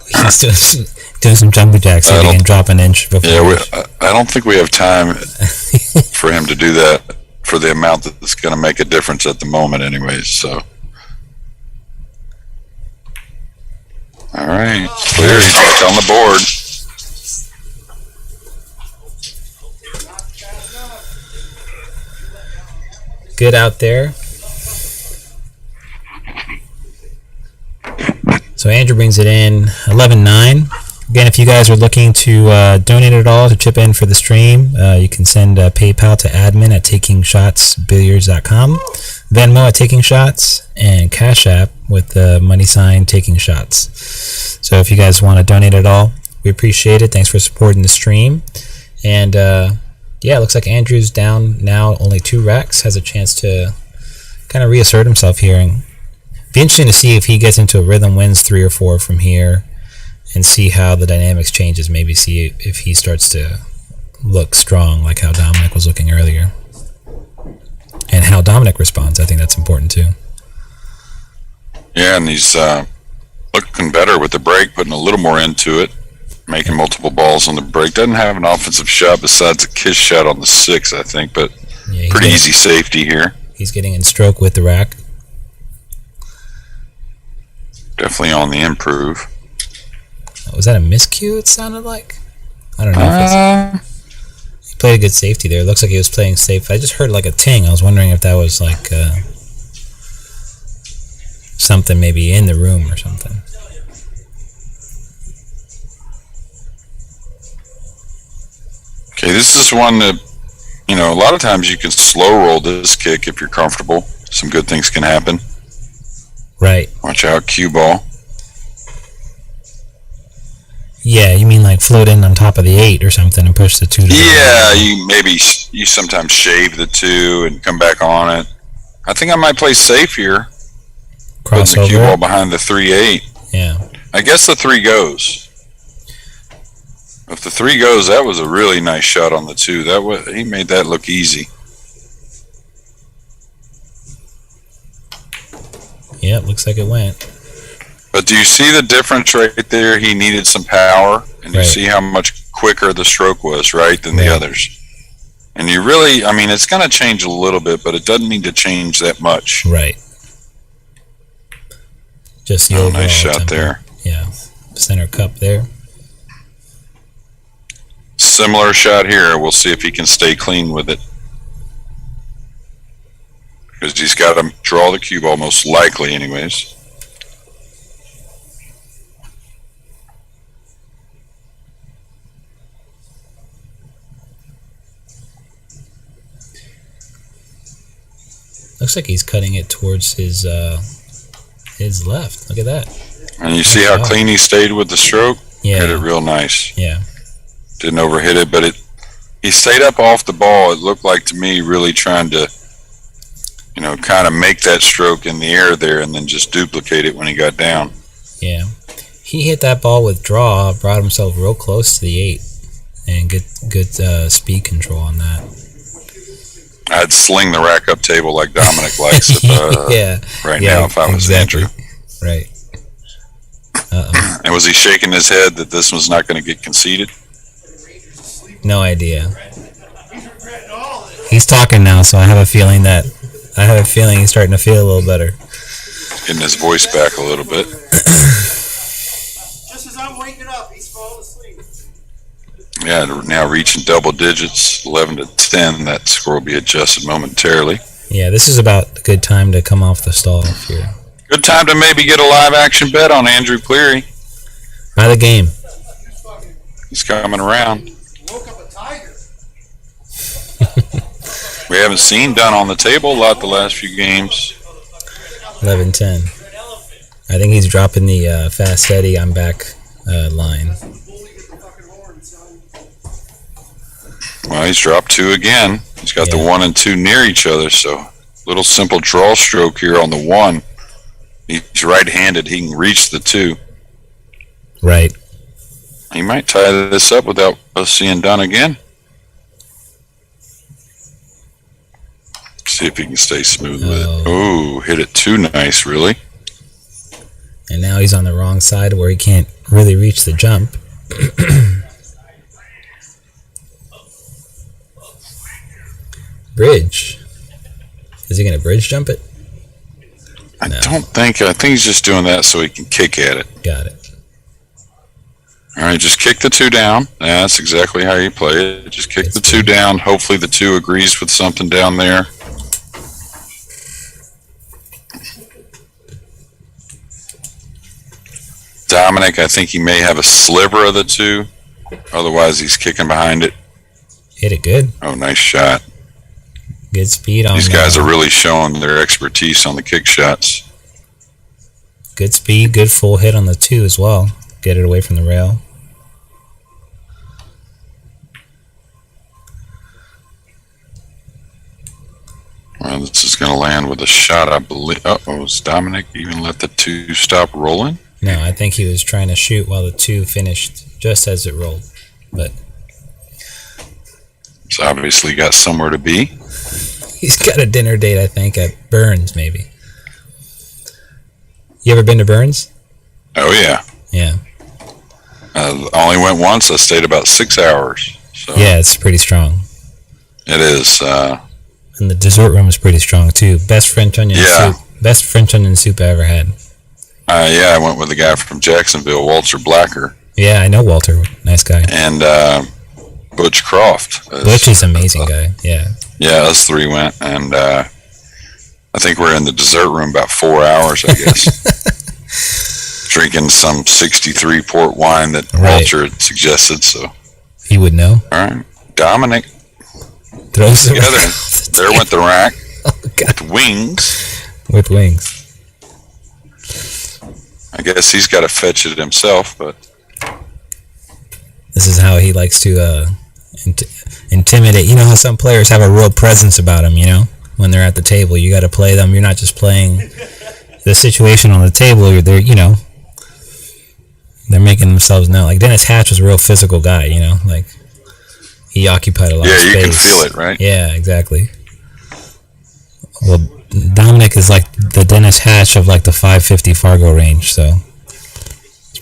he's doing some jumping jacks so he can drop an inch before. Yeah, I don't think we have time for him to do that for the amount that's going to make a difference at the moment anyways, so. All right, Cleary back on the board. Good out there. So Andrew brings it in 11-9. Again, if you guys are looking to donate at all to chip in for the stream, you can send PayPal to admin@takingshotsbilliards.com, Venmo at Taking Shots, and Cash App with the money sign Taking Shots. So if you guys want to donate at all, we appreciate it. Thanks for supporting the stream. And yeah, it looks like Andrew's down now, only 2 racks, has a chance to kind of reassert himself here. And be interesting to see if he gets into a rhythm, wins 3 or 4 from here, and see how the dynamics changes. Maybe see if he starts to look strong like how Dominick was looking earlier. And how Dominick responds, I think that's important too. Yeah, and he's looking better with the break, putting a little more into it. Making multiple balls on the break. Doesn't have an offensive shot besides a kiss shot on the 6, I think, but pretty easy safety here. He's getting in stroke with the rack. Definitely on the improve. Was that a miscue, it sounded like? I don't know. He played a good safety there. It looks like he was playing safe. I just heard like a ting. I was wondering if that was like something maybe in the room or something. Okay, this is one that, a lot of times you can slow roll this kick if you're comfortable. Some good things can happen. Right. Watch out, cue ball. Yeah, you mean like float in on top of the 8 or something and push the 2 to the Yeah, you sometimes shave the 2 and come back on it. I think I might play safe here. Crossover. Putting the cue ball behind the 3-8. Yeah. I guess the 3 goes. If the 3 goes, that was a really nice shot on the 2. He made that look easy. Yeah, it looks like it went. But do you see the difference right there? He needed some power, and you see how much quicker the stroke was, right, than the others. And you really, I mean, it's going to change a little bit, but it doesn't need to change that much. Right. Just the overall nice shot tempo. there. Yeah, center cup there. Similar shot here. We'll see if he can stay clean with it. Because he's got to draw the cue ball, most likely, anyways. Looks like he's cutting it towards his left. Look at that. And you see how clean he stayed with the stroke? Yeah. Hit it real nice. Yeah. Didn't overhit it, but he stayed up off the ball. It looked like to me really trying to, kind of make that stroke in the air there and then just duplicate it when he got down. Yeah. He hit that ball with draw, brought himself real close to the 8, and good speed control on that. I'd sling the rack up table like Dominick likes if, now if I was injured. Right. And was he shaking his head that this was not going to get conceded? No idea. He's talking now, so I have a feeling he's starting to feel a little better. Getting his voice back a little bit. Just as I'm waking up, he's falling asleep. Yeah, now reaching double digits, 11-10. That score will be adjusted momentarily. Yeah, this is about a good time to come off the stall here. Good time to maybe get a live action bet on Andrew Cleary. By the game. He's coming around. Woke up a tiger. We haven't seen Dunn on the table a lot the last few games. 11-10. I think he's dropping the fast steady, I'm back line. Well, he's dropped 2 again. He's got the 1 and 2 near each other, so little simple draw stroke here on the 1. He's right-handed. He can reach the 2. Right. He might tie this up without us seeing Dunn again. See if he can stay smooth with it. Oh, hit it too nice, really. And now he's on the wrong side where he can't really reach the jump. Bridge. Is he going to bridge jump it? I think he's just doing that so he can kick at it. Got it. All right, just kick the 2 down. That's exactly how you play it. Just kick the 2 down. Hopefully the 2 agrees with something down there. Dominick, I think he may have a sliver of the 2. Otherwise, he's kicking behind it. Hit it good. Oh, nice shot. Good speed on These guys are really showing their expertise on the kick shots. Good speed, good full hit on the 2 as well. Get it away from the rail. Well, this is going to land with a shot, I believe. Uh-oh, is Dominick even let the 2 stop rolling? No, I think he was trying to shoot while the 2 finished just as it rolled. But He's obviously got somewhere to be. he's got a dinner date, I think, at Burns, maybe. You ever been to Burns? Oh, yeah. Yeah. I only went once. I stayed about 6 hours. So Yeah, it's pretty strong. it is. And the dessert room is pretty strong, too. Best French onion soup. Best French onion soup I ever had. I went with a guy from Jacksonville, Walter Blacker, Yeah, I know Walter. Nice guy. and Butch Croft. Butch is an amazing guy. Yeah. Yeah, us 3 went, and I think we're in the dessert room about 4 hours, I guess. Drinking some 63 port wine that Walter had suggested, so. He would know. All right. Dominick Throws it together. around. There went the rack Oh, God. with wings. With wings. I guess he's got to fetch it himself, but This is how he likes to intimidate. You know how some players have a real presence about them, when they're at the table. You got to play them. You're not just playing the situation on the table. They're making themselves known. Like Dennis Hatch was a real physical guy, like he occupied a lot of space. Yeah, you can feel it, right? Yeah, exactly. Well, Dominick is like the Dennis Hatch of like the 550 Fargo range, so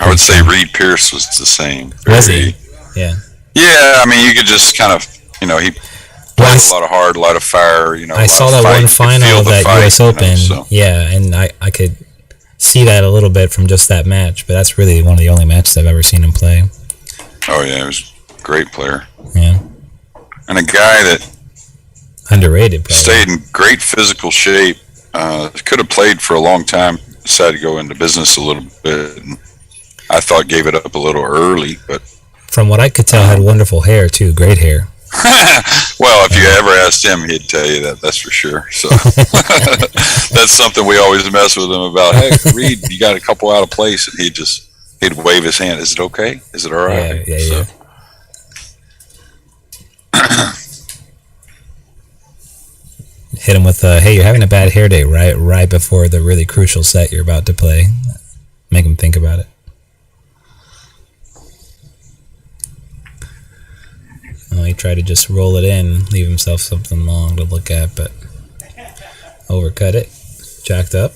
I would say Reed Pierce was the same. Was he? Yeah. Yeah, I mean, you could just kind of, he played a lot of heart, a lot of fire. I saw that one final of that U.S. Open. Yeah, and I could see that a little bit from just that match, but that's really one of the only matches I've ever seen him play. Oh, yeah, he was a great player. Yeah. And a guy that underrated, probably. Stayed in great physical shape. Could have played for a long time. Decided to go into business a little bit. And I thought gave it up a little early, but from what I could tell, had wonderful hair too. Great hair. Well, if you ever asked him, he'd tell you that. That's for sure. So that's something we always mess with him about. Hey, Reed, you got a couple out of place, and he'd wave his hand. Is it okay? Is it all right? Yeah. Hit him with, hey, you're having a bad hair day right before the really crucial set you're about to play. Make him think about it. Well, he tried to just roll it in, leave himself something long to look at, but overcut it, jacked up.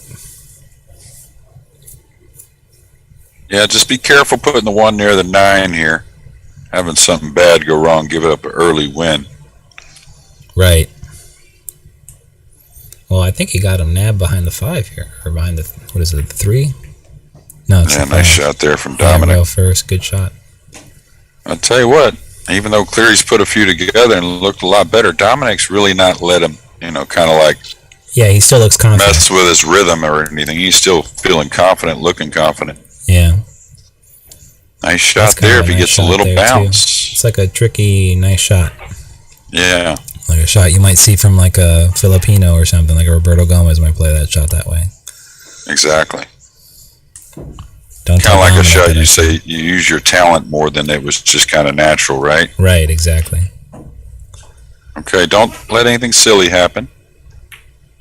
Yeah, just be careful putting the 1 near the 9 here. Having something bad go wrong, give it up an early win. Right. Well, I think he got him nabbed behind the 5 here, or behind the, what is it, the 3? No, it's nice shot there from Dominick. Rail first, good shot. I'll tell you what, even though Cleary's put a few together and looked a lot better, Dominick's really not let him, kind of like... Yeah, he still looks confident. Mess with his rhythm or anything. He's still feeling confident, looking confident. Yeah. Nice shot there if he gets a little bounce. Too. It's like a tricky, nice shot. Yeah. Like a shot you might see from like a Filipino or something, like a Roberto Gomez might play that shot that way. Exactly. Don't kind of like a shot you say you use your talent more than it was just kind of natural, right? Right, exactly. Okay, don't let anything silly happen.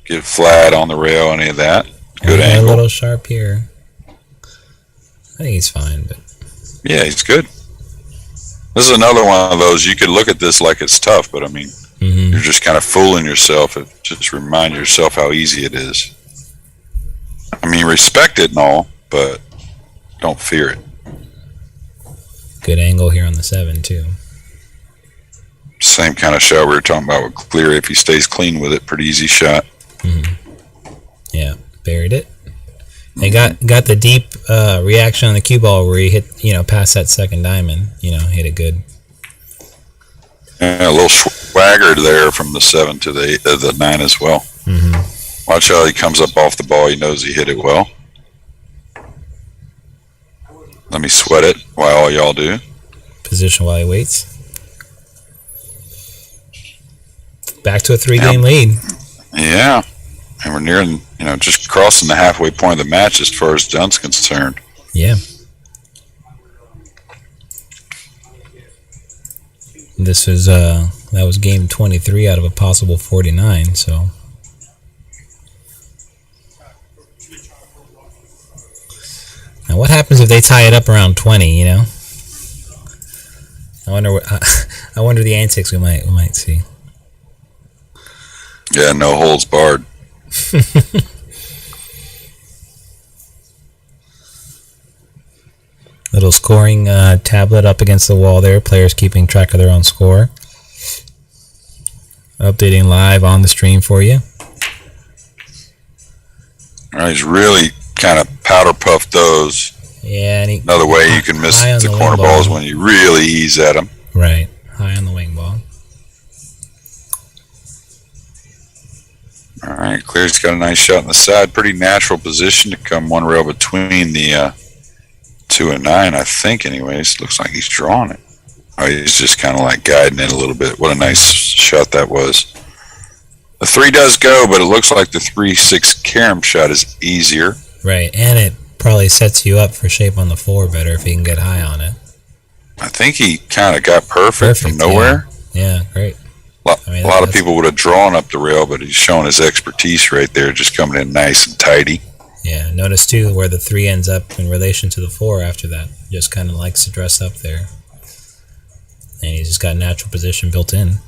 Get flat on the rail, any of that. Good angle. A little sharp here. I think he's fine, but... Yeah, he's good. This is another one of those, you could look at this like it's tough, but I mean, you're just kind of fooling yourself. Just remind yourself how easy it is. I mean, respect it and all, but don't fear it. Good angle here on the 7, too. Same kind of shot we were talking about with Cleary. If he stays clean with it, pretty easy shot. Yeah, buried it. They got the deep reaction on the cue ball where he hit, past that second diamond. Hit it good. Yeah, a little swagger there from the 7 to the 9 as well. Watch how he comes up off the ball. He knows he hit it well. Let me sweat it while all y'all do. Position while he waits. Back to a 3-game lead. Yeah. And we're nearing, just crossing the halfway point of the match as far as Dunn's concerned. Yeah. This was that was game 23 out of a possible 49. So. Now, what happens if they tie it up around 20? I wonder I wonder the antics we might see. Yeah, no holds barred. Little scoring tablet up against the wall there. Players keeping track of their own score. Updating live on the stream for you. All right, he's really kind of powder puffed those. Yeah, and another way you can miss the corner balls when you really ease at them. Right, high on the wing ball. All right, Cleary's got a nice shot on the side. Pretty natural position to come one rail between the 2 and 9, I think, anyways. Looks like he's drawing it. Oh, he's just kind of like guiding it a little bit. What a nice shot that was. The 3 does go, but it looks like the 3-6 carom shot is easier. Right, and it probably sets you up for shape on the 4 better if he can get high on it. I think he kind of got perfect from nowhere. Yeah, great. A lot of people would have drawn up the rail, but he's showing his expertise right there, just coming in nice and tidy. Yeah, notice too where the 3 ends up in relation to the 4 after that. Just kind of likes to dress up there. And he's just got natural position built in.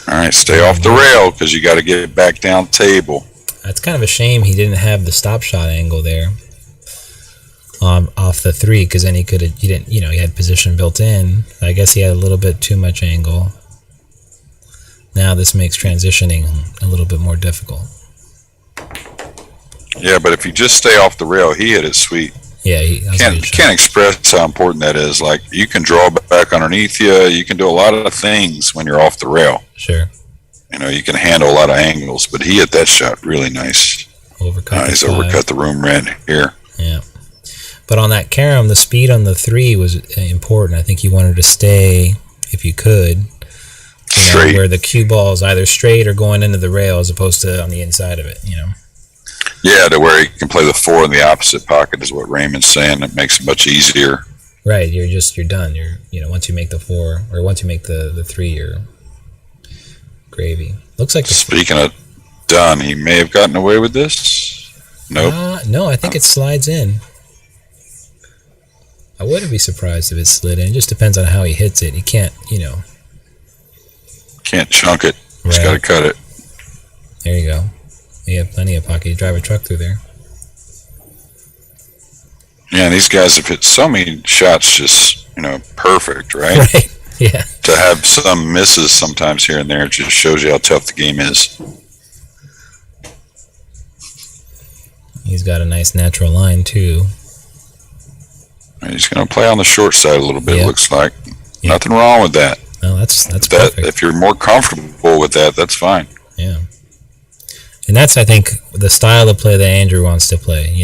All right, stay off the rail because you got to get it back down table. That's kind of a shame he didn't have the stop shot angle there. off the 3, because then he had position built in. I guess he had a little bit too much angle. Now this makes transitioning a little bit more difficult. Yeah, but if you just stay off the rail, he hit it sweet. Yeah, can't express how important that is. Like, you can draw back underneath you. You can do a lot of things when you're off the rail. Sure. You can handle a lot of angles, but he hit that shot really nice. He's overcut the room red here. Yeah. But on that carom, the speed on the 3 was important. I think you wanted to stay, if you could, straight, where the cue ball is either straight or going into the rail as opposed to on the inside of it, Yeah, to where he can play the 4 in the opposite pocket is what Raymond's saying. It makes it much easier. Right, you're done. Once you make the 4 or once you make the 3, you're gravy. Looks like Speaking of Dunn, he may have gotten away with this. Nope. No, I think it slides in. I wouldn't be surprised if it slid in. It just depends on how he hits it. He can't, Can't chunk it. He's Right. got to cut it. There you go. You have plenty of pocket. You drive a truck through there. Yeah, these guys have hit so many shots just, perfect, right? Right. Yeah. To have some misses sometimes here and there, it just shows you how tough the game is. He's got a nice natural line, too. And he's going to play on the short side a little bit, Yep. It looks like. Yep. Nothing wrong with that. No, that's perfect. If you're more comfortable with that, that's fine. Yeah. And that's, I think, the style of play that Andrew wants to play.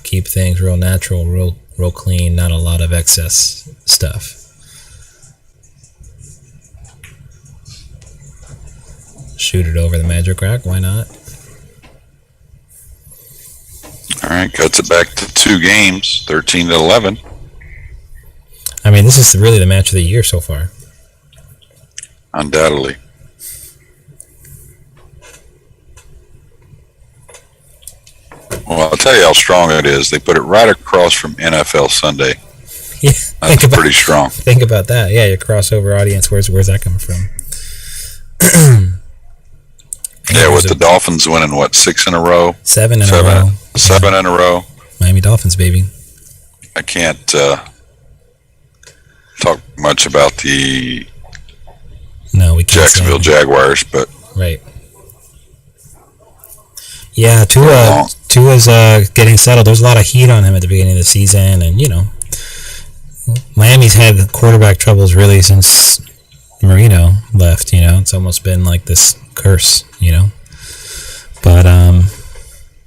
Keep things real natural, real clean, not a lot of excess stuff. Shoot it over the magic rack, why not? All right, cuts it back to 2 games, 13-11. I mean, this is really the match of the year so far. Undoubtedly. Well, I'll tell you how strong it is. They put it right across from NFL Sunday. Yeah, That's pretty strong. Think about that. Yeah, your crossover audience. Where's that coming from? Yeah, with the Dolphins winning, 6 in a row? 7 in a row. 7 in a row. Miami Dolphins, baby. I can't talk much about the No, we can't. Jacksonville Jaguars, but right. Yeah, Tua's getting settled. There's a lot of heat on him at the beginning of the season, and Miami's had quarterback troubles really since Marino left. It's almost been like this curse. But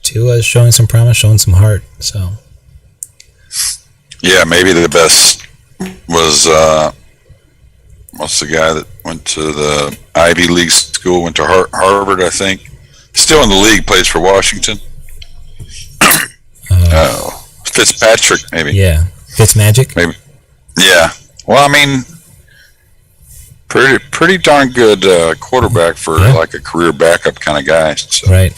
Tua's showing some promise, showing some heart. So yeah, maybe the best was what's the guy that went to the Ivy League school, went to Harvard, I think. Still in the league, plays for Washington. Fitzpatrick, maybe. Yeah, Fitzmagic. Maybe. Yeah. Well, I mean, pretty darn good quarterback for like a career backup kind of guy. So. Right.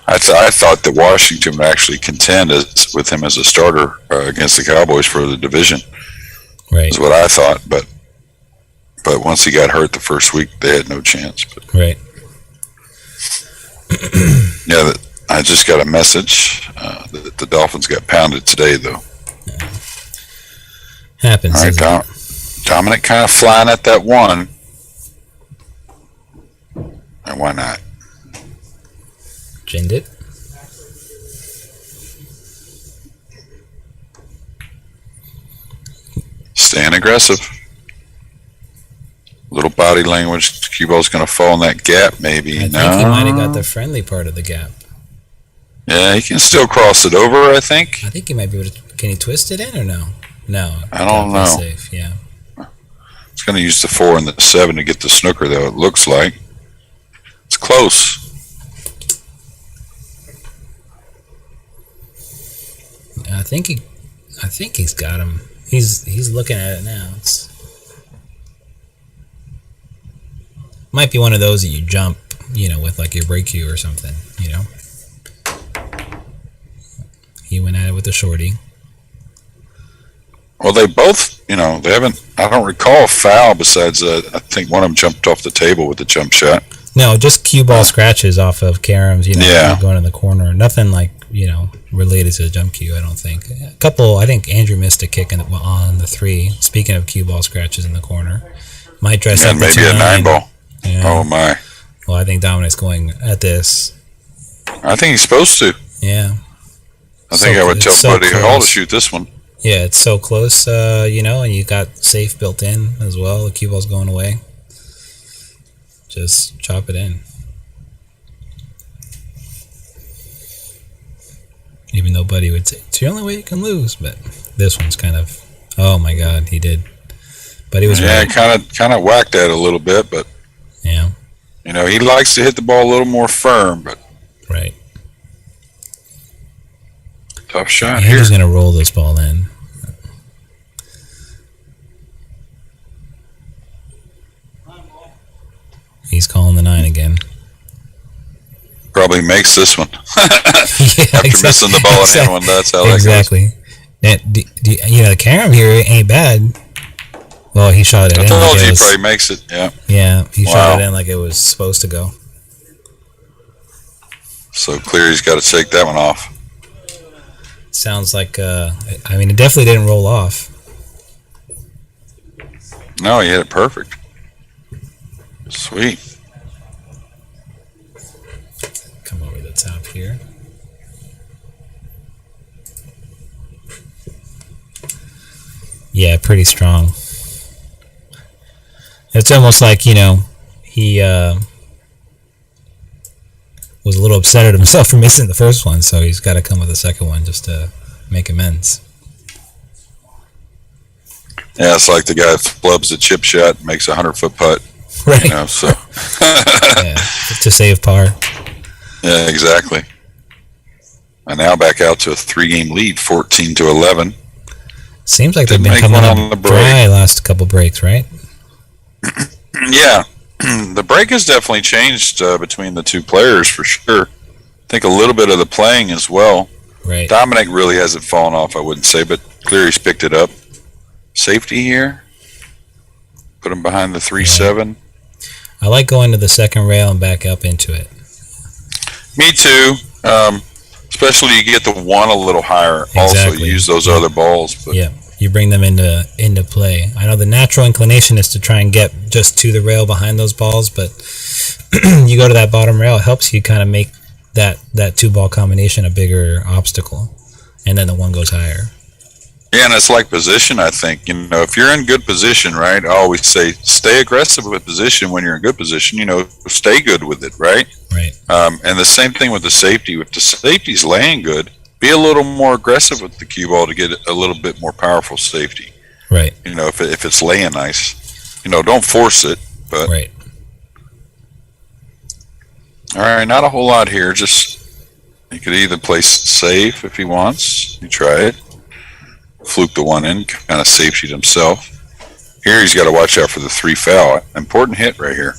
I thought that Washington would actually contend with him as a starter against the Cowboys for the division. Right. Is what I thought, but once he got hurt the first week, they had no chance. But. Right. Yeah, I just got a message that the Dolphins got pounded today, though. Yeah. Happens. All right, Dominick kind of flying at that 1. And why not? Ginned it. Staying aggressive. Little body language. Cue ball's going to fall in that gap, maybe. I think he might have got the friendly part of the gap. Yeah, he can still cross it over, I think. I think he might be able to. Can he twist it in or no? No. I don't know. Safe, yeah. He's going to use the 4 and the 7 to get the snooker, though, it looks like. It's close. I think he's got him. He's looking at it now. Might be one of those that you jump, with like your break cue or something, He went at it with the shorty. Well, they both, they haven't, I don't recall a foul besides, I think one of them jumped off the table with the jump shot. No, just cue ball scratches off of Karam's, Yeah. going in the corner. Nothing like related to the jump cue. I don't think. A couple. I think Andrew missed a kick on the 3. Speaking of cue ball scratches in the corner, might dress up maybe a 9 ball. Yeah. Oh my! Well, I think Dominick's going at this. I think he's supposed to. Yeah. I think I would tell Buddy Hall to shoot this one. Yeah, it's so close, and you got safe built in as well. The cue ball's going away. Just chop it in. Even though Buddy would say, it's the only way you can lose, but this one's kind of, oh my God, he did. But he was right. kind of whacked at it a little bit, but yeah, he likes to hit the ball a little more firm, but right. Tough shot He's here. going to roll this ball in. He's calling the 9 again. Probably makes this one. Yeah, After missing the ball in hand one, that's how that goes. Exactly. The carom here ain't bad. Well, he shot it in. I told you he probably makes it, yeah. Yeah, he shot it in like it was supposed to go. So Cleary's got to take that one off. Sounds like, it definitely didn't roll off. No, he hit it perfect. Sweet. Come over the top here. Yeah, pretty strong. It's almost like, he was a little upset at himself for missing the first one, so he's got to come with the second one just to make amends. Yeah, it's like the guy that flubs the chip shot and makes a 100-foot putt. Right. So. Yeah, to save par. Yeah, exactly. And now back out to a 3-game lead, 14-11. Seems like they've been coming up dry last couple breaks, right? Yeah. The break has definitely changed between the two players for sure. I think a little bit of the playing as well. Right. Dominick really hasn't fallen off, I wouldn't say, but Cleary's picked it up. Safety here. Put him behind the 3-7. I like going to the second rail and back up into it. Me too. Especially you get the 1 a little higher. Exactly. Also use those other balls. But yeah, you bring them into play. I know the natural inclination is to try and get just to the rail behind those balls, but you go to that bottom rail, it helps you kind of make that 2-ball combination a bigger obstacle, and then the 1 goes higher. Yeah, and it's like position, I think. If you're in good position, right, I always say stay aggressive with position when you're in good position. Stay good with it, right? Right. And the same thing with the safety. If the safety's laying good, be a little more aggressive with the cue ball to get a little bit more powerful safety. Right. If it's laying nice. Don't force it. But right. All right, not a whole lot here. Just he could either play safe if he wants. You try it. Fluke the 1 in, kind of safety himself. Here he's got to watch out for the 3 foul. Important hit right here.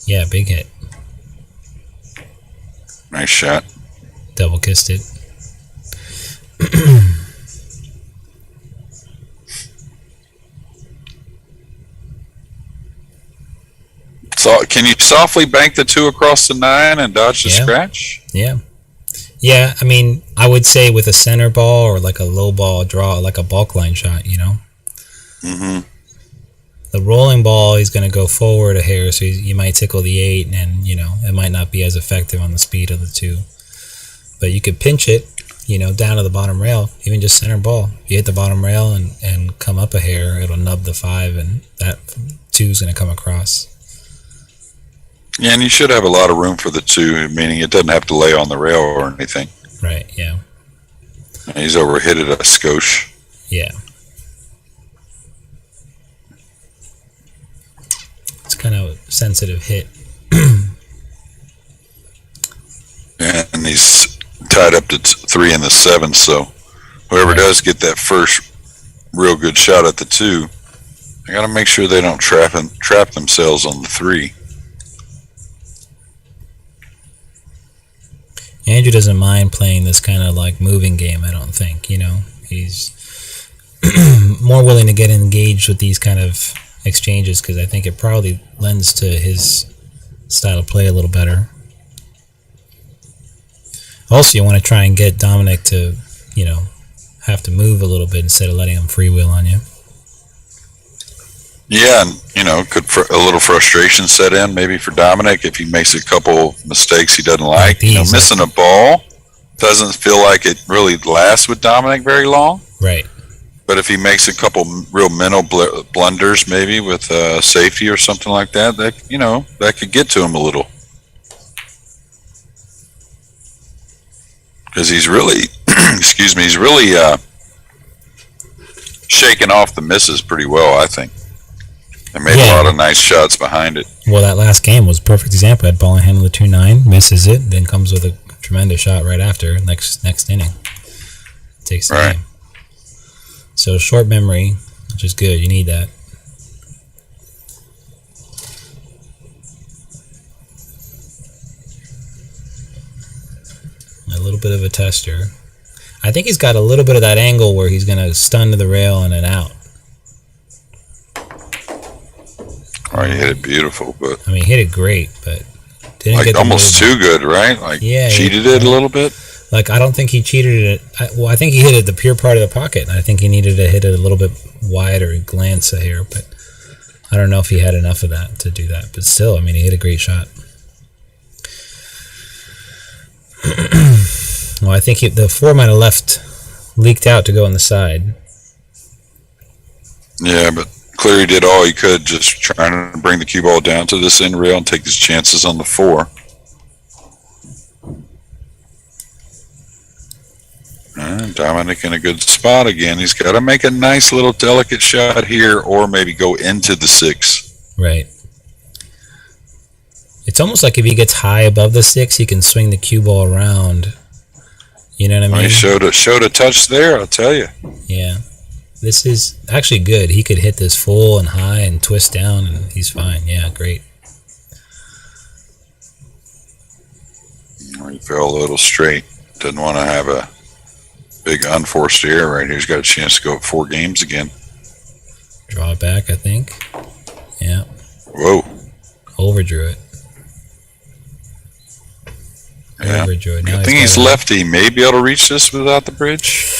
Yeah, big hit. Nice shot. Double kissed it. So can you softly bank the 2 across the 9 and dodge the scratch? Yeah. Yeah, I would say with a center ball or like a low ball draw, like a bulk line shot, Mm-hmm. The rolling ball, he's going to go forward a hair, so you might tickle the 8, and, it might not be as effective on the speed of the 2. But you could pinch it, down to the bottom rail, even just center ball. You hit the bottom rail and come up a hair, it'll nub the 5, and that 2 is going to come across. Yeah, and you should have a lot of room for the 2, meaning it doesn't have to lay on the rail or anything. Right, yeah. And he's overhit it a skosh. Yeah. It's kind of a sensitive hit. And he's tied up to 3 in the 7, so whoever does get that first real good shot at the 2, they got to make sure they don't trap themselves on the 3. Andrew doesn't mind playing this kind of like moving game, I don't think. He's more willing to get engaged with these kind of exchanges because I think it probably lends to his style of play a little better. Also, you want to try and get Dominick to, have to move a little bit instead of letting him freewheel on you. Yeah, and could a little frustration set in maybe for Dominick if he makes a couple mistakes he doesn't like. Missing a ball doesn't feel like it really lasts with Dominick very long. Right. But if he makes a couple real mental blunders, maybe with safety or something like that, that could get to him a little. Because he's really, he's really shaking off the misses pretty well, I think. And made a lot of nice shots behind it. Well, that last game was a perfect example. Had ball in hand with a 2-9, misses it, then comes with a tremendous shot right after, next inning. Takes the game. So short memory, which is good. You need that. A little bit of a tester. I think he's got a little bit of that angle where he's going to stun to the rail and then out. Oh, he hit it beautiful, but he hit it great, but didn't get almost too good, right? Cheated it a little bit. I don't think he cheated it. I think he hit it the pure part of the pocket, and I think he needed to hit it a little bit wider, glance here, but I don't know if he had enough of that to do that. But still, he hit a great shot. Well, I think the 4 might have leaked out to go on the side. Yeah, but Cleary did all he could, just trying to bring the cue ball down to this end rail and take his chances on the 4. And Dominick in a good spot again. He's got to make a nice little delicate shot here, or maybe go into the 6. Right. It's almost like if he gets high above the 6, he can swing the cue ball around. You know what I mean? He showed a touch there, I'll tell you. Yeah. This is actually good. He could hit this full and high and twist down, and he's fine. Yeah, great. He fell a little straight. Didn't want to have a big unforced error right here. He's got a chance to go 4 games again. Draw it back, I think. Yeah. Whoa. Overdrew it. Yeah. Overdrew it. Now I think he's lefty. May be able to reach this without the bridge.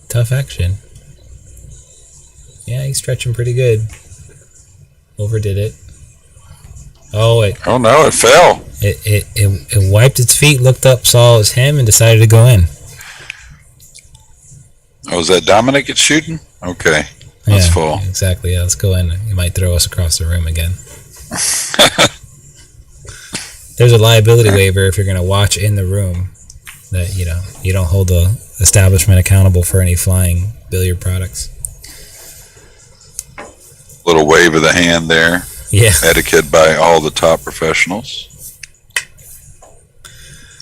Tough action. Yeah, he's stretching pretty good. Overdid it. Oh no, it fell. It wiped its feet, looked up, saw it was him, and decided to go in. Oh, is that Dominick it's shooting? Okay. That's full. Exactly. Yeah, let's go in. He might throw us across the room again. There's a liability waiver if you're going to watch in the room that, you don't hold the establishment accountable for any flying billiard products. Little wave of the hand there. Yeah. Etiquette by all the top professionals.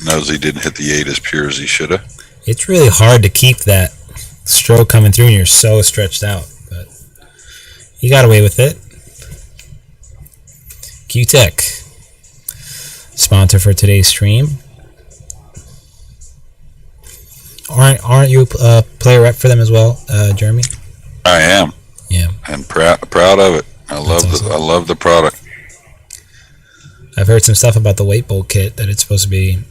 Knows he didn't hit the 8 as pure as he should have. It's really hard to keep that stroke coming through and you're so stretched out, but you got away with it. Q-Tech, sponsor for today's stream. Aren't you a player rep for them as well, Jeremy? I am. Yeah. And proud of it. I love the product. I've heard some stuff about the weight bowl kit that it's supposed to be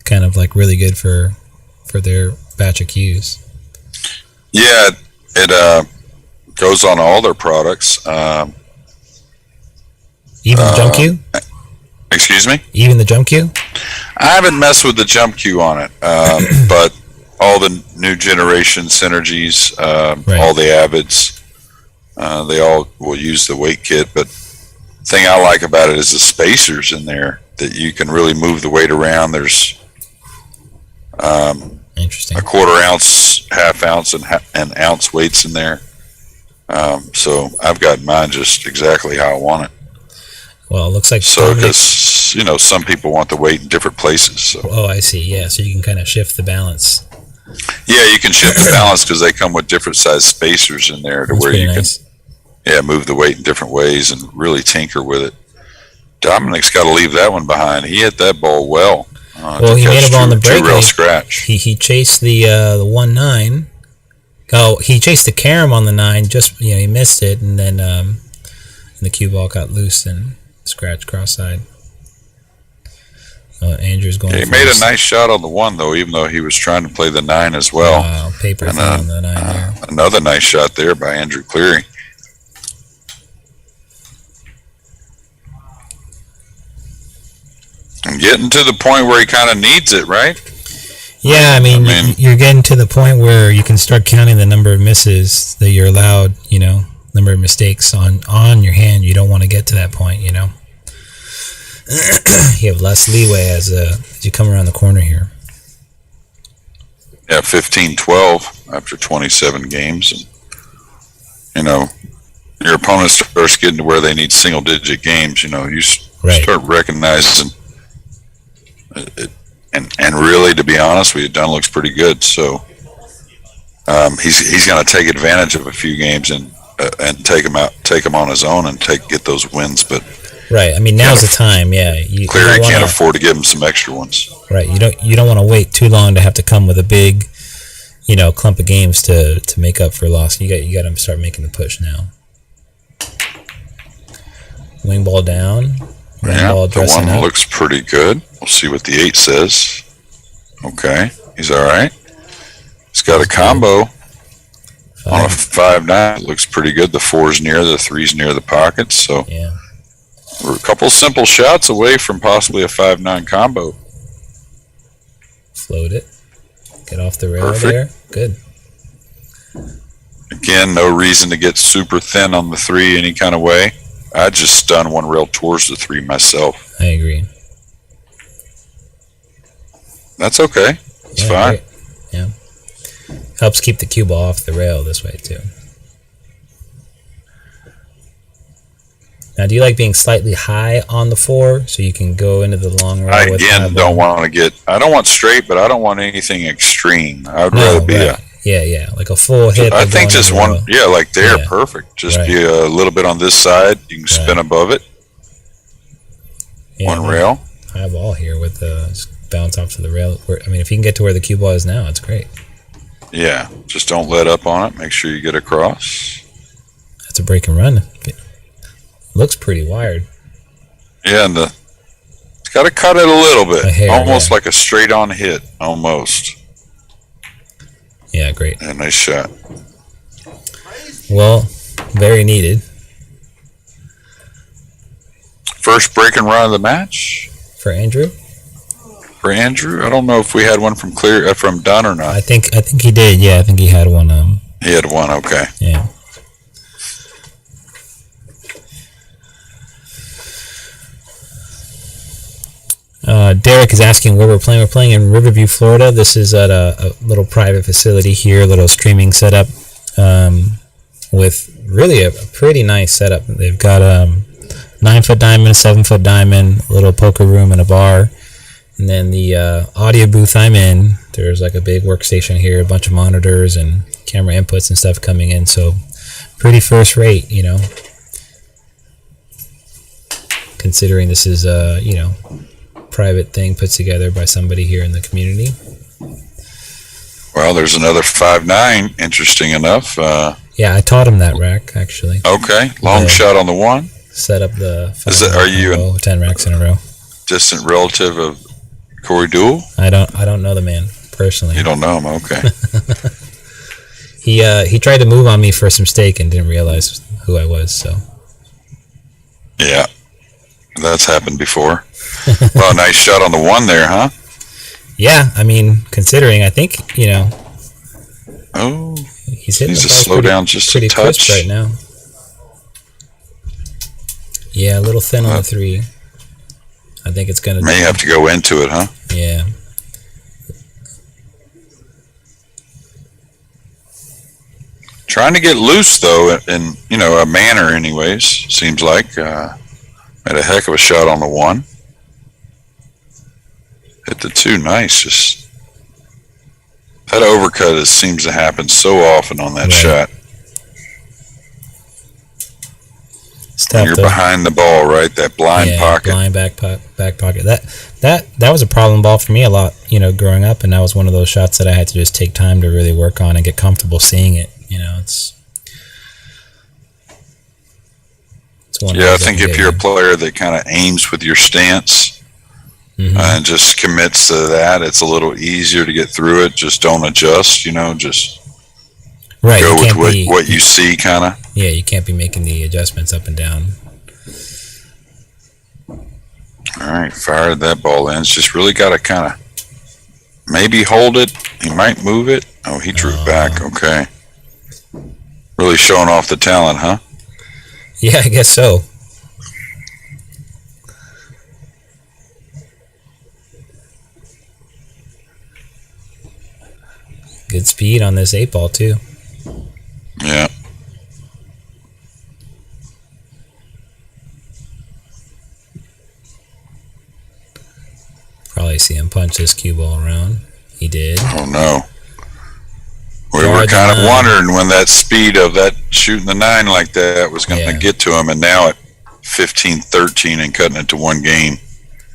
kind of really good for their batch of cues. Yeah, it goes on all their products. Even the jump cue? Excuse me? Even the jump cue? I haven't messed with the jump cue on it, but all the new generation synergies, right. All the Avids, they all will use the weight kit. But the thing I like about it is the spacers in there that you can really move the weight around. There's interesting. A 1/4 ounce, 1/2 ounce, and ounce weights in there. So I've got mine just exactly how I want it. Well, it looks like so because some people want the weight in different places. So. Oh, I see. Yeah, so you can kind of shift the balance. Yeah, you can shift the balance because they come with different size spacers in there to where you can move the weight in different ways and really tinker with it. Dominick's got to leave that one behind. He hit that ball well. Well, he made a ball on the break. Real scratch. He chased the 1-9. Oh, he chased the carom on the 9. Just he missed it, and then and the cue ball got loose and scratched cross-side. Andrew's going. He made a nice shot on the 1 though, even though he was trying to play the 9 as well. Wow, paper thin on the 9 there. Another nice shot there by Andrew Cleary. And getting to the point where he kind of needs it, right? Yeah, I mean, you're getting to the point where you can start counting the number of misses that you're allowed, number of mistakes on your hand. You don't want to get to that point, You have less leeway as you come around the corner here. Yeah, 15-12 after 27 games. And, your opponent starts getting to where they need single-digit games. You start recognizing it. And really, to be honest with you, Dunn looks pretty good. So he's going to take advantage of a few games and take him on his own and get those wins. But right, I mean, now's the time. Yeah, Cleary can't afford to give him some extra ones. Right, you don't want to wait too long to have to come with a big, clump of games to make up for loss. You got to start making the push now. Wing ball down. Yeah, the 1 looks pretty good. We'll see what the 8 says. Okay, he's all right. He's got a combo on a 5-9. It looks pretty good. The 4's near, the 3's near the pocket. So yeah, we're a couple simple shots away from possibly a 5-9 combo. Float it. Get off the rail there. Good. Again, no reason to get super thin on the 3 any kind of way. I just stun 1 rail towards the 3 myself. I agree. That's okay. It's fine. Great. Yeah. Helps keep the cue ball off the rail this way, too. Now, do you like being slightly high on the 4 so you can go into the long rail? I don't want straight, but I don't want anything extreme. I would rather be Yeah, like a full hit. I think just one, like there, perfect. Just be a little bit on this side. You can spin above it. Yeah, 1 rail. High ball here with the bounce off to the rail. I mean, if you can get to where the cue ball is now, it's great. Yeah, just don't let up on it. Make sure you get across. That's a break and run. Looks pretty wired. Yeah, and it's got to cut it a little bit. Hair, almost like a straight-on hit, almost. Yeah, great. Yeah, nice shot. Well, very needed. First break and run of the match for Andrew. I don't know if we had one from Dunn or not. I think he did. Yeah, I think he had one. He had one. Okay. Yeah. Derek is asking where we're playing. We're playing in Riverview, Florida. This is at a little private facility here, a little streaming setup with really a pretty nice setup. They've got 9-foot diamond, 7-foot diamond, a little poker room and a bar. And then the audio booth I'm in, there's like a big workstation here, a bunch of monitors and camera inputs and stuff coming in. So pretty first rate, considering this is private thing put together by somebody here in the community. Well, there's another 5-9. Interesting enough. Yeah, I taught him that rack actually. Okay, long shot on the 1. Set up the. Are you 10 racks in a row? Distant relative of Corey Dool? I don't know the man personally. You don't know him, okay. He tried to move on me for some steak and didn't realize who I was. So. Yeah, that's happened before. Well, nice shot on the 1 there, huh? Yeah, I mean, considering, I think, Oh, he's hitting needs to slow down just a touch right now. Yeah, a little thin on the 3. I think it's going to... May have to go into it, huh? Yeah. Trying to get loose, though, in, a manner anyways, seems like. Made a heck of a shot on the 1. Hit the 2, nice. Just that overcut seems to happen so often on that shot. Tough, you're behind the ball, right? That blind pocket. Blind back pocket. That was a problem ball for me a lot, growing up, and that was one of those shots that I had to just take time to really work on and get comfortable seeing it. It's Yeah, I think if you're a player that kind of aims with your stance and just commits to that, it's a little easier to get through it. Just don't adjust, just go with what you see, kind of. Yeah, you can't be making the adjustments up and down. All right, fired that ball in. It's just really got to kind of maybe hold it. He might move it. Oh, he drew it back. Okay. Really showing off the talent, huh? Yeah, I guess so. Good speed on this 8-ball, too. Yeah. Probably see him punch this cue ball around. He did. Oh, no. We were kind of wondering when that speed of that shooting the 9 like that was going to get to him, and now at 15-13 and cutting it to one game.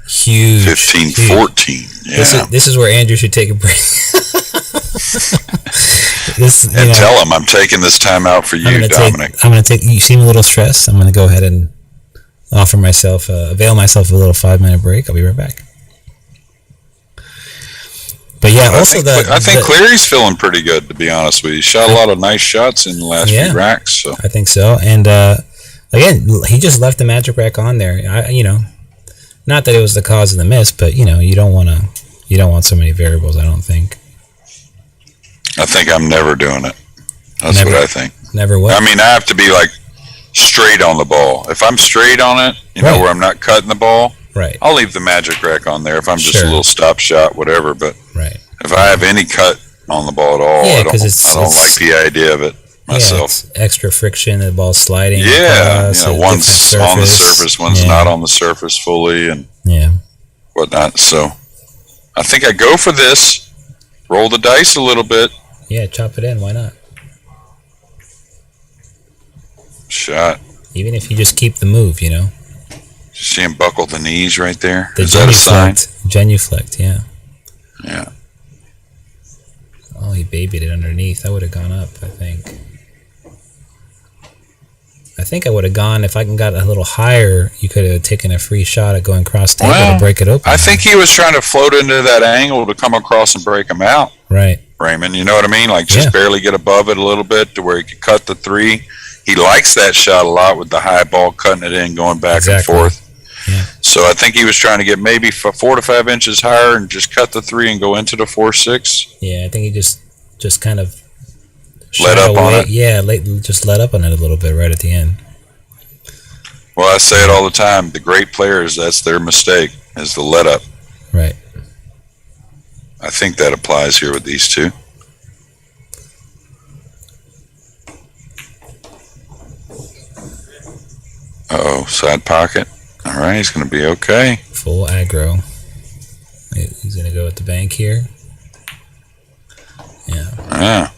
Huge. 15-14. Yeah. This is where Andrew should take a break. Tell him I'm taking this time out for you, Dominic. I'm going to take. You seem a little stressed. I'm going to go ahead and avail myself a little 5-minute break. I'll be right back. But yeah, I think Cleary's feeling pretty good, to be honest with you. He shot a lot of nice shots in the last few racks. So I think so. And again, he just left the magic rack on there. Not that it was the cause of the miss, but you don't want so many variables. I don't think. I think I'm never doing it. That's what I think. Never what? I mean, I have to be like straight on the ball. If I'm straight on it, where I'm not cutting the ball. Right. I'll leave the magic rack on there if I'm just a little stop shot, whatever. But if I have any cut on the ball at all, I don't like the idea of it myself. Yeah, it's extra friction, the ball's sliding. Yeah, one's on the surface, one's not on the surface fully, and whatnot. So I think I go for this, roll the dice a little bit. Yeah, chop it in. Why not? Shot. Even if you just keep the move, See him buckle the knees right there? Is that a sign? Genuflect, yeah. Yeah. Oh, he babied it underneath. I would have gone up, I think. I think I would have gone, if I got a little higher, you could have taken a free shot at going cross table to break it open. I think he was trying to float into that angle to come across and break him out. Right. Raymond, you know what I mean? Like just barely get above it a little bit to where he could cut the 3. He likes that shot a lot with the high ball, cutting it in, going back and forth. Yeah. So I think he was trying to get maybe 4 to 5 inches higher and just cut the 3 and go into the 4-6. Yeah, I think he just kind of let up on it. Yeah, just let up on it a little bit right at the end. Well, I say it all the time. The great players, that's their mistake, is the let up. Right. I think that applies here with these two. Uh-oh, side pocket. All right, he's going to be okay. Full aggro. He's going to go at the bank here. Yeah.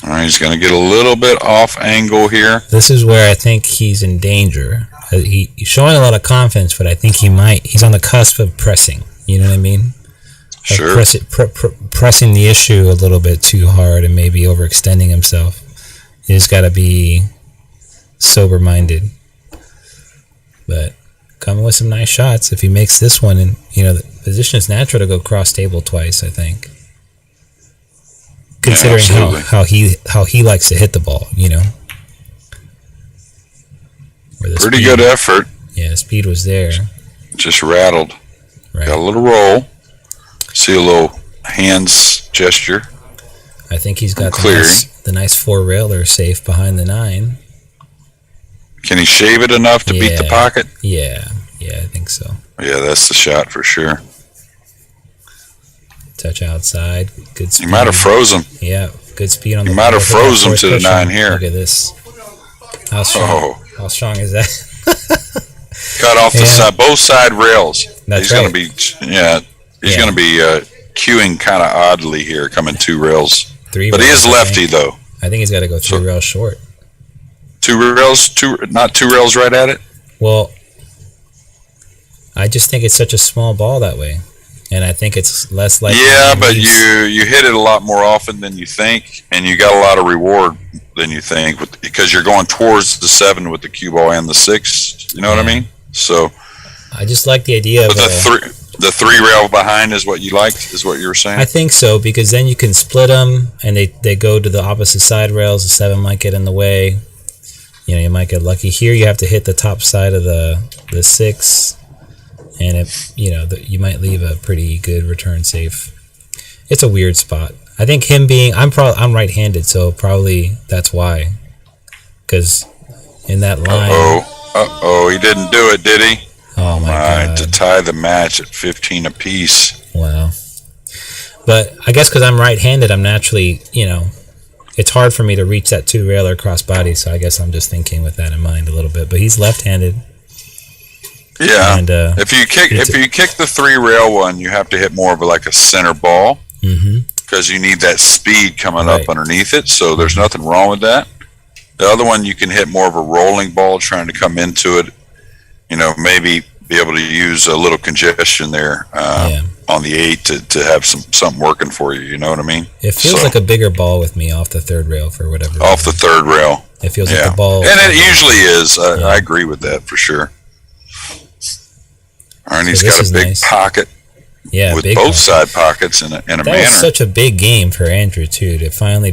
All right, he's going to get a little bit off angle here. This is where I think he's in danger. He's showing a lot of confidence, but I think he's on the cusp of pressing. You know what I mean? Sure. Pressing the issue a little bit too hard and maybe overextending himself. He's got to be sober-minded. But coming with some nice shots. If he makes this one, and the position is natural to go cross table twice, I think. Considering how he likes to hit the ball, Pretty good effort. Yeah, the speed was there. Just rattled. Right. Got a little roll. See a little hands gesture. I think he's got the nice 4-railer safe behind the 9. Can he shave it enough to beat the pocket? Yeah, I think so. Yeah, that's the shot for sure. Touch outside. Good speed. He might have froze him. Yeah, good speed on the. He might have froze him to the 9 here. Look at this. How strong is that? Cut off the side, both side rails. That's he's going to be, he's going to be queuing kind of oddly here, coming 2 rails. 3 but he is lefty, though. I think he's got to go 3 rails short. 2 rails, not 2 rails right at it? Well, I just think it's such a small ball that way. And I think it's less likely. Yeah, but you hit it a lot more often than you think, and you got a lot of reward than you think, because you're going towards the 7 with the cue ball and the 6. You know what I mean? So I just like the idea of the 3 rail behind is what you liked, is what you were saying. I think so, because then you can split them, and they go to the opposite side rails. The 7 might get in the way. You know, you might get lucky. Here you have to hit the top side of the 6, and if you might leave a pretty good return safe. It's a weird spot. I think him being I'm right-handed, so probably that's why. Because in that line, he didn't do it, did he? Oh my God! To tie the match at 15 apiece. Wow. But I guess because I'm right-handed, I'm naturally, it's hard for me to reach that 2-railer crossbody, so I guess I'm just thinking with that in mind a little bit. But he's left-handed. Yeah. And, if you kick the 3-rail one, you have to hit more of like a center ball, because you need that speed coming up underneath it. So there's nothing wrong with that. The other one, you can hit more of a rolling ball trying to come into it. Maybe be able to use a little congestion there on the 8 to have something working for you. You know what I mean? It feels like a bigger ball with me off the 3rd rail for whatever reason. Off the 3rd rail. It feels like the ball. And it usually is. I agree with that for sure. And he's got a big pocket. Yeah, with both side pockets in a manner. That was such a big game for Andrew too, to finally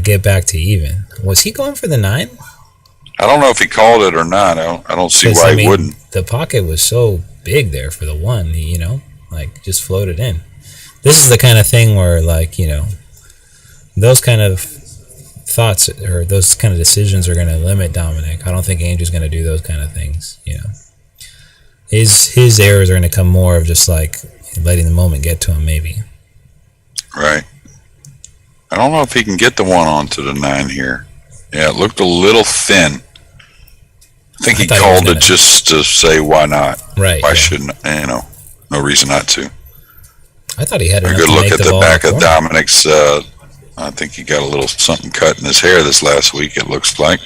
get back to even. Was he going for the 9? I don't know if he called it or not. I don't see why he wouldn't. The pocket was so big there for the 1, just floated in. This is the kind of thing where, those kind of thoughts or those kind of decisions are going to limit Dominick. I don't think Andrew's going to do those kind of things, His errors are going to come more of just letting the moment get to him, maybe. Right. I don't know if he can get the 1 onto the 9 here. Yeah, it looked a little thin. I think he called it just to say why not. Right. Why shouldn't, no reason not to. I thought he had a good look at the back of Dominick's. I think he got a little something cut in his hair this last week, it looks like.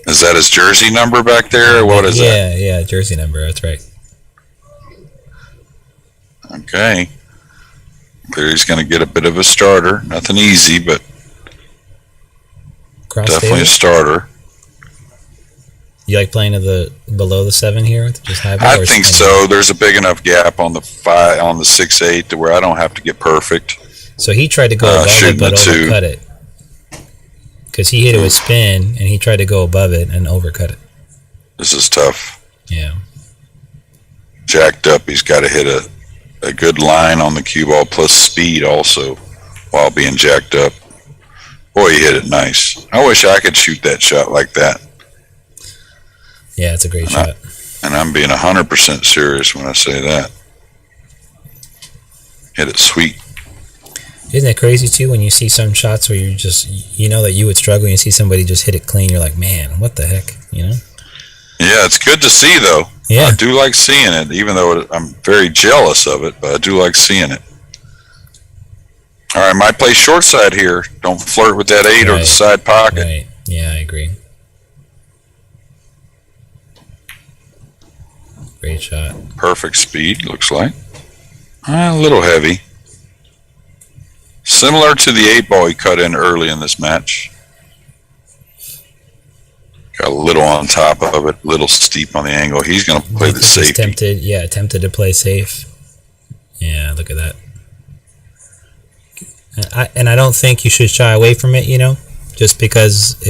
Is that his jersey number back there, or what is that? Yeah, jersey number, that's right. Okay. Cleary's going to get a bit of a starter. Nothing easy, but definitely a starter. You like playing below the 7 here with just high ball? I think so. There's a big enough gap on the 6-8 to where I don't have to get perfect. So he tried to go above it, but overcut it. Because he hit it with spin, and he tried to go above it and overcut it. This is tough. Yeah. Jacked up. He's got to hit a good line on the cue ball plus speed also while being jacked up. Boy, he hit it nice. I wish I could shoot that shot like that. Yeah, it's a great shot. And I'm being 100% serious when I say that. Hit it sweet. Isn't it crazy too when you see some shots where you just that you would struggle and you see somebody just hit it clean, you're like, man, what the heck, Yeah, it's good to see though. Yeah. I do like seeing it, even though I'm very jealous of it, but I do like seeing it. All right, might play short side here. Don't flirt with that 8 or the side pocket. Right. Yeah, I agree. Great shot. Perfect speed, looks like. A little heavy. Similar to the 8-ball he cut in early in this match. Got a little on top of it, a little steep on the angle. He's going to play the safety. Attempted to play safe. Yeah, look at that. I don't think you should shy away from it, just because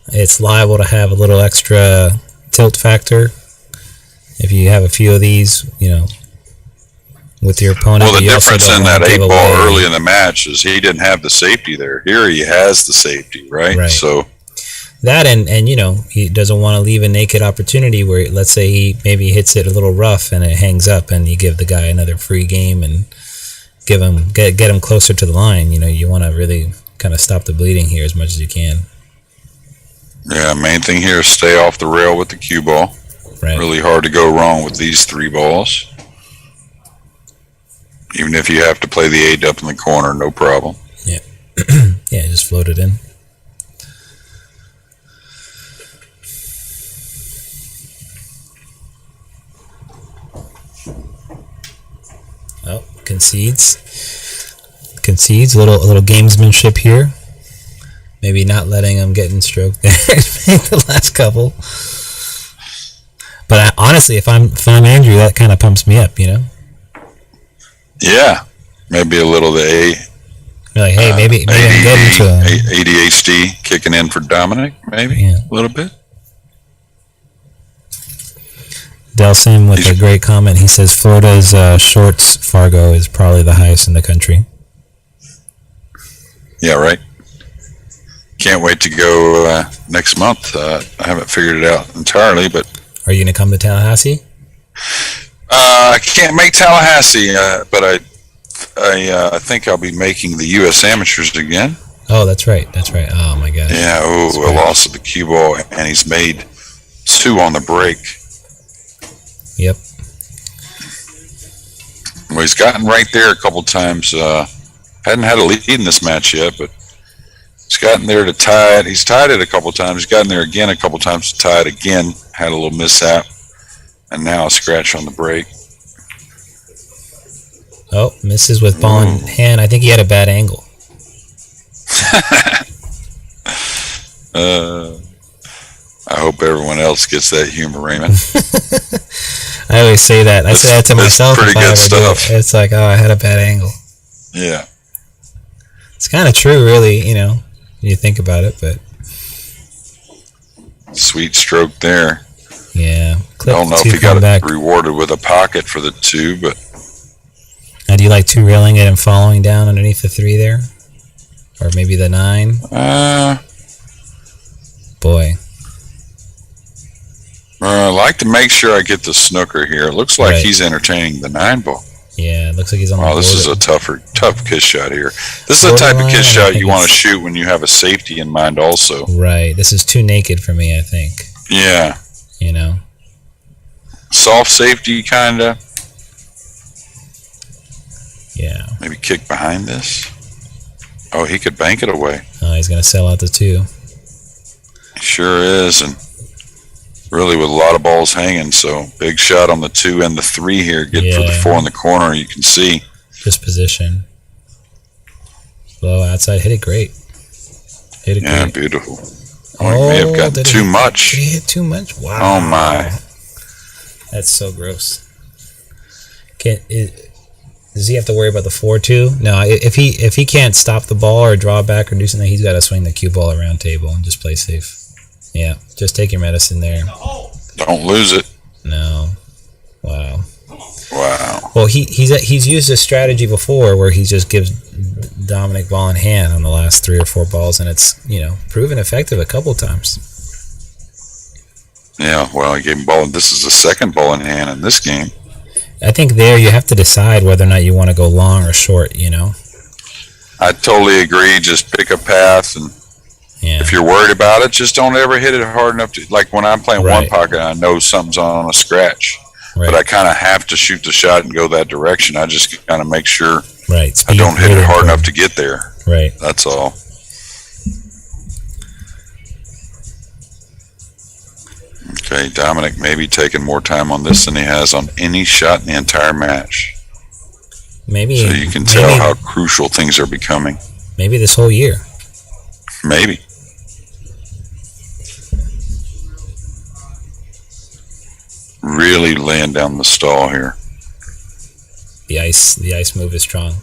it's liable to have a little extra tilt factor. If you have a few of these, with your opponent. Well, the difference in that 8-ball early in the match is he didn't have the safety there. Here he has the safety, right? So that and he doesn't want to leave a naked opportunity where, let's say, he maybe hits it a little rough and it hangs up, and you give the guy another free game and get him closer to the line. You want to really kind of stop the bleeding here as much as you can. Yeah, main thing here is stay off the rail with the cue ball. Right. Really hard to go wrong with these 3 balls. Even if you have to play the 8 up in the corner, no problem. Yeah. Yeah, just float it in. Oh, concedes. A little gamesmanship here. Maybe not letting him get in stroke there the last couple. But honestly, if I'm Andrew, that kind of pumps me up, Yeah, maybe a little You're like, hey, maybe I'm getting to him. ADHD kicking in for Dominic, maybe Yeah. a little bit. Delson with a great comment. He says Florida's shorts Fargo is probably the highest in the country. Yeah, right. Can't wait to go next month. I haven't figured it out entirely, but Are you going to come to Tallahassee? I can't make Tallahassee, but I think I'll be making the U.S. Amateurs again. Oh, that's right. Oh, my gosh. Yeah, a loss of the cue ball, and he's made 2 on the break. Yep. Well, he's gotten right there a couple times. Hadn't had a lead in this match yet, but he's gotten there to tie it. He's tied it a couple times. He's gotten there again a couple times to tie it again. Had a little mishap, and now a scratch on the break. Oh, misses with ball in hand. I think he had a bad angle. I hope everyone else gets that humor, Raymond. I always say that. I say that to myself. Pretty good stuff. It's like, oh, I had a bad angle. Yeah. It's kind of true, really, when you think about it, but... Sweet stroke there. Yeah. I don't know if he got it rewarded with a pocket for the 2, but... Now, do you like 2 reeling it and following down underneath the 3 there? Or maybe the 9? Boy. I like to make sure I get the snooker here. It looks like he's entertaining the 9 ball. Yeah, it looks like he's on the this is a tough kiss shot here. This is the type of kiss shot you want to shoot when you have a safety in mind also. Right. This is too naked for me, I think. Yeah. Soft safety, kind of. Yeah. Maybe kick behind this. Oh, he could bank it away. Oh, he's going to sell out the 2. He sure is, and really with a lot of balls hanging, so big shot on the 2 and the 3 here. Get for the 4 in the corner, you can see. Just position. Low outside, hit it great. Great. Beautiful. Oh, he may have gotten too much. Did he hit too much? Wow. Oh, my. That's so gross. Does he have to worry about the 4-2? No, if he can't stop the ball or draw back or do something, he's got to swing the cue ball around table and just play safe. Yeah, just take your medicine there. Don't lose it. No. Wow. Wow. Well, he's used this strategy before where he just gives Dominic ball in hand on the last 3 or 4 balls, and it's proven effective a couple times. Yeah, well, he gave him ball. This is the second ball in hand in this game. I think there you have to decide whether or not you want to go long or short, I totally agree. Just pick a path, and if you're worried about it, just don't ever hit it hard enough to, like when I'm playing one pocket, I know something's on a scratch, but I kind of have to shoot the shot and go that direction. I just kind of make sure I don't hit it hard enough to get there. Right. That's all. Okay, Dominic maybe taking more time on this than he has on any shot in the entire match. Maybe. So you can tell how crucial things are becoming. Maybe this whole year. Maybe. Really laying down the stall here. The ice move is strong.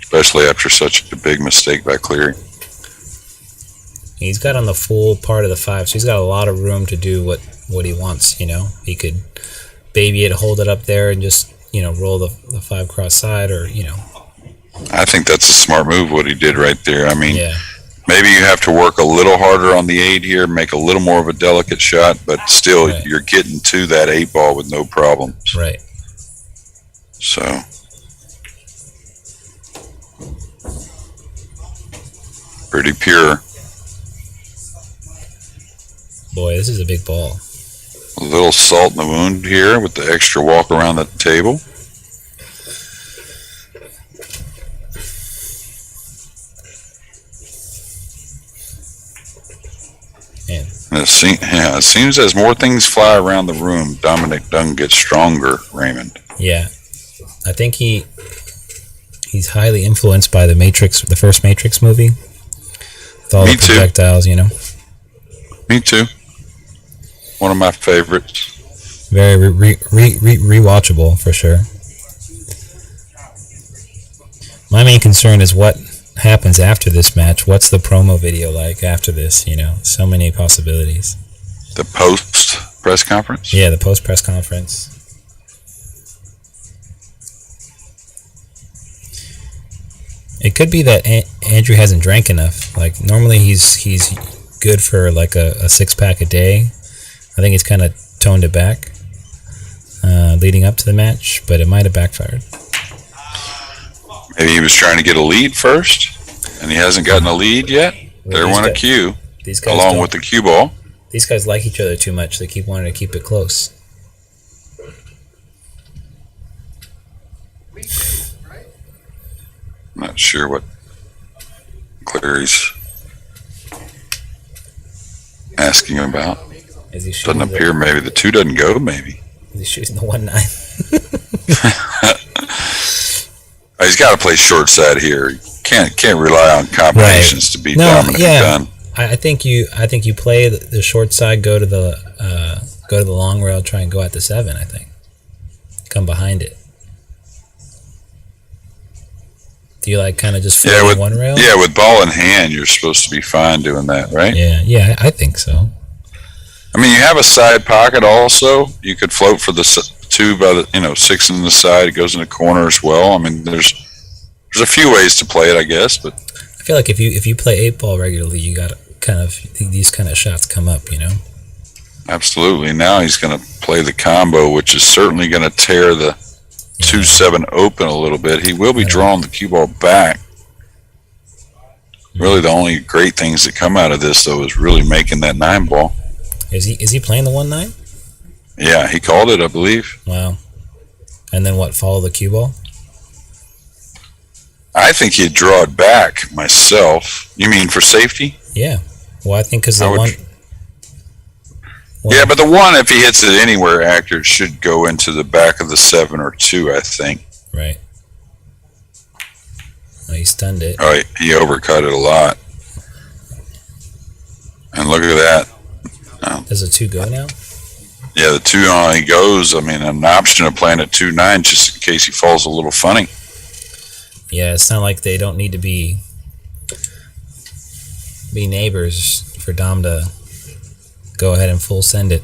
Especially after such a big mistake by Cleary. He's got on the full part of the 5, so he's got a lot of room to do what he wants, He could baby it, hold it up there, and just, roll the 5 cross side, or, I think that's a smart move, what he did right there. I mean, maybe you have to work a little harder on the 8 here, make a little more of a delicate shot, but still you're getting to that 8 ball with no problems. Right. So... pretty pure. Boy, this is a big ball. A little salt in the wound here with the extra walk around the table. It seems as more things fly around the room, Dominick Dunn gets stronger, Raymond. Yeah. I think He's highly influenced by the Matrix, the first Matrix movie. With all the projectiles, you know. Me too. One of my favorites. Very rewatchable for sure. My main concern is what happens after this match. What's the promo video like after this? You know, so many possibilities. The post press conference? Yeah, the post press conference. It could be that Andrew hasn't drank enough. Like normally he's good for like a 6-pack a day. I think he's kind of toned it back leading up to the match, but it might have backfired. Maybe he was trying to get a lead first, and he hasn't gotten a lead yet. Well, there went a cue, these guys along with the cue ball. These guys like each other too much. They keep wanting to keep it close. I'm not sure what Cleary's asking about. Is he shooting Doesn't appear. Maybe the 2 doesn't go. Maybe is he shooting the 1-9? He's got to play short side here. Can't rely on combinations to beat Dominick Dunn. I think you play the short side, go to the long rail, try and go at the 7. I think come behind it. Do you like kind of just float with one rail? Yeah, with ball in hand, you're supposed to be fine doing that, right? Yeah, I think so. I mean, you have a side pocket also. You could float for the 2 by the 6 in the side. It goes in the corner as well. I mean, there's a few ways to play it, I guess, but I feel like if you play 8-ball regularly, you got kind of these kind of shots come up, you know. Absolutely. Now he's going to play the combo, which is certainly going to tear the 2-7 open a little bit. He will be drawing the cue ball back. Really, the only great things that come out of this, though, is really making that 9 ball. Is he playing the 1-9? Yeah, he called it, I believe. Wow. And then what? Follow the cue ball? I think he'd draw it back myself. You mean for safety? Yeah. Well, I think because the one. Yeah, but the 1, if he hits it anywhere accurate, should go into the back of the 7 or 2, I think. Right. Oh, he stunned it. Oh, he overcut it a lot. And look at that. Does a 2 go now? Yeah, the 2 he goes. I mean, an option of playing a 2-9 just in case he falls a little funny. Yeah, it's not like they don't need to be neighbors for Dom to go ahead and full send it.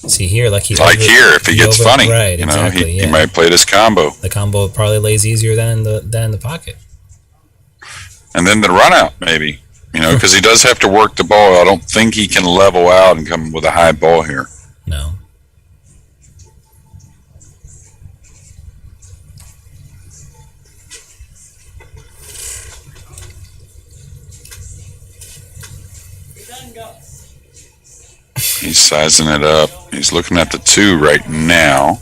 See here, like here, if he gets funny, right? Exactly. He might play this combo. The combo probably lays easier than in the pocket. And then the run out, maybe, because he does have to work the ball. I don't think he can level out and come with a high ball here. No. He's sizing it up. He's looking at the 2 right now.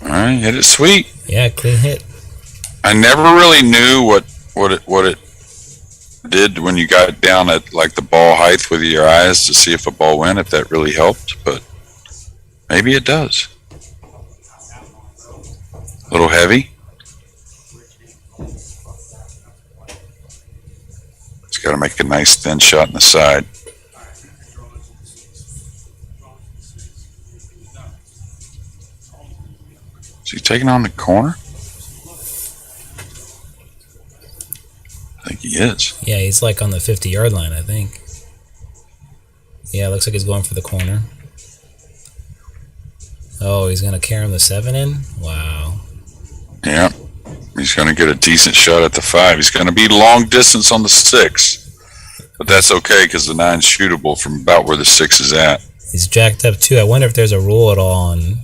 All right, hit it sweet. Yeah, clean hit. I never really knew what it did when you got down at like the ball height with your eyes to see if a ball went, if that really helped, but maybe it does. A little heavy. He's got to make a nice thin shot in the side. Is he taking on the corner? I think he is. Yeah, he's like on the 50-yard line, I think. Yeah, looks like he's going for the corner. Oh, he's going to carry him the 7 in? Wow. Yeah. He's going to get a decent shot at the 5. He's going to be long distance on the 6. But that's okay because the 9's shootable from about where the 6 is at. He's jacked up too. I wonder if there's a rule at all on,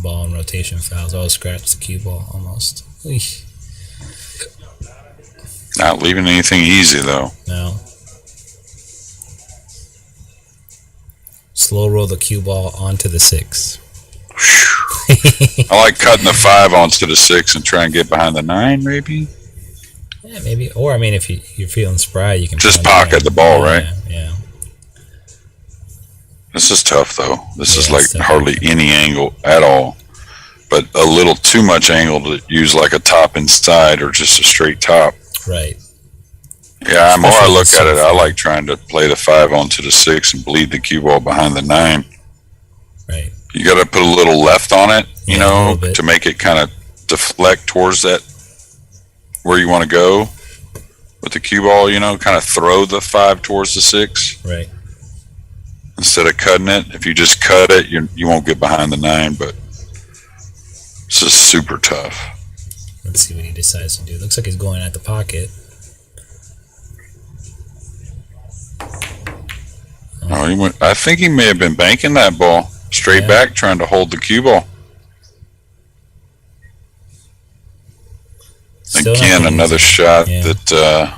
ball and rotation fouls. Oh, scratch the cue ball almost. Eesh. Not leaving anything easy though. No. Slow roll the cue ball onto the 6. I like cutting the 5 onto the 6 and try and get behind the 9 maybe. Yeah, maybe. Or I mean, if you're feeling spry, you can just pound it pocket in. the ball, Yeah, right? Yeah. This is tough though. This is Yeah, like it's tough. hardly any angle at all, but a little too much angle to use like a top inside or just a straight top. Right. Yeah, the more I Especially look with at it, I so like trying to play the 5 onto the 6 and bleed the cue ball behind the 9. Right. You got to put a little left on it, you Yeah, a know, little bit. to make it kind of deflect towards that where you want to go with the cue ball, you know, kind of throw the 5 towards the 6 Right. instead of cutting it. If you just cut it, you won't get behind the 9, but it's just super tough. Let's see what he decides to do. Looks like he's going at the pocket. Oh, he went, I think he may have been banking that ball straight back, trying to hold the cue ball. Still not Again, getting another easy. shot Yeah. that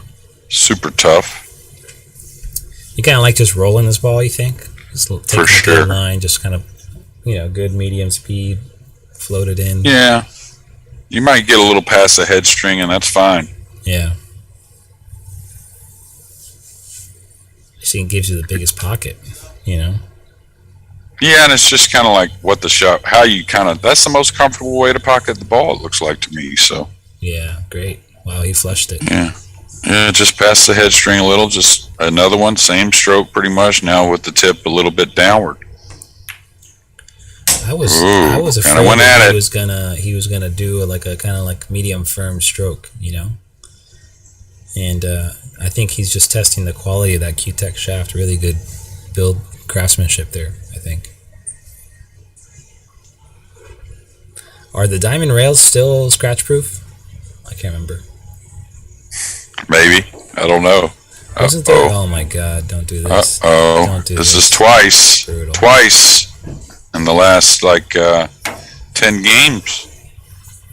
super tough. You kind of like just rolling this ball, you think? Just taking the sure. good line, just kind of, good medium speed, float it in. Yeah, you might get a little past the head string, and that's fine. Yeah. See, it gives you the biggest pocket, Yeah, and it's just kind of like what the shot, how you kind of, that's the most comfortable way to pocket the ball, it looks like to me. So, Yeah, great. Wow, he flushed it. yeah, just past the head string a little, just another one, same stroke pretty much, now with the tip a little bit downward. I was afraid kinda went that at he was gonna do a kind of like medium firm stroke, and I think he's just testing the quality of that Q-Tech shaft. Really good build craftsmanship there, I think. Are the diamond rails still scratch proof? I can't remember. Maybe, I don't know. Wasn't there? Oh my God! Don't do this. Uh-oh, Don't do this is twice in the last 10 games.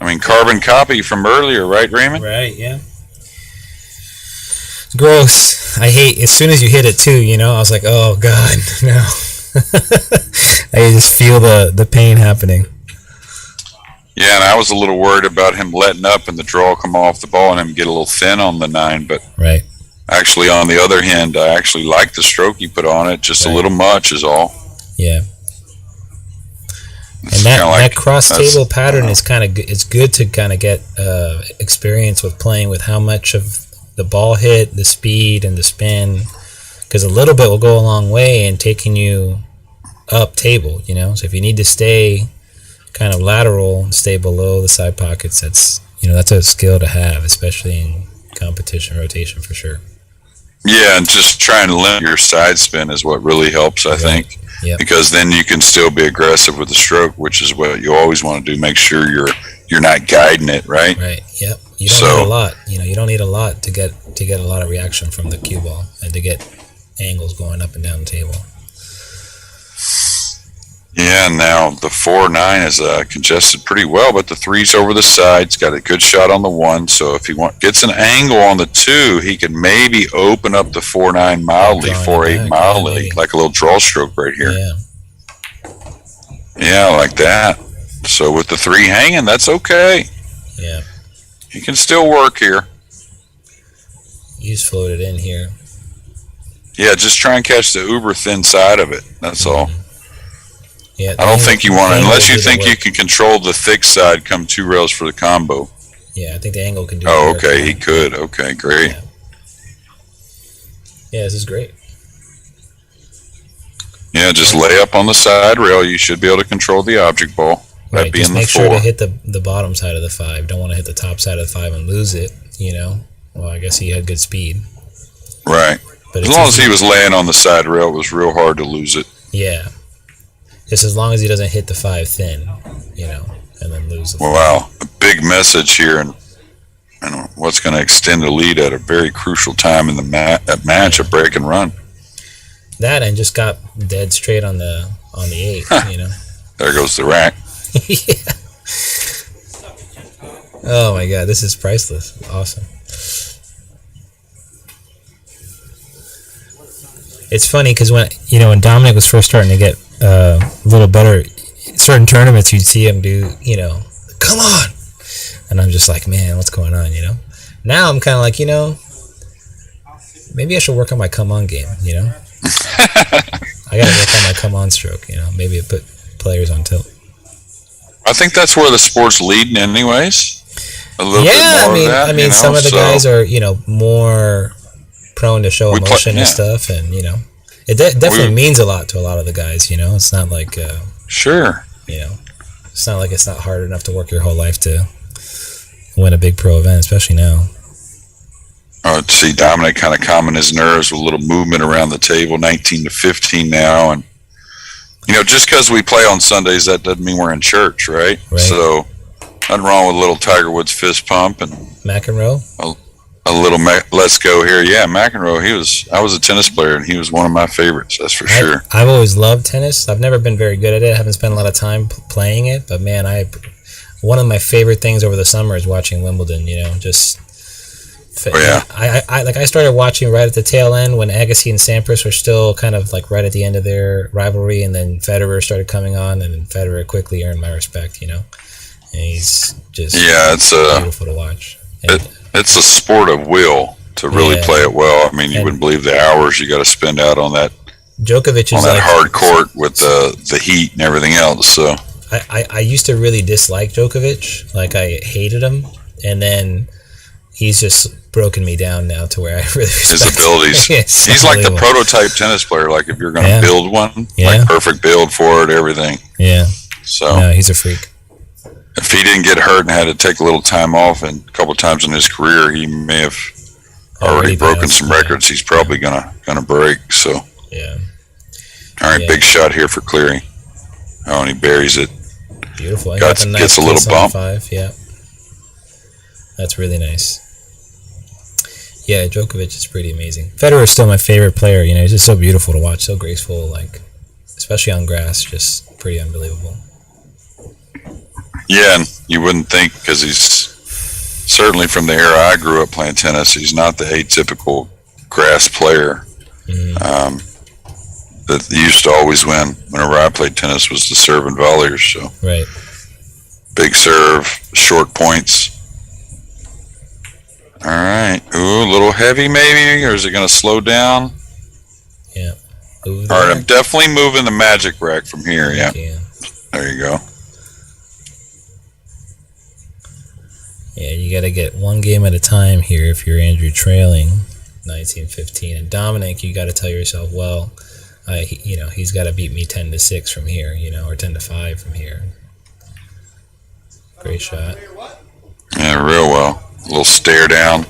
I mean, carbon copy from earlier, right, Raymond? Right, yeah. Gross. I hate, as soon as you hit it too, I was like, oh God, no. I just feel the pain happening. Yeah, and I was a little worried about him letting up and the draw come off the ball and him get a little thin on the 9, but Right. actually on the other hand, I actually like the stroke he put on it, just a little much is all. Yeah. It's And that, kinda like- that cross that's- table pattern is kind of it's good to kind of get experience with playing with how much of the ball hit, the speed, and the spin, because a little bit will go a long way in taking you up table. So if you need to stay kind of lateral and stay below the side pockets, that's a skill to have, especially in competition rotation for sure. Yeah, and just trying to limit your side spin is what really helps, I think. Yep. Because then you can still be aggressive with the stroke, which is what you always want to do. Make sure you're not guiding it, right? Right. Yep. You don't need a lot. You don't need a lot to get a lot of reaction from the cue ball and to get angles going up and down the table. Yeah, now the 4-9 is congested pretty well, but the 3's over the sides, got a good shot on the 1. So if he gets an angle on the 2, he can maybe open up the 4-9 mildly, Drawing it 4-8 back, mildly, maybe. like a little draw stroke right here. Yeah. Yeah, like that. So with the 3 hanging, that's okay. Yeah. He can still work here. You just float it in here. Yeah, just try and catch the uber thin side of it. That's all. Yeah. I don't think you want to, the unless you angle think did the you work. can control the thick side, come 2 rails for the combo. Yeah, I think the angle can do. Oh, the work. okay, he could. Okay, great. Yeah. Yeah, this is great. Yeah, just lay up on the side rail. You should be able to control the object ball. That Right. being Just the make 4. sure to hit the bottom side of the 5. Don't want to hit the top side of the 5 and lose it. Well, I guess he had good speed. Right. But As it's long as easy- he was laying on the side rail, it was real hard to lose it. Yeah. Just as long as he doesn't hit the 5 thin, and then lose the 5. Wow, a big message here, and what's going to extend the lead at a very crucial time in the match, a break and run. That and just got dead straight on the 8, There goes the rack. Yeah. Oh my God, this is priceless. Awesome. It's funny because when Dominick was first starting to get a little better, certain tournaments you'd see him do, come on, and I'm just like, man, what's going on, now I'm kind of like, maybe I should work on my come on game. I got to work on my come on stroke. Maybe it put players on tilt. I think that's where the sport's leading, anyways. A little bit more of that. I mean, some of the guys are more prone to show emotion and stuff, and it definitely means a lot to a lot of the guys. It's not like sure. It's not like it's not hard enough to work your whole life to win a big pro event, especially now. See Dominick kind of calming his nerves with a little movement around the table, 19-15 now, and just because we play on Sundays, that doesn't mean we're in church, right? So nothing wrong with a little Tiger Woods fist pump and McEnroe. A little let's go here. Yeah, McEnroe. I was a tennis player, and he was one of my favorites. That's for sure. I've always loved tennis. I've never been very good at it. I haven't spent a lot of time playing it, but man, one of my favorite things over the summer is watching Wimbledon. I started watching right at the tail end when Agassi and Sampras were still kind of like right at the end of their rivalry, and then Federer started coming on, and then Federer quickly earned my respect. And he's just it's beautiful to watch. It's a sport of will to really play it well. I mean, you wouldn't believe the hours you got to spend out on that. Djokovic is on that hard court with the heat and everything else. So I used to really dislike Djokovic, like I hated him, and then he's just broken me down now to where I really respect his abilities. He's like the prototype tennis player. Like if you're going to build one, like perfect build for it, everything. Yeah. So no, he's a freak. If he didn't get hurt and had to take a little time off, and a couple of times in his career, he may have already broken some records. He's probably gonna break. So yeah. All right, big shot here for Cleary. Oh, and he buries it. Beautiful. Gets a little bump. 5, yeah. That's really nice. Yeah, Djokovic is pretty amazing. Federer is still my favorite player. He's just so beautiful to watch, so graceful, like especially on grass, just pretty unbelievable. Yeah, and you wouldn't think, because he's certainly from the era I grew up playing tennis, he's not the atypical grass player that used to always win. Whenever I played tennis was the serve and volleys, so right. Big serve, short points. All right. Ooh, a little heavy maybe, or is it going to slow down? Yeah. All right, I'm definitely moving the magic rack from here. Yeah. There you go. Yeah, you got to get one game at a time here if you're Andrew trailing 19-15. And Dominick, you got to tell yourself, well, he's got to beat me 10-6 from here, or 10-5 from here. Great shot. Yeah, real well. A little stare down.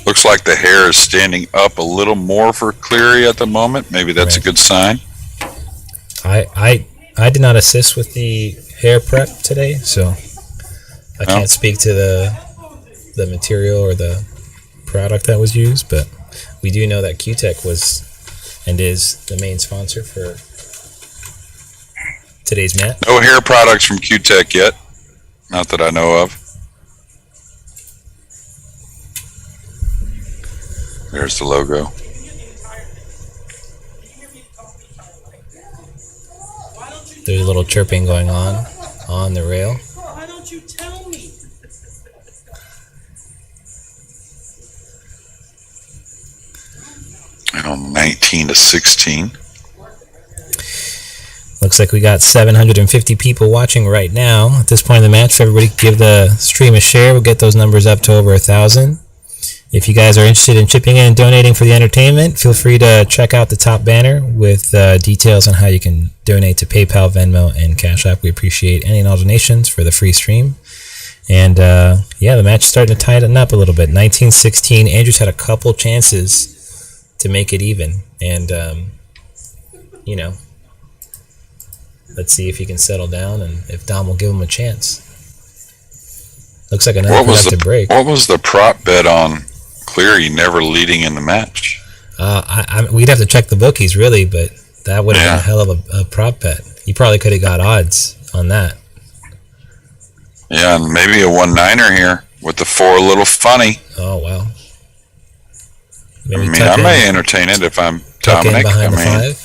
Looks like the hair is standing up a little more for Cleary at the moment. Maybe that's a good sign. I did not assist with the hair prep today, so I can't speak to the material or the product that was used, but we do know that Q-Tech was and is the main sponsor for today's match. No hair products from Q-Tech yet. Not that I know of. There's the logo. There's a little chirping going on the rail. Why don't you tell me? And 19-16. Looks like we got 750 people watching right now. At this point in the match, if everybody give the stream a share, we'll get those numbers up to over 1,000. If you guys are interested in chipping in and donating for the entertainment, feel free to check out the top banner with details on how you can donate to PayPal, Venmo, and Cash App. We appreciate any and all donations for the free stream. And the match is starting to tighten up a little bit. 19-16. Andrew's had a couple chances to make it even. And, let's see if he can settle down and if Dom will give him a chance. Looks like another productive break. What was the prop bet on Cleary never leading in the match? We'd have to check the bookies, really, but that would have been a hell of a prop bet. You probably could have got odds on that. Yeah, and maybe a 1-9er here with the 4 a little funny. Oh, wow. Maybe I may entertain it if I'm Dominick. Behind the 5?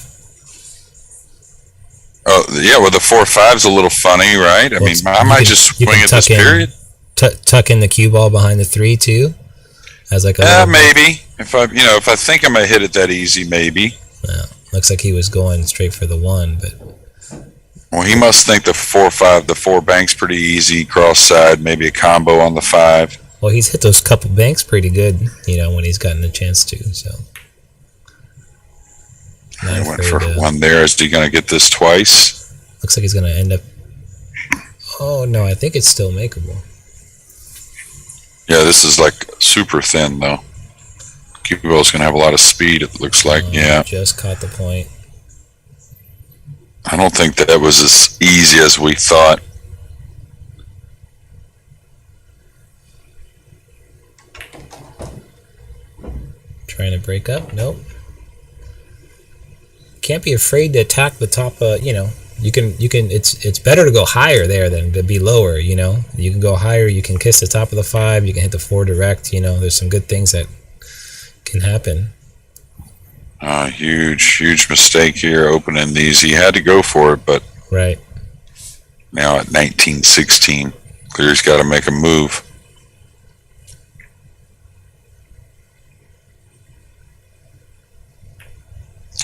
Oh, yeah, well, the 4-5's a little funny, right? I mean, I might just swing at this period. Tuck in the cue ball behind the 3, too. Has like a maybe if I think I'm gonna hit it that easy, maybe. Well, looks like he was going straight for the 1, but Well, he must think the 4-5, the 4 banks pretty easy cross side, maybe a combo on the 5. well, he's hit those couple banks pretty good, when he's gotten a chance to. So I went for one there. Is he gonna get this twice? Looks like he's gonna end up. Oh no, I think it's still makeable. Yeah, this is like super thin though. Cue ball's gonna have a lot of speed. It looks like. Yeah. Just caught the point. I don't think that was as easy as we thought. Trying to break up. Nope. Can't be afraid to attack the top. You can. It's better to go higher there than to be lower. You can go higher. You can kiss the top of the 5. You can hit the 4 direct. There's some good things that can happen. Huge mistake here opening these. He had to go for it, but right now at 19-16, Cleary's got to make a move.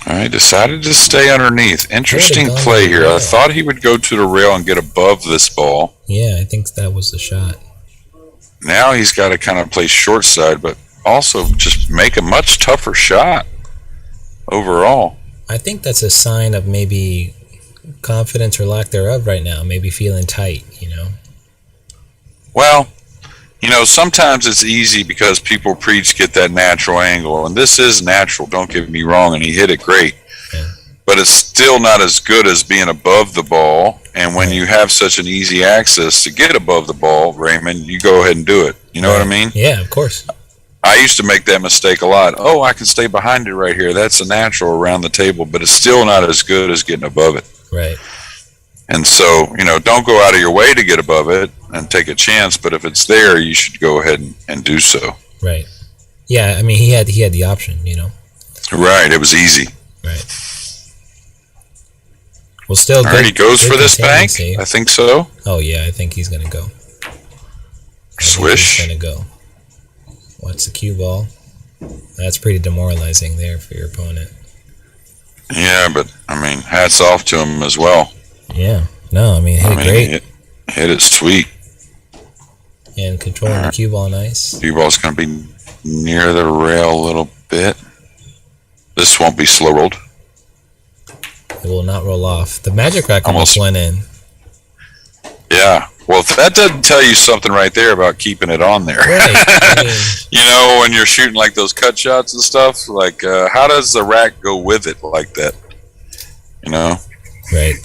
All right, decided to stay underneath. Interesting play here. I thought he would go to the rail and get above this ball. Yeah, I think that was the shot. Now he's got to kind of play short side, but also just make a much tougher shot overall. I think that's a sign of maybe confidence or lack thereof right now. Maybe feeling tight, Well, sometimes it's easy because people preach get that natural angle, and this is natural, don't get me wrong, and he hit it great. Yeah. But it's still not as good as being above the ball, and when you have such an easy access to get above the ball, Raymond, you go ahead and do it. You know what I mean? Yeah, of course. I used to make that mistake a lot. Oh, I can stay behind it right here. That's a natural around the table, but it's still not as good as getting above it. Right. And so, don't go out of your way to get above it and take a chance, but if it's there, you should go ahead and do so. Right. Yeah, I mean, he had the option, Right, it was easy. Right. Well, still good. All right, he goes for this bank? I think so. Oh, yeah, I think he's going to go. Swish. He's going to go. Watch the cue ball. That's pretty demoralizing there for your opponent. Yeah, but, hats off to him as well. Yeah. No, hit it great. Hit it sweet. And controlling the cue ball nice. Cue ball's going to be near the rail a little bit. This won't be slow rolled. It will not roll off. The magic rack almost went in. Yeah. Well, that doesn't tell you something right there about keeping it on there. Right. When you're shooting like those cut shots and stuff, like how does the rack go with it like that? Right.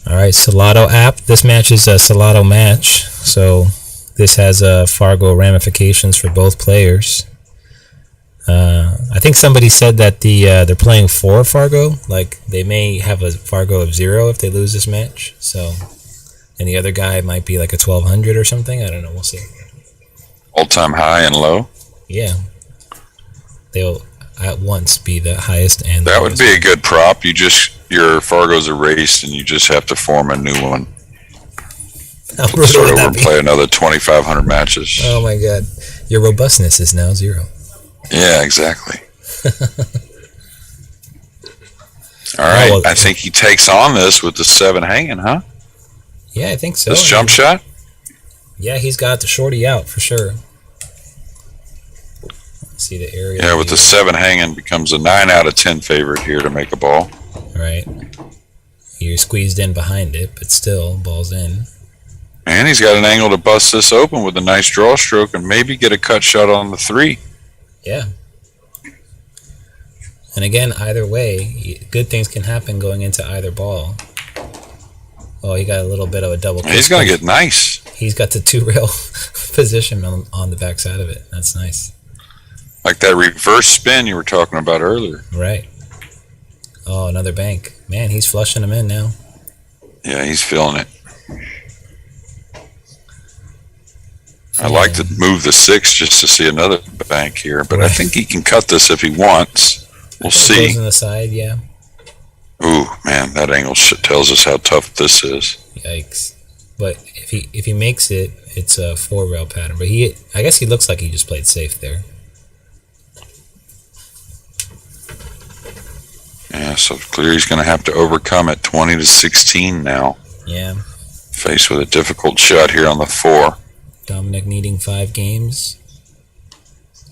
All right, Salado app. This match is a Salado match, so this has Fargo ramifications for both players. I think somebody said that they're playing for Fargo, like they may have a Fargo of 0 if they lose this match. So, and the other guy might be like a 1200 or something. I don't know. We'll see. All-time high and low. Yeah, they'll at once be the highest and that would be a good prop. Your Fargo's erased and you just have to form a new one. Start over and play another 2,500 matches. Oh my God, your robustness is now 0. Yeah, exactly. All right, I think he takes on this with the 7 hanging, huh? Yeah, I think so. This jump shot? Yeah, he's got the shorty out for sure. Let's see the area. Yeah, with the 7 hanging, becomes a 9 out of 10 favorite here to make a ball. Right. You're squeezed in behind it, but still, ball's in. And he's got an angle to bust this open with a nice draw stroke and maybe get a cut shot on the 3. Yeah. And again, either way, good things can happen going into either ball. Oh, he got a little bit of a double. He's going to get nice. He's got the 2-rail position on the back side of it. That's nice. Like that reverse spin you were talking about earlier. Right. Oh, another bank. Man, he's flushing them in now. Yeah, he's feeling it. I'd like to move the 6 just to see another bank here, but I think he can cut this if he wants. We'll see. Goes on the side, yeah. Ooh, man, that angle tells us how tough this is. Yikes. But if he makes it, it's a 4-rail pattern. But I guess he looks like he just played safe there. Yeah, so Cleary's going to have to overcome it 20-16 now. Yeah. Faced with a difficult shot here on the 4. Dominick needing 5 games.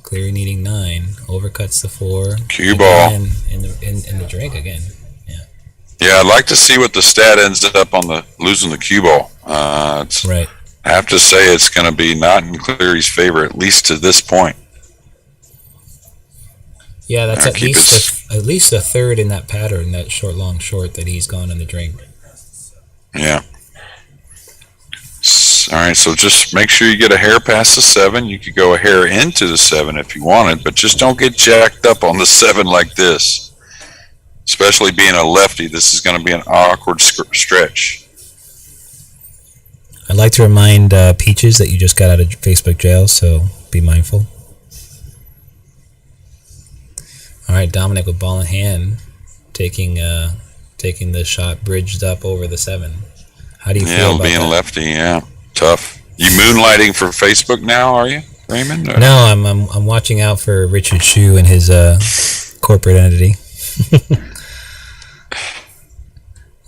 Cleary needing 9. Overcuts the 4. Cue ball. In the drink again. Yeah, I'd like to see what the stat ends up on the losing the cue ball. Right. I have to say it's going to be not in Cleary's favor, at least to this point. Yeah, that's at least a third in that pattern, that short, long, short that he's gone in the drink. Yeah. All right, so just make sure you get a hair past the 7. You could go a hair into the 7 if you wanted, but just don't get jacked up on the 7 like this. Especially being a lefty, this is going to be an awkward stretch. I'd like to remind Peaches that you just got out of Facebook jail, so be mindful. All right, Dominick with ball in hand, taking the shot bridged up over the 7. How do you feel about being that? lefty, yeah, tough. You moonlighting for Facebook now, are you, Raymond? Or? No, I'm watching out for Richard Shue and his corporate entity.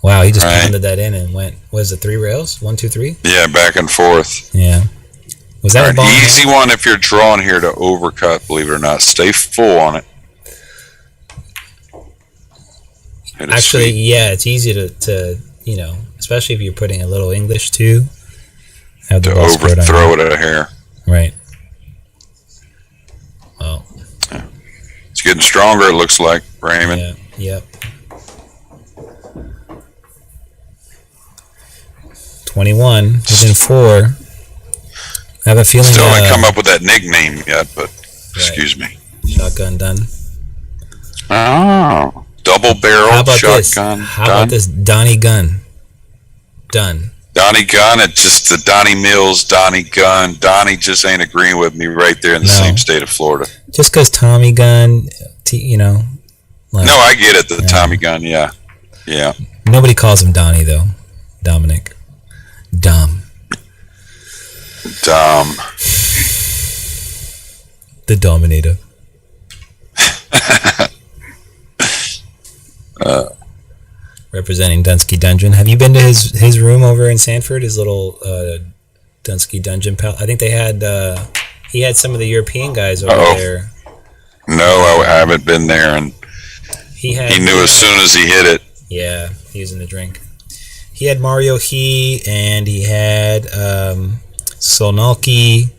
Wow, he just pounded that in and went. Was it 3 rails? 1, 2, 3? Yeah, back and forth. Yeah. Was that a ball? Easy one if you're drawing here to overcut. Believe it or not, stay full on it. Actually, yeah, it's easy to especially if you're putting a little English too. Have the to ball overthrow it a hair. Right. Well. Yeah. It's getting stronger. It looks like, Raymond. Yeah. Yep. 21 within 4. I have a feeling. Still haven't come up with that nickname yet, but excuse me. Shotgun Dunn. Oh, double barrel shotgun. How about this? Donnie Gunn. Done. Donnie Gunn. It's just the Donnie Mills, Donnie Gunn. Donnie just ain't agreeing with me right there in the same state of Florida. Just because Tommy Gunn, no, I get it. The Tommy Gunn, yeah. Nobody calls him Donnie though. Dominick. Dom. The Dominator. Representing Dunsky Dungeon. Have you been to his room over in Sanford? His little Dunsky Dungeon pal. I think they had he had some of the European guys over there. No, I haven't been there, and he knew as soon as he hit it. Yeah, he was in the drink. He had Mario He, and he had Solnalki,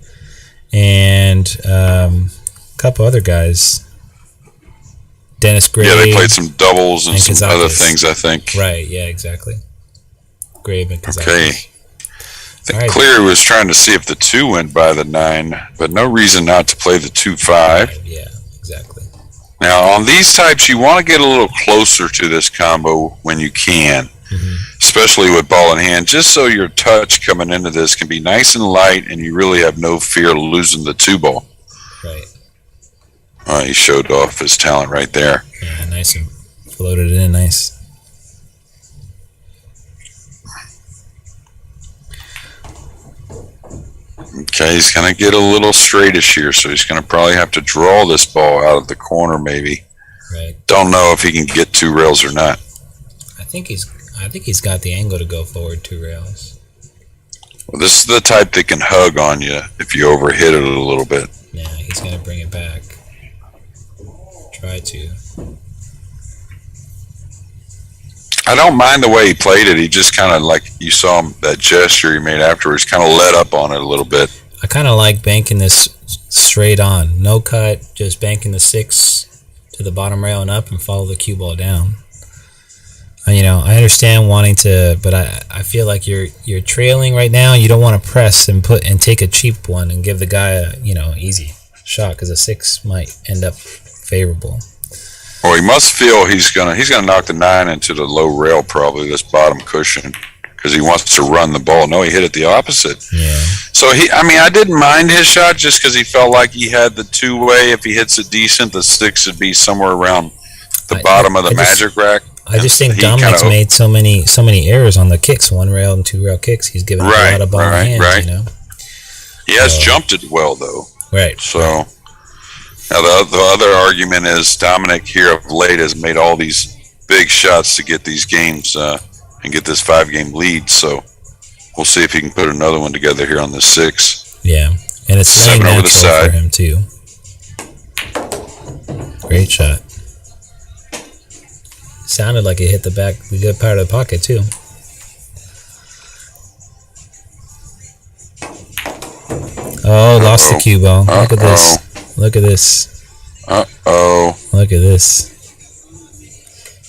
and a couple other guys. Dennis Gray. Yeah, they played some doubles and some Kazakis. other things, I think. Right, yeah, exactly. Grave and Kazakis. Okay. I think Cleary was trying to see if the 2 went by the 9, but no reason not to play the 2-5. Yeah, exactly. Now, on these types, you want to get a little closer to this combo when you can, especially with ball in hand, just so your touch coming into this can be nice and light and you really have no fear of losing the 2 ball. Right. He showed off his talent right there. Yeah, nice and floated it in nice. Okay, he's going to get a little straightish here, so he's going to probably have to draw this ball out of the corner maybe. Right. Don't know if he can get 2 rails or not. I think he's got the angle to go forward 2 rails. Well, this is the type that can hug on you if you overhit it a little bit. Yeah, he's going to bring it back. Try to. I don't mind the way he played it. He just kind of, like you saw him, that gesture he made afterwards, kind of let up on it a little bit. I kind of like banking this straight on. No cut, just banking the 6 to the bottom rail and up and follow the cue ball down. I understand wanting to, but I feel like you're trailing right now. You don't want to press and take a cheap one and give the guy a easy shot because a 6 might end up favorable. Well, he must feel he's gonna knock the 9 into the low rail, probably this bottom cushion, because he wants to run the ball. No, he hit it the opposite. Yeah. So I didn't mind his shot just because he felt like he had the 2-way. If he hits it decent, the 6 would be somewhere around the bottom of the magic rack. I just think He Dominick's kinda- made so many errors on the kicks, 1 rail and 2 rail kicks. He's given up a lot of ball in hands, you know. He has jumped it well though. Right. So now the other argument is Dominick here of late has made all these big shots to get these games and get this 5-game lead. So we'll see if he can put another one together here on the 6. Yeah, and it's laying 7 over the natural side for him too. Great shot. Sounded like it hit the good part of the pocket too. Oh, lost the cue ball. Look at this. Look at this. Look at this.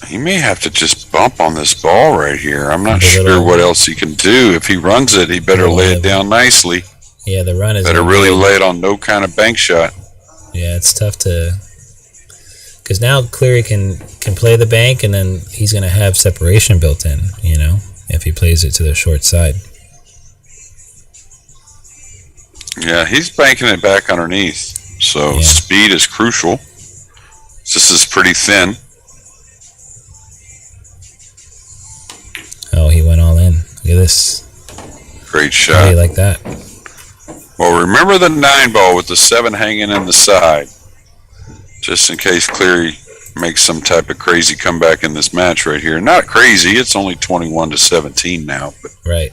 He may have to just bump on this ball right here. I'm not sure what else he can do. If he runs it, he better lay it down nicely. Yeah, the run is better really lay it on no kind of bank shot. Yeah, it's tough to, because now Cleary can play the bank, and then he's going to have separation built in, you know, if he plays it to the short side. Yeah, he's banking it back underneath. So speed is crucial. This is pretty thin. Oh, he went all in. Look at this. Great How shot. do you like that? Well, remember the 9 ball with the 7 hanging in the side, just in case Cleary makes some type of crazy comeback in this match right here. Not crazy. It's only 21-17 now, but right.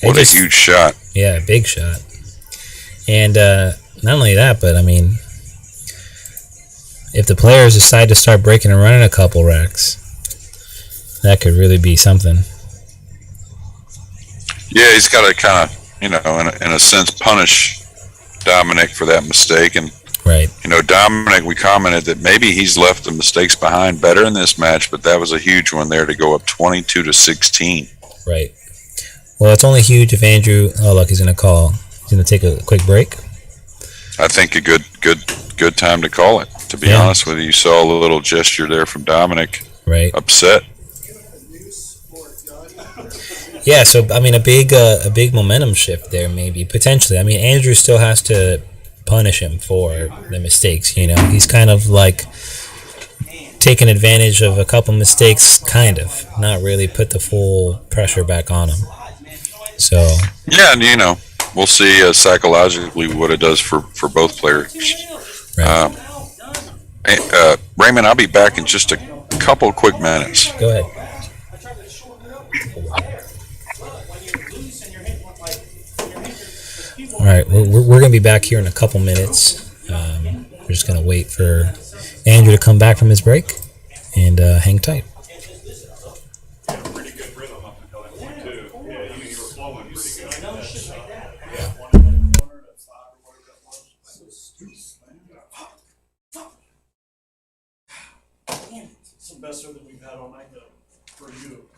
What a huge shot. Yeah, big shot. And not only that, but I mean, if the players decide to start breaking and running a couple racks, that could really be something. Yeah, he's got to kind of, you know, in a sense, punish Dominick for that mistake. And, right. You know, Dominick, we commented that maybe he's left the mistakes behind better in this match, but that was a huge one there to go up 22-16. Right. Well, it's only huge if Andrew, oh, look, he's going to call. He's going to take a quick break. I think a good time to call it, to be honest with you. You saw a little gesture there from Dominick. Right. Upset. Yeah, so I mean a big momentum shift there maybe potentially. I mean Andrew still has to punish him for the mistakes, you know. He's kind of like taking advantage of a couple mistakes, kind of. Not really put the full pressure back on him. So yeah, and you know, we'll see psychologically what it does for both players. Right. Raymond, I'll be back in just a couple quick minutes. Go ahead. All right, we're going to be back here in a couple minutes. We're just going to wait for Andrew to come back from his break and hang tight. Pretty good rhythm up until that point too. Yeah, you were flowing pretty good. It's the best that we've had all night though. For you.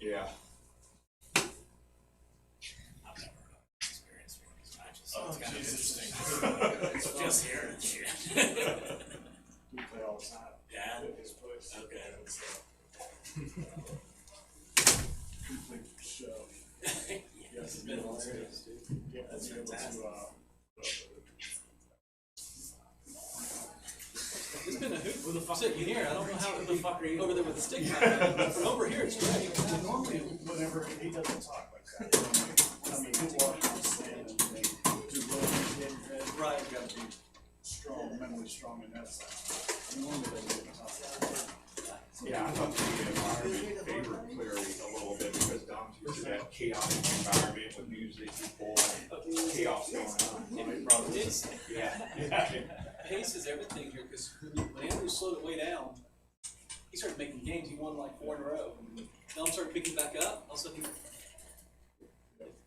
Yeah. Oh, it's kind of interesting. It's just hearing it. We play all the time. Yeah. Okay. Complete show. Yes, it's been hilarious, dude. Yeah, that's fantastic. It's been a hoot. Who the fuck sitting here? I don't know how the fuck are you over there with the stick. From over here, it's great. Normally, whenever he doesn't talk like that, I mean, he'll walk and stand and do Right. You gotta be strong, mentally strong in that side. Normally, they don't talk. Yeah, I thought the environment favored Cleary a little bit because Dom's used to that chaotic environment with music, people, and chaos going on. Pace is everything here because when Andrew slowed it way down, he started making games. He won like 4 in a row. Dom started picking back up. Also,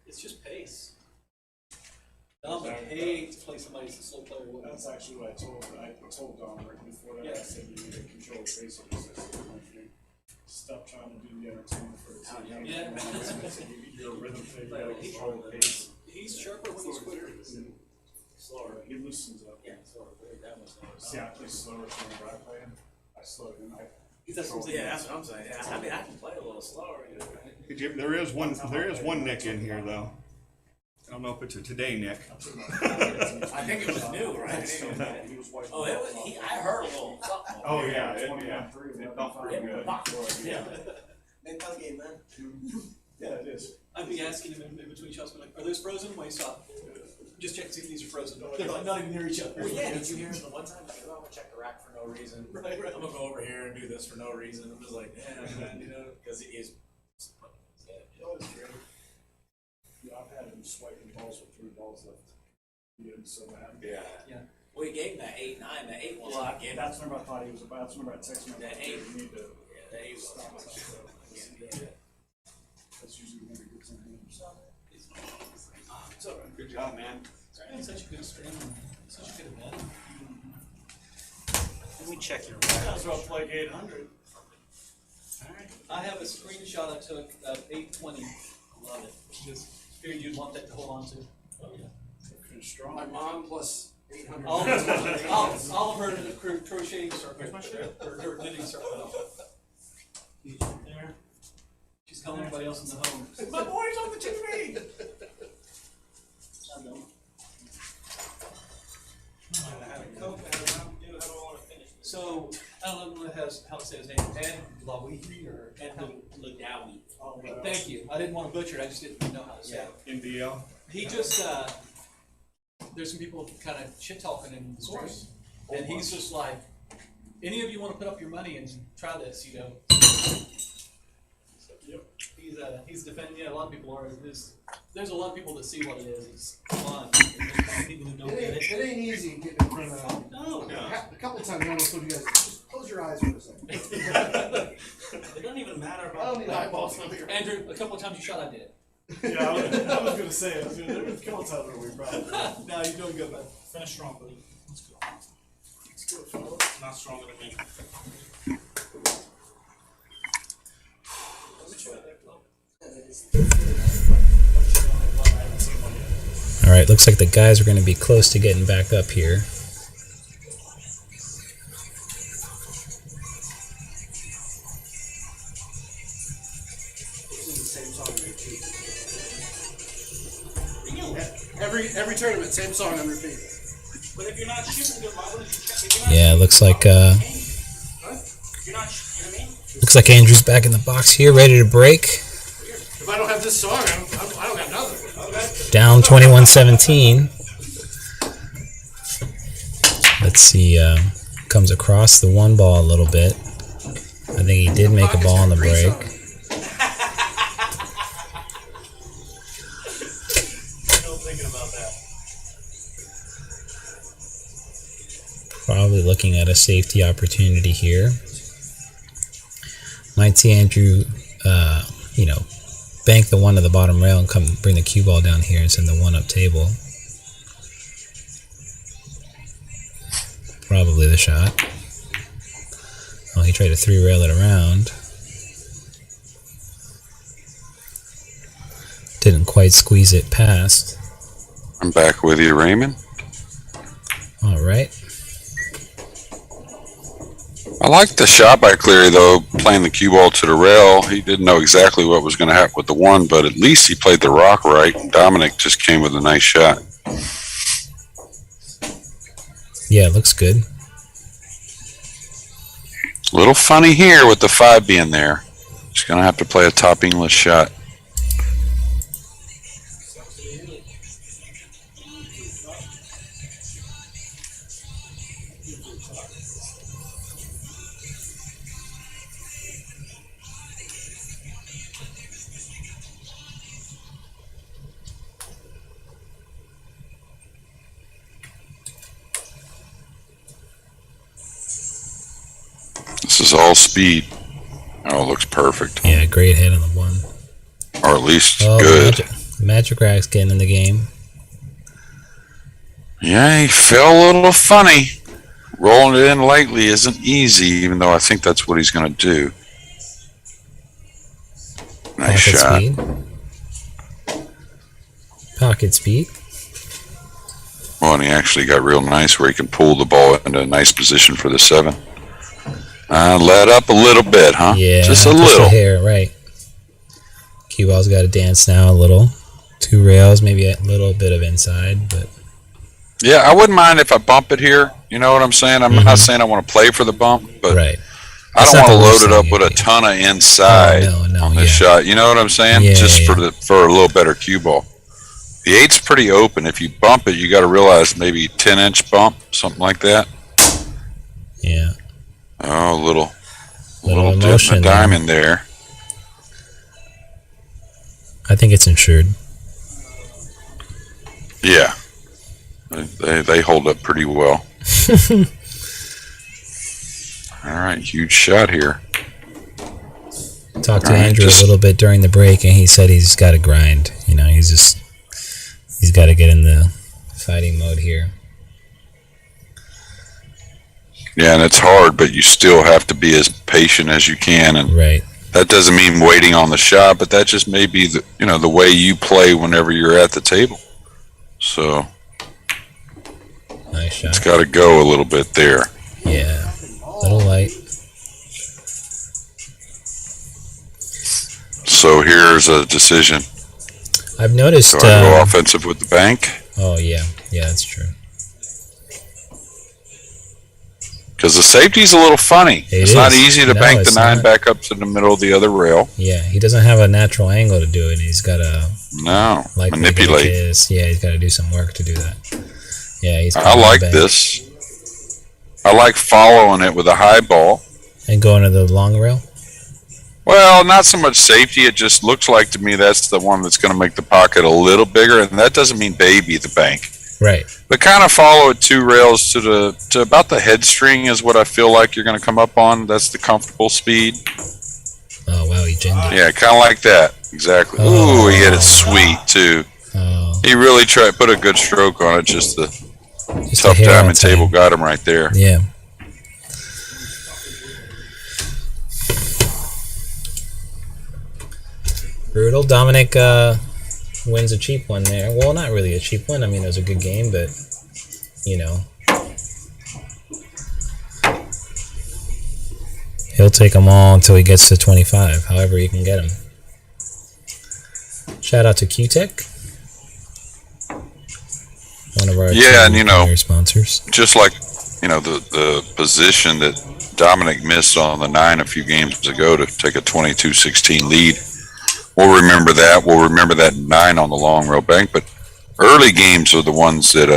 it's just pace. Dom would hate to play somebody who's a slow player. That's actually what I told Don right before that. I said you need to control the pace of the system. Stop trying to do the entertainment for the team. Yeah. You're a rhythm thing. You gotta control the pace. He's sharper when he's quicker. Slower. He loosens up. Yeah, slower. That was slower. See, I play slower whenever I play him. I slow him. That's what I'm saying. I mean, I can play a little slower. There is one nick in here though. I don't know if it's a today, Nick. I think it was new, right? He was wiping Oh, it was, I heard a little something. Oh, yeah, it felt pretty good. Yeah. Mental game, man. Yeah, it is. I'd be asking him in between shots, like, are those frozen? Why you stop? Just check to see if these are frozen. They're like not even near each other. Well, yeah, did you hear the one time like, oh, I'm gonna check the rack for no reason. Right. I'm gonna go over here and do this for no reason. I'm just like, man, you know, because he is. That was great. Yeah, I've had him swiping balls with 3 balls left. He is so mad. Yeah. Well, he gave him that 8-9. The 8 was Well, not giving. that's whenever I thought he was about. That's whenever I texted him. That eight. You need to Yeah, the 8 was. stop it. So, that's usually when it gets in him. It's all right. Good job, man. It's such a good stream. Such a good event. Let me check your That's about like 800. I have a screenshot I took of 820. Love it. Just figured you'd want that to hold on to. Oh yeah. Pretty strong. My mom plus 800. All of her crocheting circle, her knitting circle. There. She's calling everybody else in the home. My boy's on the TV! I don't. So, I don't know how to say his name, Ed Lawihi or Ed Ladawi. Oh, Thank you. I didn't want to butcher it, I just didn't know how to say it. In DL? He just, there's some people kind of shit talking in the stream. And he's just like, any of you want to put up your money and try this, you know? Yep. He's defending, yeah, a lot of people are. There's a lot of people that see what it is. It's fun. There's people who don't get it. It ain't easy getting in front of No. A couple times I almost told you guys, just close your eyes for a second. It doesn't even matter I don't need eyeballs on here. Andrew, a couple of times you shot, I did. Yeah, I was gonna say it. There was a couple times where we probably. No, you're doing good, bud. Finish strong, buddy. Let's go. Let's go, fellas. Not stronger than me. All right, looks like the guys are going to be close to getting back up here. Every tournament, same song on repeat. But if you're not shooting good, why wouldn't you check? If you're not Yeah, looks like you're not, you know what I mean? looks like Andrew's back in the box here, ready to break. If I don't have this song, I don't got nothing. Down 21-17. Let's see, comes across the one ball a little bit. I think he did make a ball on the break. Still thinking about that. Probably looking at a safety opportunity here. Might see Andrew, bank the one to the bottom rail and come bring the cue ball down here and send the one up table. Probably the shot. Oh, he tried to 3-rail it around. Didn't quite squeeze it past. I'm back with you, Raymond. All right. I like the shot by Cleary, though, playing the cue ball to the rail. He didn't know exactly what was going to happen with the one, but at least he played the rock right. Dominick just came with a nice shot. Yeah, it looks good. A little funny here with the 5 being there. Just going to have to play a top English shot. This is all speed. Oh, it looks perfect. Yeah, great hit on the one. Or at least Oh, good. Magic Rack's getting in the game. Yeah, he fell a little funny. Rolling it in lightly isn't easy, even though I think that's what he's going to do. Nice Pocket shot. speed. Pocket speed. Well, and he actually got real nice where he can pull the ball into a nice position for the 7. Let up a little bit, huh? Yeah, Just a little. hair, right. Cue ball's got to dance now a little. 2 rails, maybe a little bit of inside, but Yeah, I wouldn't mind if I bump it here. You know what I'm saying? I'm not saying I want to play for the bump, but right. I It's don't not want to the load worst it up thing with you a can- ton of inside no, on this yeah. shot. You know what I'm saying? Yeah, Just yeah. for a little better cue ball. The 8's pretty open. If you bump it, you got to realize maybe 10-inch bump, something like that. Yeah. Oh, a little dip emotion in the diamond there. I think it's insured. Yeah, they hold up pretty well. All right, huge shot here. Talked to All right, Andrew just- a little bit during the break, and he said he's got to grind. You know, he's got to get in the fighting mode here. Yeah, and it's hard, but you still have to be as patient as you can, and Right. that doesn't mean waiting on the shot, but that just may be the way you play whenever you're at the table. So Nice it's shot. got to go a little bit there. Yeah. Little light. So here's a decision. I've noticed. Do I go offensive with the bank? Oh yeah, that's true. Because the safety's a little funny. It's not is. easy to No, bank the it's 9 not. back up to the middle of the other rail. Yeah, he doesn't have a natural angle to do it. He's got to No, manipulate. manipulate. He's got to do some work to do that. Yeah, he's. I like this. I like following it with a high ball. And going to the long rail. Well, not so much safety. It just looks like to me that's the one that's going to make the pocket a little bigger, and that doesn't mean baby the bank. Right. But kind of follow it 2 rails to about the head string is what I feel like you're going to come up on. That's the comfortable speed. Oh wow, he ginned it. Yeah, kind of like that. Exactly. Oh. Ooh, he hit it sweet too. Oh, He really tried put a good stroke on it. Just the just tough a hair diamond on time. table got him right there. Yeah. Brutal. Dominic wins a cheap one there. Well, not really a cheap one. I mean, it was a good game, but you know, he'll take them all until he gets to 25. However, you can get them. Shout out to Q-Tech, one of our Yeah, and premier sponsors. just like the position that Dominic missed on the 9 a few games ago to take a 22-16 lead. We'll remember that. We'll remember that 9 on the long rail bank. But early games are the ones that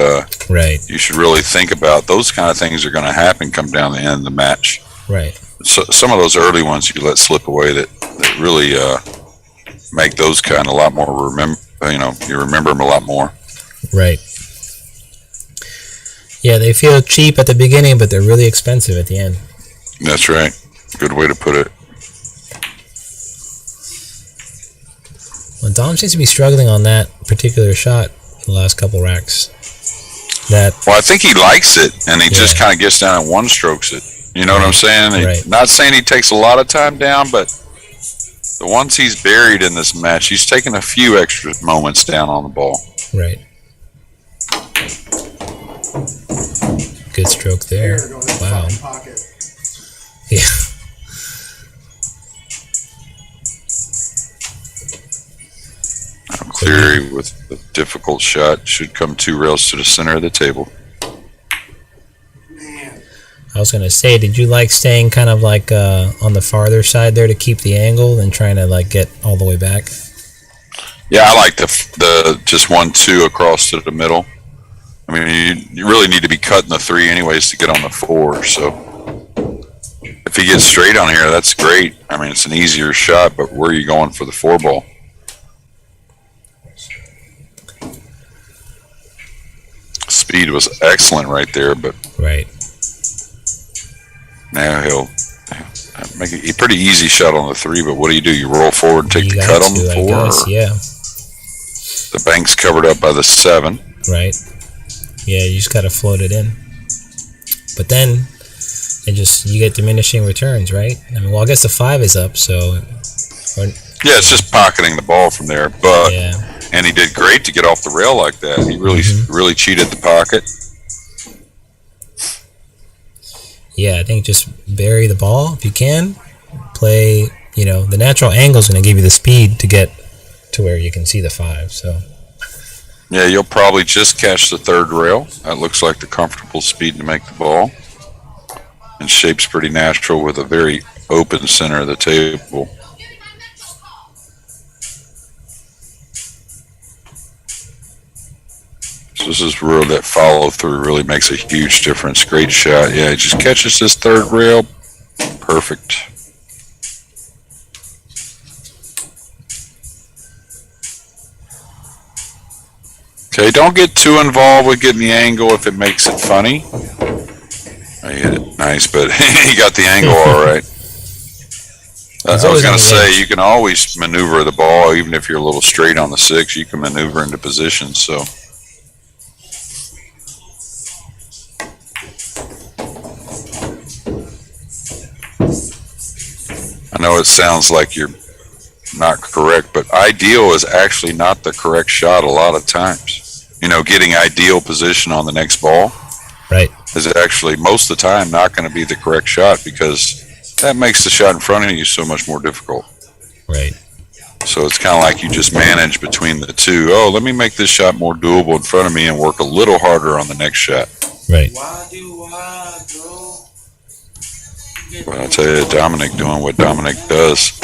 Right. you should really think about. Those kind of things are going to happen come down the end of the match. Right. So some of those early ones you let slip away that really make those kind of a lot more you remember them a lot more. Right. Yeah, they feel cheap at the beginning, but they're really expensive at the end. That's right. Good way to put it. Well, Dom seems to be struggling on that particular shot the last couple racks. Well, I think he likes it, and he just Yeah. kind of gets down and one strokes it. You know what I'm saying? Right. Not saying he takes a lot of time down, but the ones he's buried in this match, he's taken a few extra moments down on the ball. right. Good stroke there. Hair going in the Wow. fucking pocket. Yeah. Cleary with a difficult shot should come 2 rails to the center of the table. Man, I was going to say, did you like staying kind of like on the farther side there to keep the angle than trying to like get all the way back? Yeah, I like the just 1-2 across to the middle. I mean, you really need to be cutting the 3 anyways to get on the 4. So if he gets straight on here, that's great. I mean, it's an easier shot, but where are you going for the 4 ball? Speed was excellent right there, but Right. now he'll make a pretty easy shot on the 3. But what do? You roll forward and take You the got cut on to, the I 4? guess, Or yeah. the bank's covered up by the 7. Right. Yeah, you just gotta float it in. But then you get diminishing returns, right? I mean, well, I guess the 5 is up, so. Yeah, it's just pocketing the ball from there. But Yeah. and he did great to get off the rail like that. He really cheated the pocket. Yeah, I think just bury the ball if you can. Play, the natural angle is going to give you the speed to get to where you can see the 5. So Yeah, you'll probably just catch the third rail. That looks like the comfortable speed to make the ball. And shape's pretty natural with a very open center of the table. So this is where that follow through really makes a huge difference. Great shot. Yeah, he just catches this third rail. Perfect. Okay, don't get too involved with getting the angle if it makes it funny. I hit it nice, but he got the angle all right. I was going to say, you can always maneuver the ball, even if you're a little straight on the 6, you can maneuver into position, so. I know it sounds like you're not correct, but ideal is actually not the correct shot a lot of times. You know, getting ideal position on the next ball. Right. Is actually most of the time not going to be the correct shot because that makes the shot in front of you so much more difficult. Right. So it's kind of like you just manage between the two. Oh, let me make this shot more doable in front of me and work a little harder on the next shot. Right. But I tell you, Dominick doing what Dominick does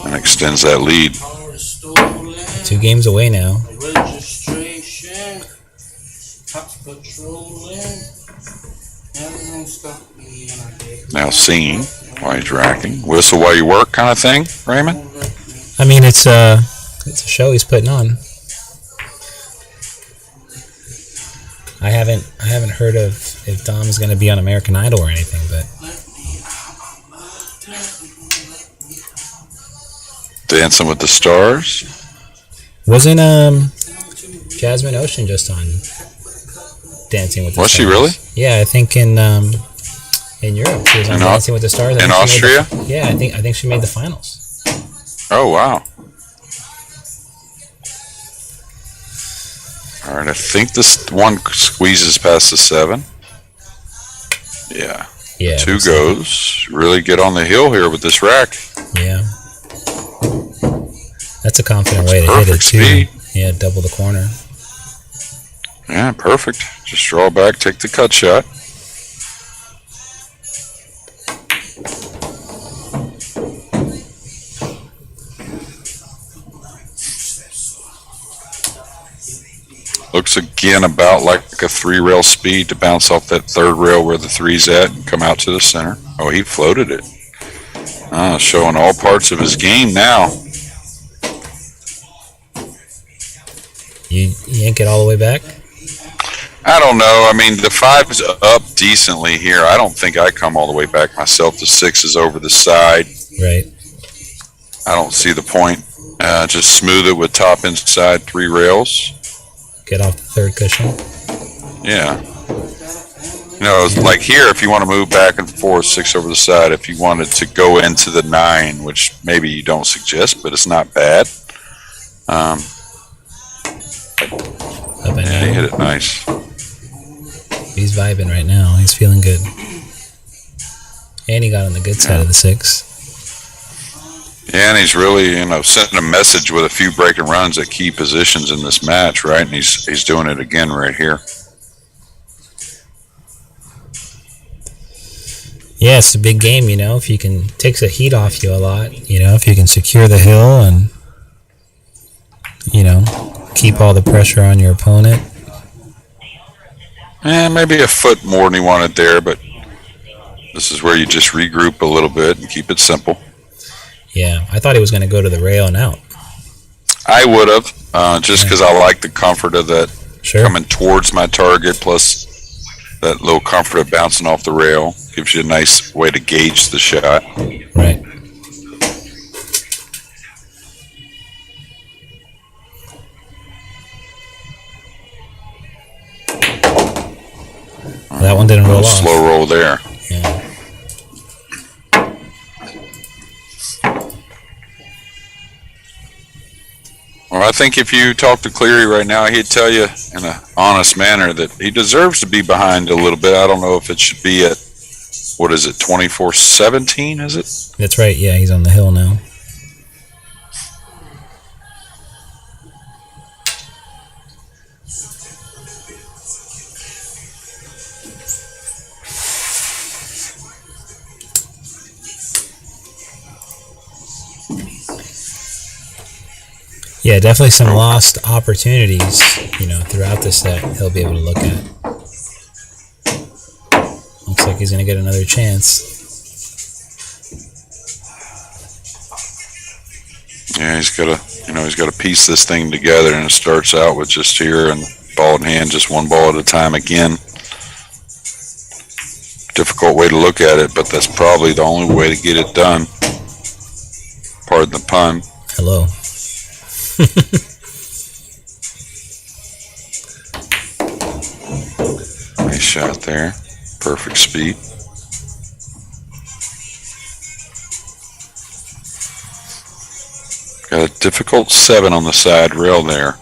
and extends that lead. 2 games away now. Registration. Cops patrolling. Now seeing while he's racking. Whistle while you work kind of thing, Raymond? I mean, it's a show he's putting on. I haven't heard of if Dom's going to be on American Idol or anything, but Dancing with the Stars. wasn't Jasmine Ocean just on Dancing with the Stars? Was she really? Yeah, I think in Europe she was on Dancing with the Stars. In Austria? Yeah, I think she made the finals. Oh wow! All right, I think this one squeezes past the 7. Yeah. Yeah. 2 goes. Really get on the hill here with this rack. Yeah. That's a confident way to hit it, Perfect too. speed. Yeah, double the corner. Yeah, perfect. Just draw back, take the cut shot. Looks again about like a 3-rail speed to bounce off that third rail where the 3's at and come out to the center. Oh, he floated it. Showing all parts of his game now. You yank it all the way back? I don't know. I mean, the 5's up decently here. I don't think I come all the way back myself. The 6 is over the side. Right. I don't see the point. Just smooth it with top inside 3 rails. Get off the third cushion. Yeah. You know, it's like here, if you want to move back and forth, 6 over the side, if you wanted to go into the 9, which maybe you don't suggest, but it's not bad. Yeah, he hit it nice. He's vibing right now. He's feeling good. And he got on the good side of the 6. Yeah, and he's really, sending a message with a few breaking runs at key positions in this match, right? And he's doing it again right here. Yeah, it's a big game, if you can, takes the heat off you a lot, if you can secure the hill and, keep all the pressure on your opponent. Maybe a foot more than he wanted there, but this is where you just regroup a little bit and keep it simple. Yeah, I thought he was going to go to the rail and out. I would have, just because I like the comfort of that coming towards my target, plus that little comfort of bouncing off the rail. Gives you a nice way to gauge the shot. Right. That one didn't roll off. Slow roll there. Yeah. Well, I think if you talk to Cleary right now, he'd tell you in an honest manner that he deserves to be behind a little bit. I don't know if it should be at, 24-17, is it? That's right, yeah, he's on the hill now. Yeah, definitely some lost opportunities, throughout the set he'll be able to look at. Looks like he's going to get another chance. Yeah, he's got to piece this thing together, and it starts out with just here and ball in hand, just one ball at a time again. Difficult way to look at it, but that's probably the only way to get it done. Pardon the pun. Hello. Nice shot there. Perfect speed. Got a difficult 7 on the side rail there.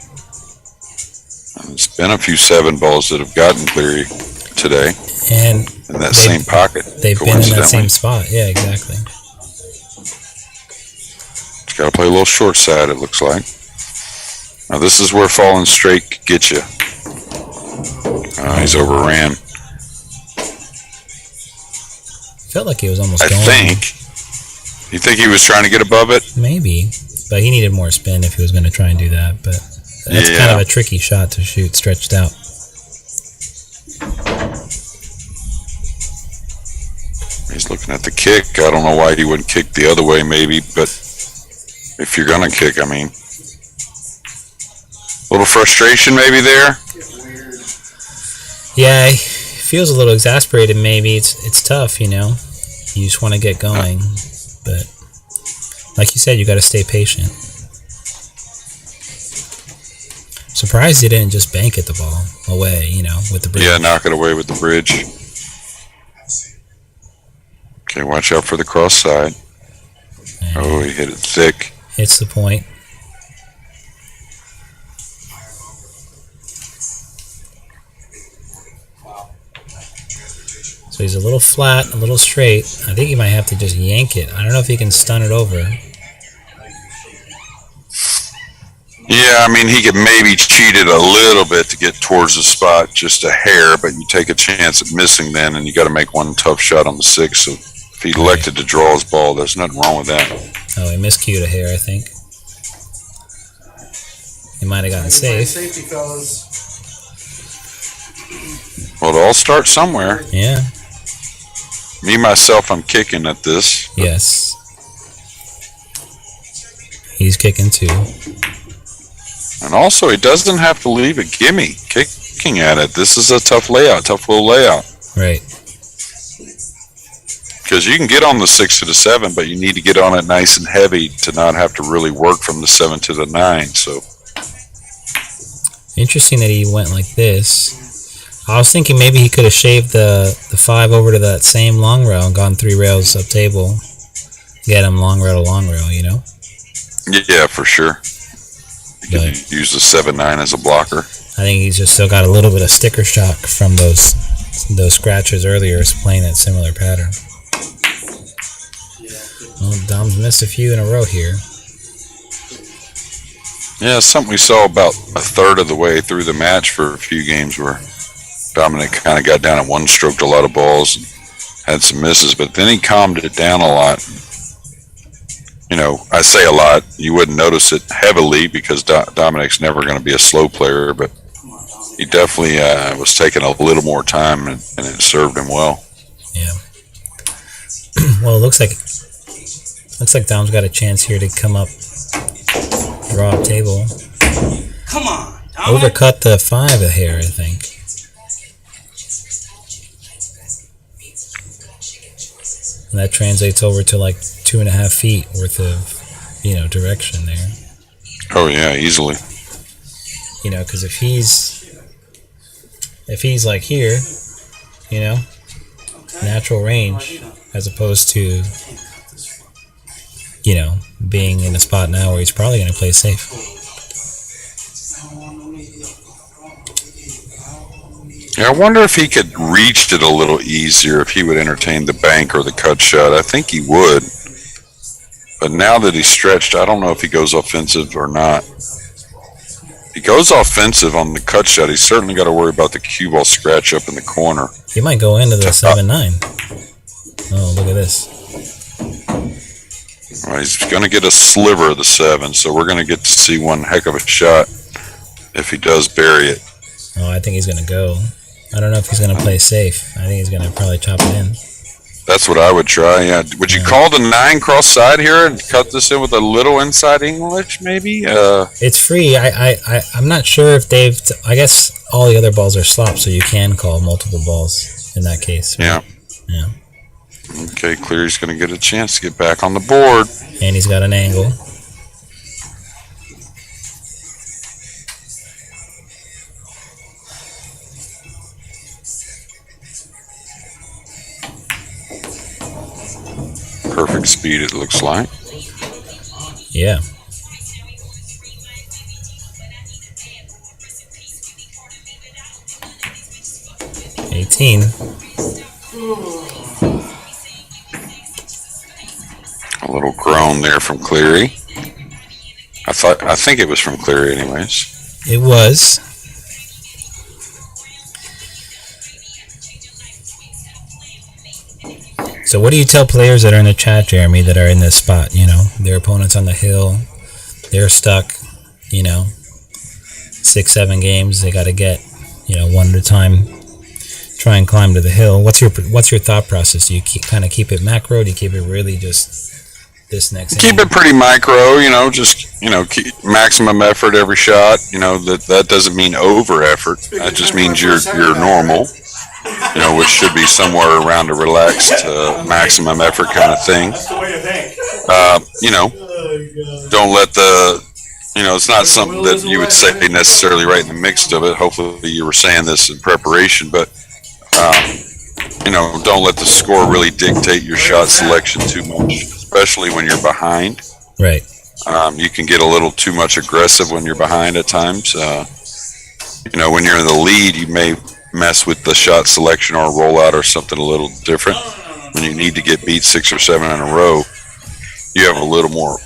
And it's been a few 7 balls that have gotten Cleary today. And in that same pocket. They've been in that same spot. Yeah, exactly. It's got to play a little short side, it looks like. Now this is where falling straight could get you. He's overran. Felt like he was almost I going. think. You think he was trying to get above it? Maybe. But he needed more spin if he was going to try and do that. But that's kind of a tricky shot to shoot stretched out. He's looking at the kick. I don't know why he wouldn't kick the other way, maybe. But if you're going to kick, I mean. A little frustration maybe there? Yeah, he feels a little exasperated maybe. It's tough, You just want to get going. But like you said, you got to stay patient. Surprised he didn't just bank at the ball away, with the bridge. Yeah, knock it away with the bridge. Okay, watch out for the cross side. Oh, he hit it thick. Hits the point. So he's a little flat, a little straight. I think he might have to just yank it. I don't know if he can stun it over. Yeah, I mean, he could maybe cheat it a little bit to get towards the spot, just a hair, but you take a chance at missing then, and you got to make one tough shot on the 6. So if he elected to draw his ball, there's nothing wrong with that. Oh, he miscued a hair, I think. He might have gotten safe. Safety, fellas. Well, it all starts somewhere. Yeah. Me, myself, I'm kicking at this. Yes. He's kicking too. And also, he doesn't have to leave a gimme kicking at it. This is a tough layout, tough little layout. Right. Because you can get on the 6 to the 7, but you need to get on it nice and heavy to not have to really work from the 7 to the 9. So interesting that he went like this. I was thinking maybe he could have shaved the 5 over to that same long rail and gone 3 rails up table. Get him long rail to long rail, Yeah, for sure. You could use the 7-9 as a blocker. I think he's just still got a little bit of sticker shock from those scratches earlier, playing that similar pattern. Well, Dom's missed a few in a row here. Yeah, something we saw about a third of the way through the match for a few games where Dominick kind of got down at one, stroked a lot of balls, and had some misses, but then he calmed it down a lot. I say a lot. You wouldn't notice it heavily because Dominick's never going to be a slow player, but he definitely was taking a little more time, and it served him well. Yeah. Well, it looks like Dom's got a chance here to come up, draw up table. Come on, Dominick. Overcut the 5 a hair, I think. And that translates over to like 2.5 feet worth of, direction there. Oh yeah, easily. Because if he's like here, natural range, as opposed to, being in a spot now where he's probably going to play safe. Yeah, I wonder if he could reach it a little easier if he would entertain the bank or the cut shot. I think he would. But now that he's stretched, I don't know if he goes offensive or not. If he goes offensive on the cut shot, he's certainly got to worry about the cue ball scratch up in the corner. He might go into the 7-9. Oh, look at this. Well, he's going to get a sliver of the 7, so we're going to get to see one heck of a shot if he does bury it. Oh, I think he's going to go. I don't know if he's going to play safe. I think he's going to probably chop it in. That's what I would try, yeah. Would you call the 9 cross side here and cut this in with a little inside English, maybe? It's free. I'm not sure if they've... I guess all the other balls are slopped, so you can call multiple balls in that case. Right? Yeah. Yeah. Okay, Cleary's going to get a chance to get back on the board. And he's got an angle. Perfect speed, it looks like. Yeah. $18. A little groan there from Cleary. I think it was from Cleary anyways. It was. So what do you tell players that are in the chat, Jeremy, that are in this spot? You know, their opponent's on the hill, they're stuck, you know, 6-7 games, they got to get, you know, one at a time, try and climb to the hill. What's your thought process? Do you kind of keep it macro? Do you keep it really just this next Keep inning? it pretty micro, you know, just, you know, keep maximum effort every shot. You know, that doesn't mean over effort. That just means you're normal. You know, which should be somewhere around a relaxed maximum effort kind of thing. That's the way to think. You know, don't let the, you know, it's not something that you would say necessarily right in the mix of it. Hopefully you were saying this in preparation, but, you know, don't let the score really dictate your shot selection too much, especially when you're behind. Right. You can get a little too much aggressive when you're behind at times. You know, when you're in the lead, you may mess with the shot selection or rollout or something a little different. When you need to get beat 6 or 7 in a row, you have a little more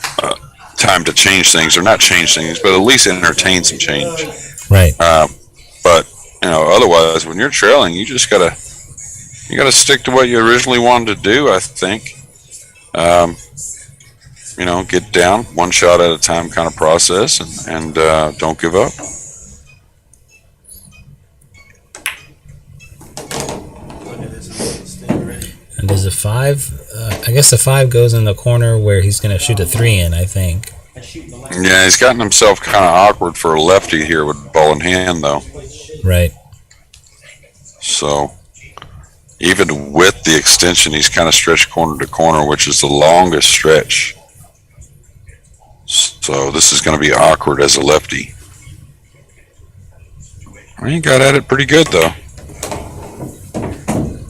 time to change things, or not change things, but at least entertain some change. Right. But you know, otherwise, when you're trailing, you just gotta stick to what you originally wanted to do. I think. You know, get down one shot at a time, kind of process, and don't give up. And does the 5, I guess the 5 goes in the corner where he's going to shoot a 3 in, I think. Yeah, he's gotten himself kind of awkward for a lefty here with ball in hand, though. Right. So, even with the extension, he's kind of stretched corner to corner, which is the longest stretch. So, this is going to be awkward as a lefty. Well, he got at it pretty good, though.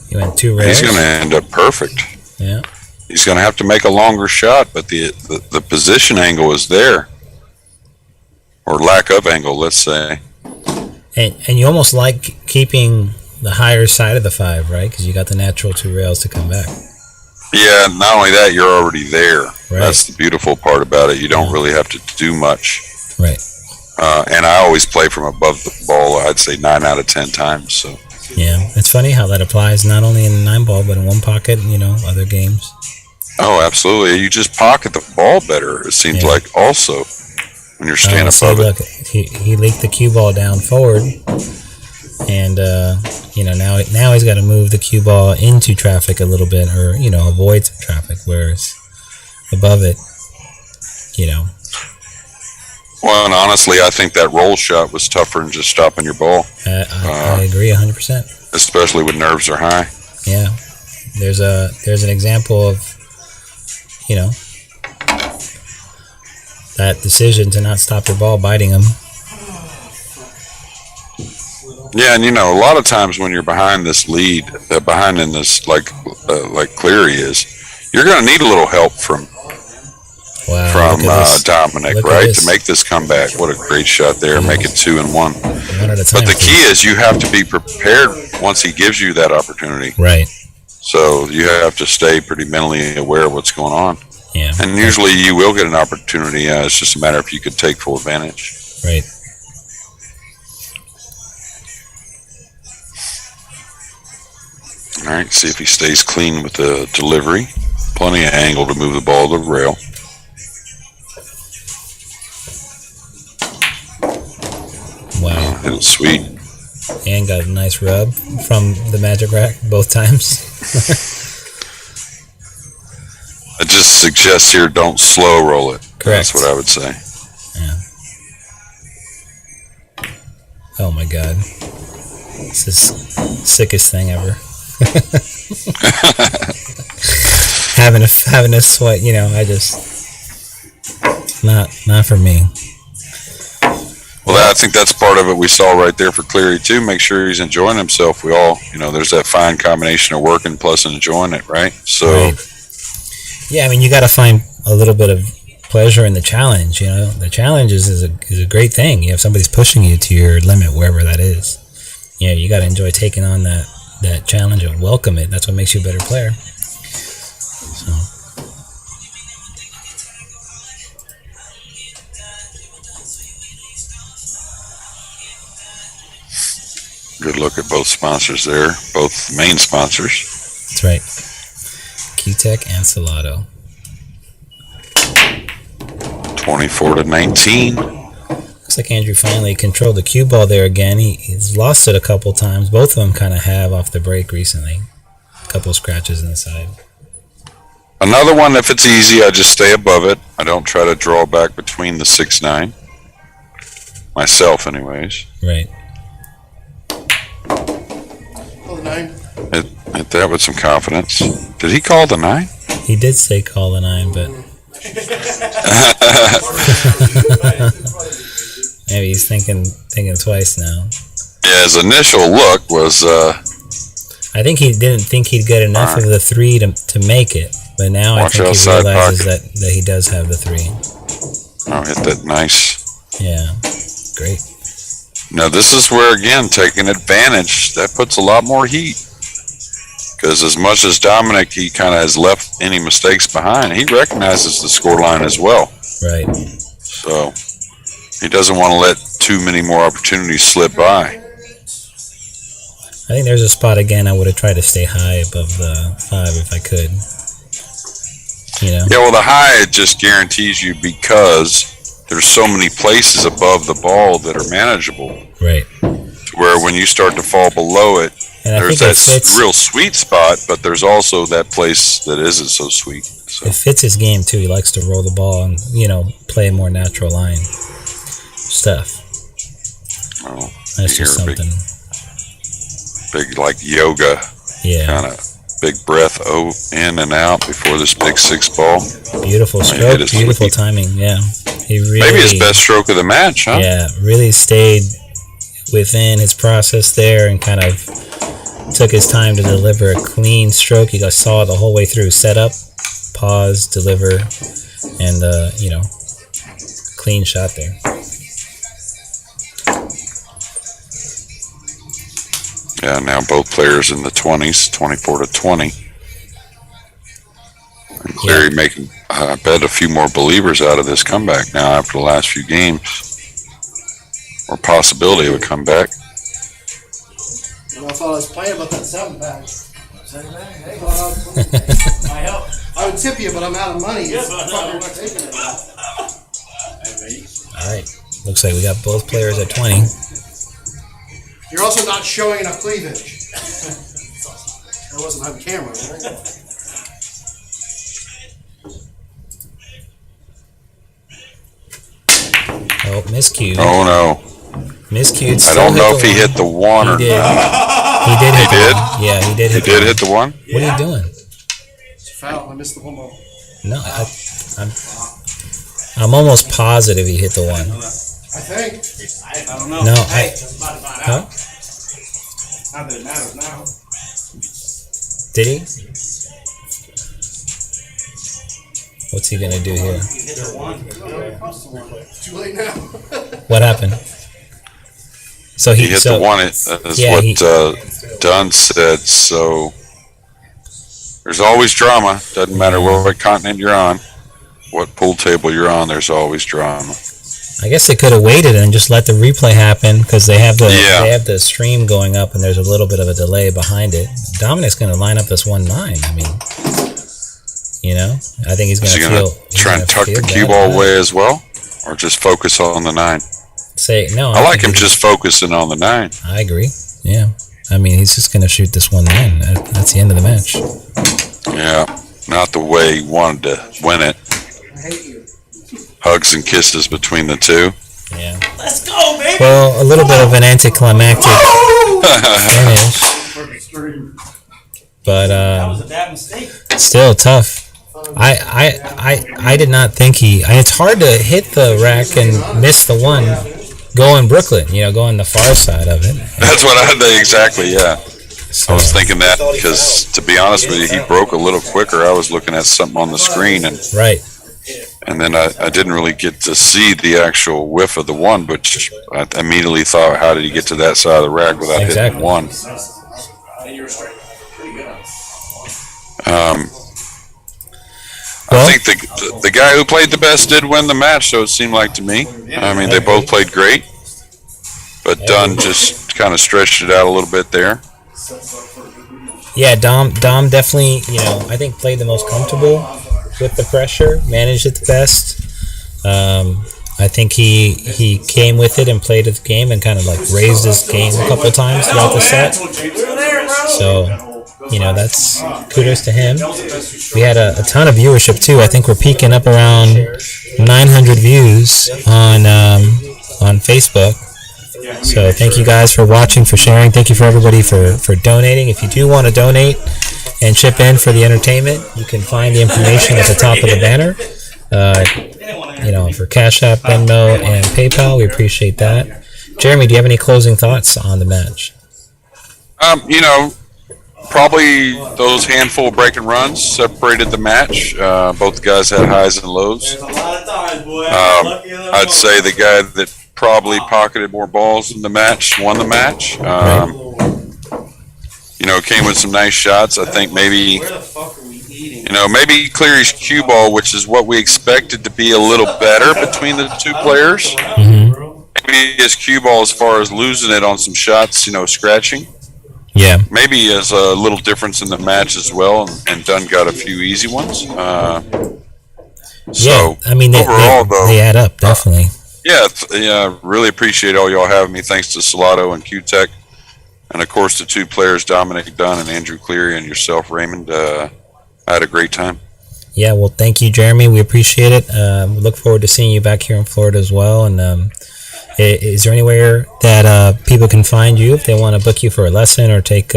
He went 2 rares. He's going to end up perfect. Yeah. He's going to have to make a longer shot, but the position angle is there. Or lack of angle, let's say. And you almost like keeping the higher side of the 5, right? Because you got the natural 2 rails to come back. Yeah, not only that, you're already there. Right. That's the beautiful part about it. You don't really have to do much. Right. And I always play from above the ball, I'd say 9 out of 10 times. So. Yeah, it's funny how that applies not only in 9-ball, but in 1 pocket, you know, other games. Oh, absolutely. You just pocket the ball better, it seems like, also, when you're standing above look, he leaked the cue ball down forward, and, you know, now he's got to move the cue ball into traffic a little bit, or, you know, avoid some traffic, whereas above it, you know. Well, and honestly, I think that roll shot was tougher than just stopping your ball. I agree 100%. Especially when nerves are high. Yeah. There's an example of, you know, that decision to not stop your ball biting him. Yeah, and you know, a lot of times when you're behind this lead, behind in this, like Cleary is, you're going to need a little help from Dominick, right, to make this comeback. What a great shot there, make it 2 and 1. But the key is you have to be prepared once he gives you that opportunity. Right. So you have to stay pretty mentally aware of what's going on. Yeah. And usually you will get an opportunity. It's just a matter if you can take full advantage. Right. All right, see if he stays clean with the delivery. Plenty of angle to move the ball to the rail. Wow. Hit it sweet. And got a nice rub from the magic rack both times. I just suggest here don't slow roll it. Correct. That's what I would say. Yeah. Oh my god. This is the sickest thing ever. having a sweat, you know, I just not for me. Well, I think that's part of it we saw right there for Cleary too. Make sure he's enjoying himself. We all, you know, there's that fine combination of working plus enjoying it, right? So, right. Yeah, I mean, you got to find a little bit of pleasure in the challenge. You know, the challenge is a great thing. You have somebody's pushing you to your limit, wherever that is. You know, you got to enjoy taking on that challenge and welcome it. That's what makes you a better player. So. Good look at both sponsors there, both main sponsors. That's right. Q-Tech and Salado. 24-19. Looks like Andrew finally controlled the cue ball there again. He's lost it a couple times. Both of them kind of have off the break recently. A couple scratches in the side. Another one, if it's easy, I just stay above it. I don't try to draw back between the 6-9. Myself, anyways. Right. Oh, the 9. Hit that with some confidence. Did he call the 9? He did say call the 9, but maybe he's thinking twice now. Yeah, his initial look was, I think he didn't think he'd get enough of the 3 to make it, but now I think he realizes that he does have the 3. oh, hit that nice. Yeah, great. Now, this is where, again, taking advantage, that puts a lot more heat. Because as much as Dominick, he kind of has left any mistakes behind, he recognizes the scoreline as well. Right. So he doesn't want to let too many more opportunities slip by. I think there's a spot again I would have tried to stay high above the 5 if I could. You know? Yeah, well, the high, it just guarantees you because there's so many places above the ball that are manageable. Right. To where when you start to fall below it, and there's that real sweet spot, but there's also that place that isn't so sweet. So. It fits his game too. He likes to roll the ball and, you know, play a more natural line stuff. Well, that's just something. Big like yoga. Yeah. Kind of big breath in and out before this big 6 ball. Beautiful stroke, beautiful timing. Yeah. He really, maybe his best stroke of the match, huh? Yeah, really stayed within his process there and kind of took his time to deliver a clean stroke. You guys saw it the whole way through. Set up, pause, deliver, and, you know, clean shot there. Yeah, now both players in the 20s, 24-20. And Cleary making, I bet, a few more believers out of this comeback now after the last few games. Or possibility of a comeback. I thought I was playing about that 7-pack. I would tip you, but I'm out of money. Yes, I know. All right. Looks like we got both players at 20. You're also not showing enough cleavage. I wasn't on camera, right? Oh, miscued. Oh, no. Miscued. I don't know if he hit the 1 or not. He did hit the 1. Yeah, he did hit the 1. He did hit the 1? What are you doing? It's a foul. I missed the 1 ball. No, I'm almost positive he hit the 1. I think. I don't know. No, That's about to find out. Huh? Not that it matters now. Did he? What's he gonna do here? He hit the 1. Too late now. What happened? So He hit the 1. That's what Dunn said. So there's always drama. Doesn't matter what continent you're on, what pool table you're on. There's always drama. I guess they could have waited and just let the replay happen because they have the stream going up and there's a little bit of a delay behind it. Dominick's going to line up this 1-9. I mean, You know, I think he's Is he going going to try and tuck the cue ball away as well, or just focus on the 9? I like him just focusing on the 9. I agree. Yeah. I mean, he's just going to shoot this one 9. That's the end of the match. Yeah. Not the way he wanted to win it. Hugs and kisses between the two. Yeah. Let's go, baby. Well, a little bit of an anticlimactic finish. But That was a bad mistake. still tough. I did not think it's hard to hit the rack and miss the one going Brooklyn, going the far side of it. That's what I did exactly, yeah. So, I was thinking that because, to be honest with you, he broke a little quicker. I was looking at something on the screen, right. and then I didn't really get to see the actual whiff of the one, but I immediately thought, how did he get to that side of the rack without hitting one? I think the guy who played the best did win the match, so it seemed like to me. I mean, they both played great, but Dunn just kind of stretched it out a little bit there. Yeah, Dom definitely, I think played the most comfortable with the pressure, managed it the best. I think he came with it and played the game and kind of like raised his game a couple times throughout the set. So, that's kudos to him. We had a ton of viewership too. I think we're peaking up around 900 views on Facebook. So thank you guys for watching, for sharing. Thank you for everybody for donating. If you do want to donate and chip in for the entertainment, you can find the information at the top of the banner. For Cash App, Venmo, and PayPal, we appreciate that. Jeremy, do you have any closing thoughts on the match? Probably those handful of break and runs separated the match. Both guys had highs and lows. I'd say the guy that probably pocketed more balls in the match won the match. Came with some nice shots. I think maybe Cleary's cue ball, which is what we expected to be a little better between the two players. Mm-hmm. Maybe his cue ball, as far as losing it on some shots, scratching. Yeah. Maybe as a little difference in the match as well, and Dunn got a few easy ones. Yeah, I mean, they add up, definitely. Really appreciate all y'all having me. Thanks to Salato and Q-Tech, and of course the two players, Dominick Dunn and Andrew Cleary, and yourself, Raymond. I had a great time. Yeah, well, thank you, Jeremy. We appreciate it. We look forward to seeing you back here in Florida as well. And is there anywhere that people can find you if they want to book you for a lesson or take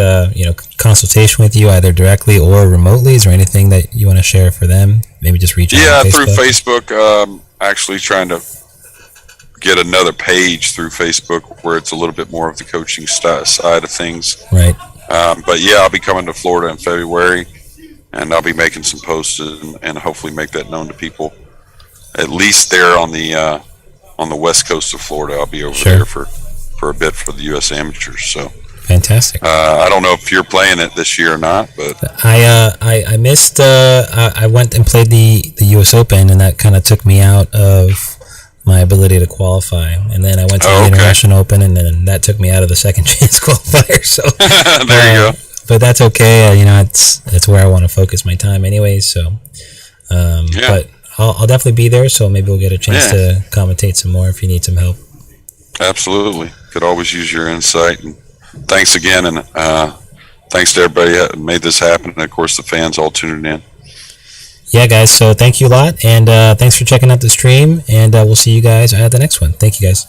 consultation with you, either directly or remotely? Is there anything that you want to share for them? Maybe just reach out. Yeah, through Facebook. Actually trying to get another page through Facebook where it's a little bit more of the coaching side of things. Right. But yeah, I'll be coming to Florida in February, and I'll be making some posts and hopefully make that known to people. At least there on the west coast of Florida, I'll be over there for a bit for the U.S. Amateurs. So fantastic. I don't know if you're playing it this year or not, but I missed. I went and played the U.S. Open, and that kind of took me out of my ability to qualify. And then I went to the International Open, and then that took me out of the second chance qualifier. So there you go. But that's okay. It's where I want to focus my time, anyways. So, but I'll definitely be there. So maybe we'll get a chance to commentate some more if you need some help. Absolutely, could always use your insight. And thanks again, and thanks to everybody that made this happen, and of course the fans all tuning in. Yeah, guys. So thank you a lot, and thanks for checking out the stream. And we'll see you guys at the next one. Thank you, guys.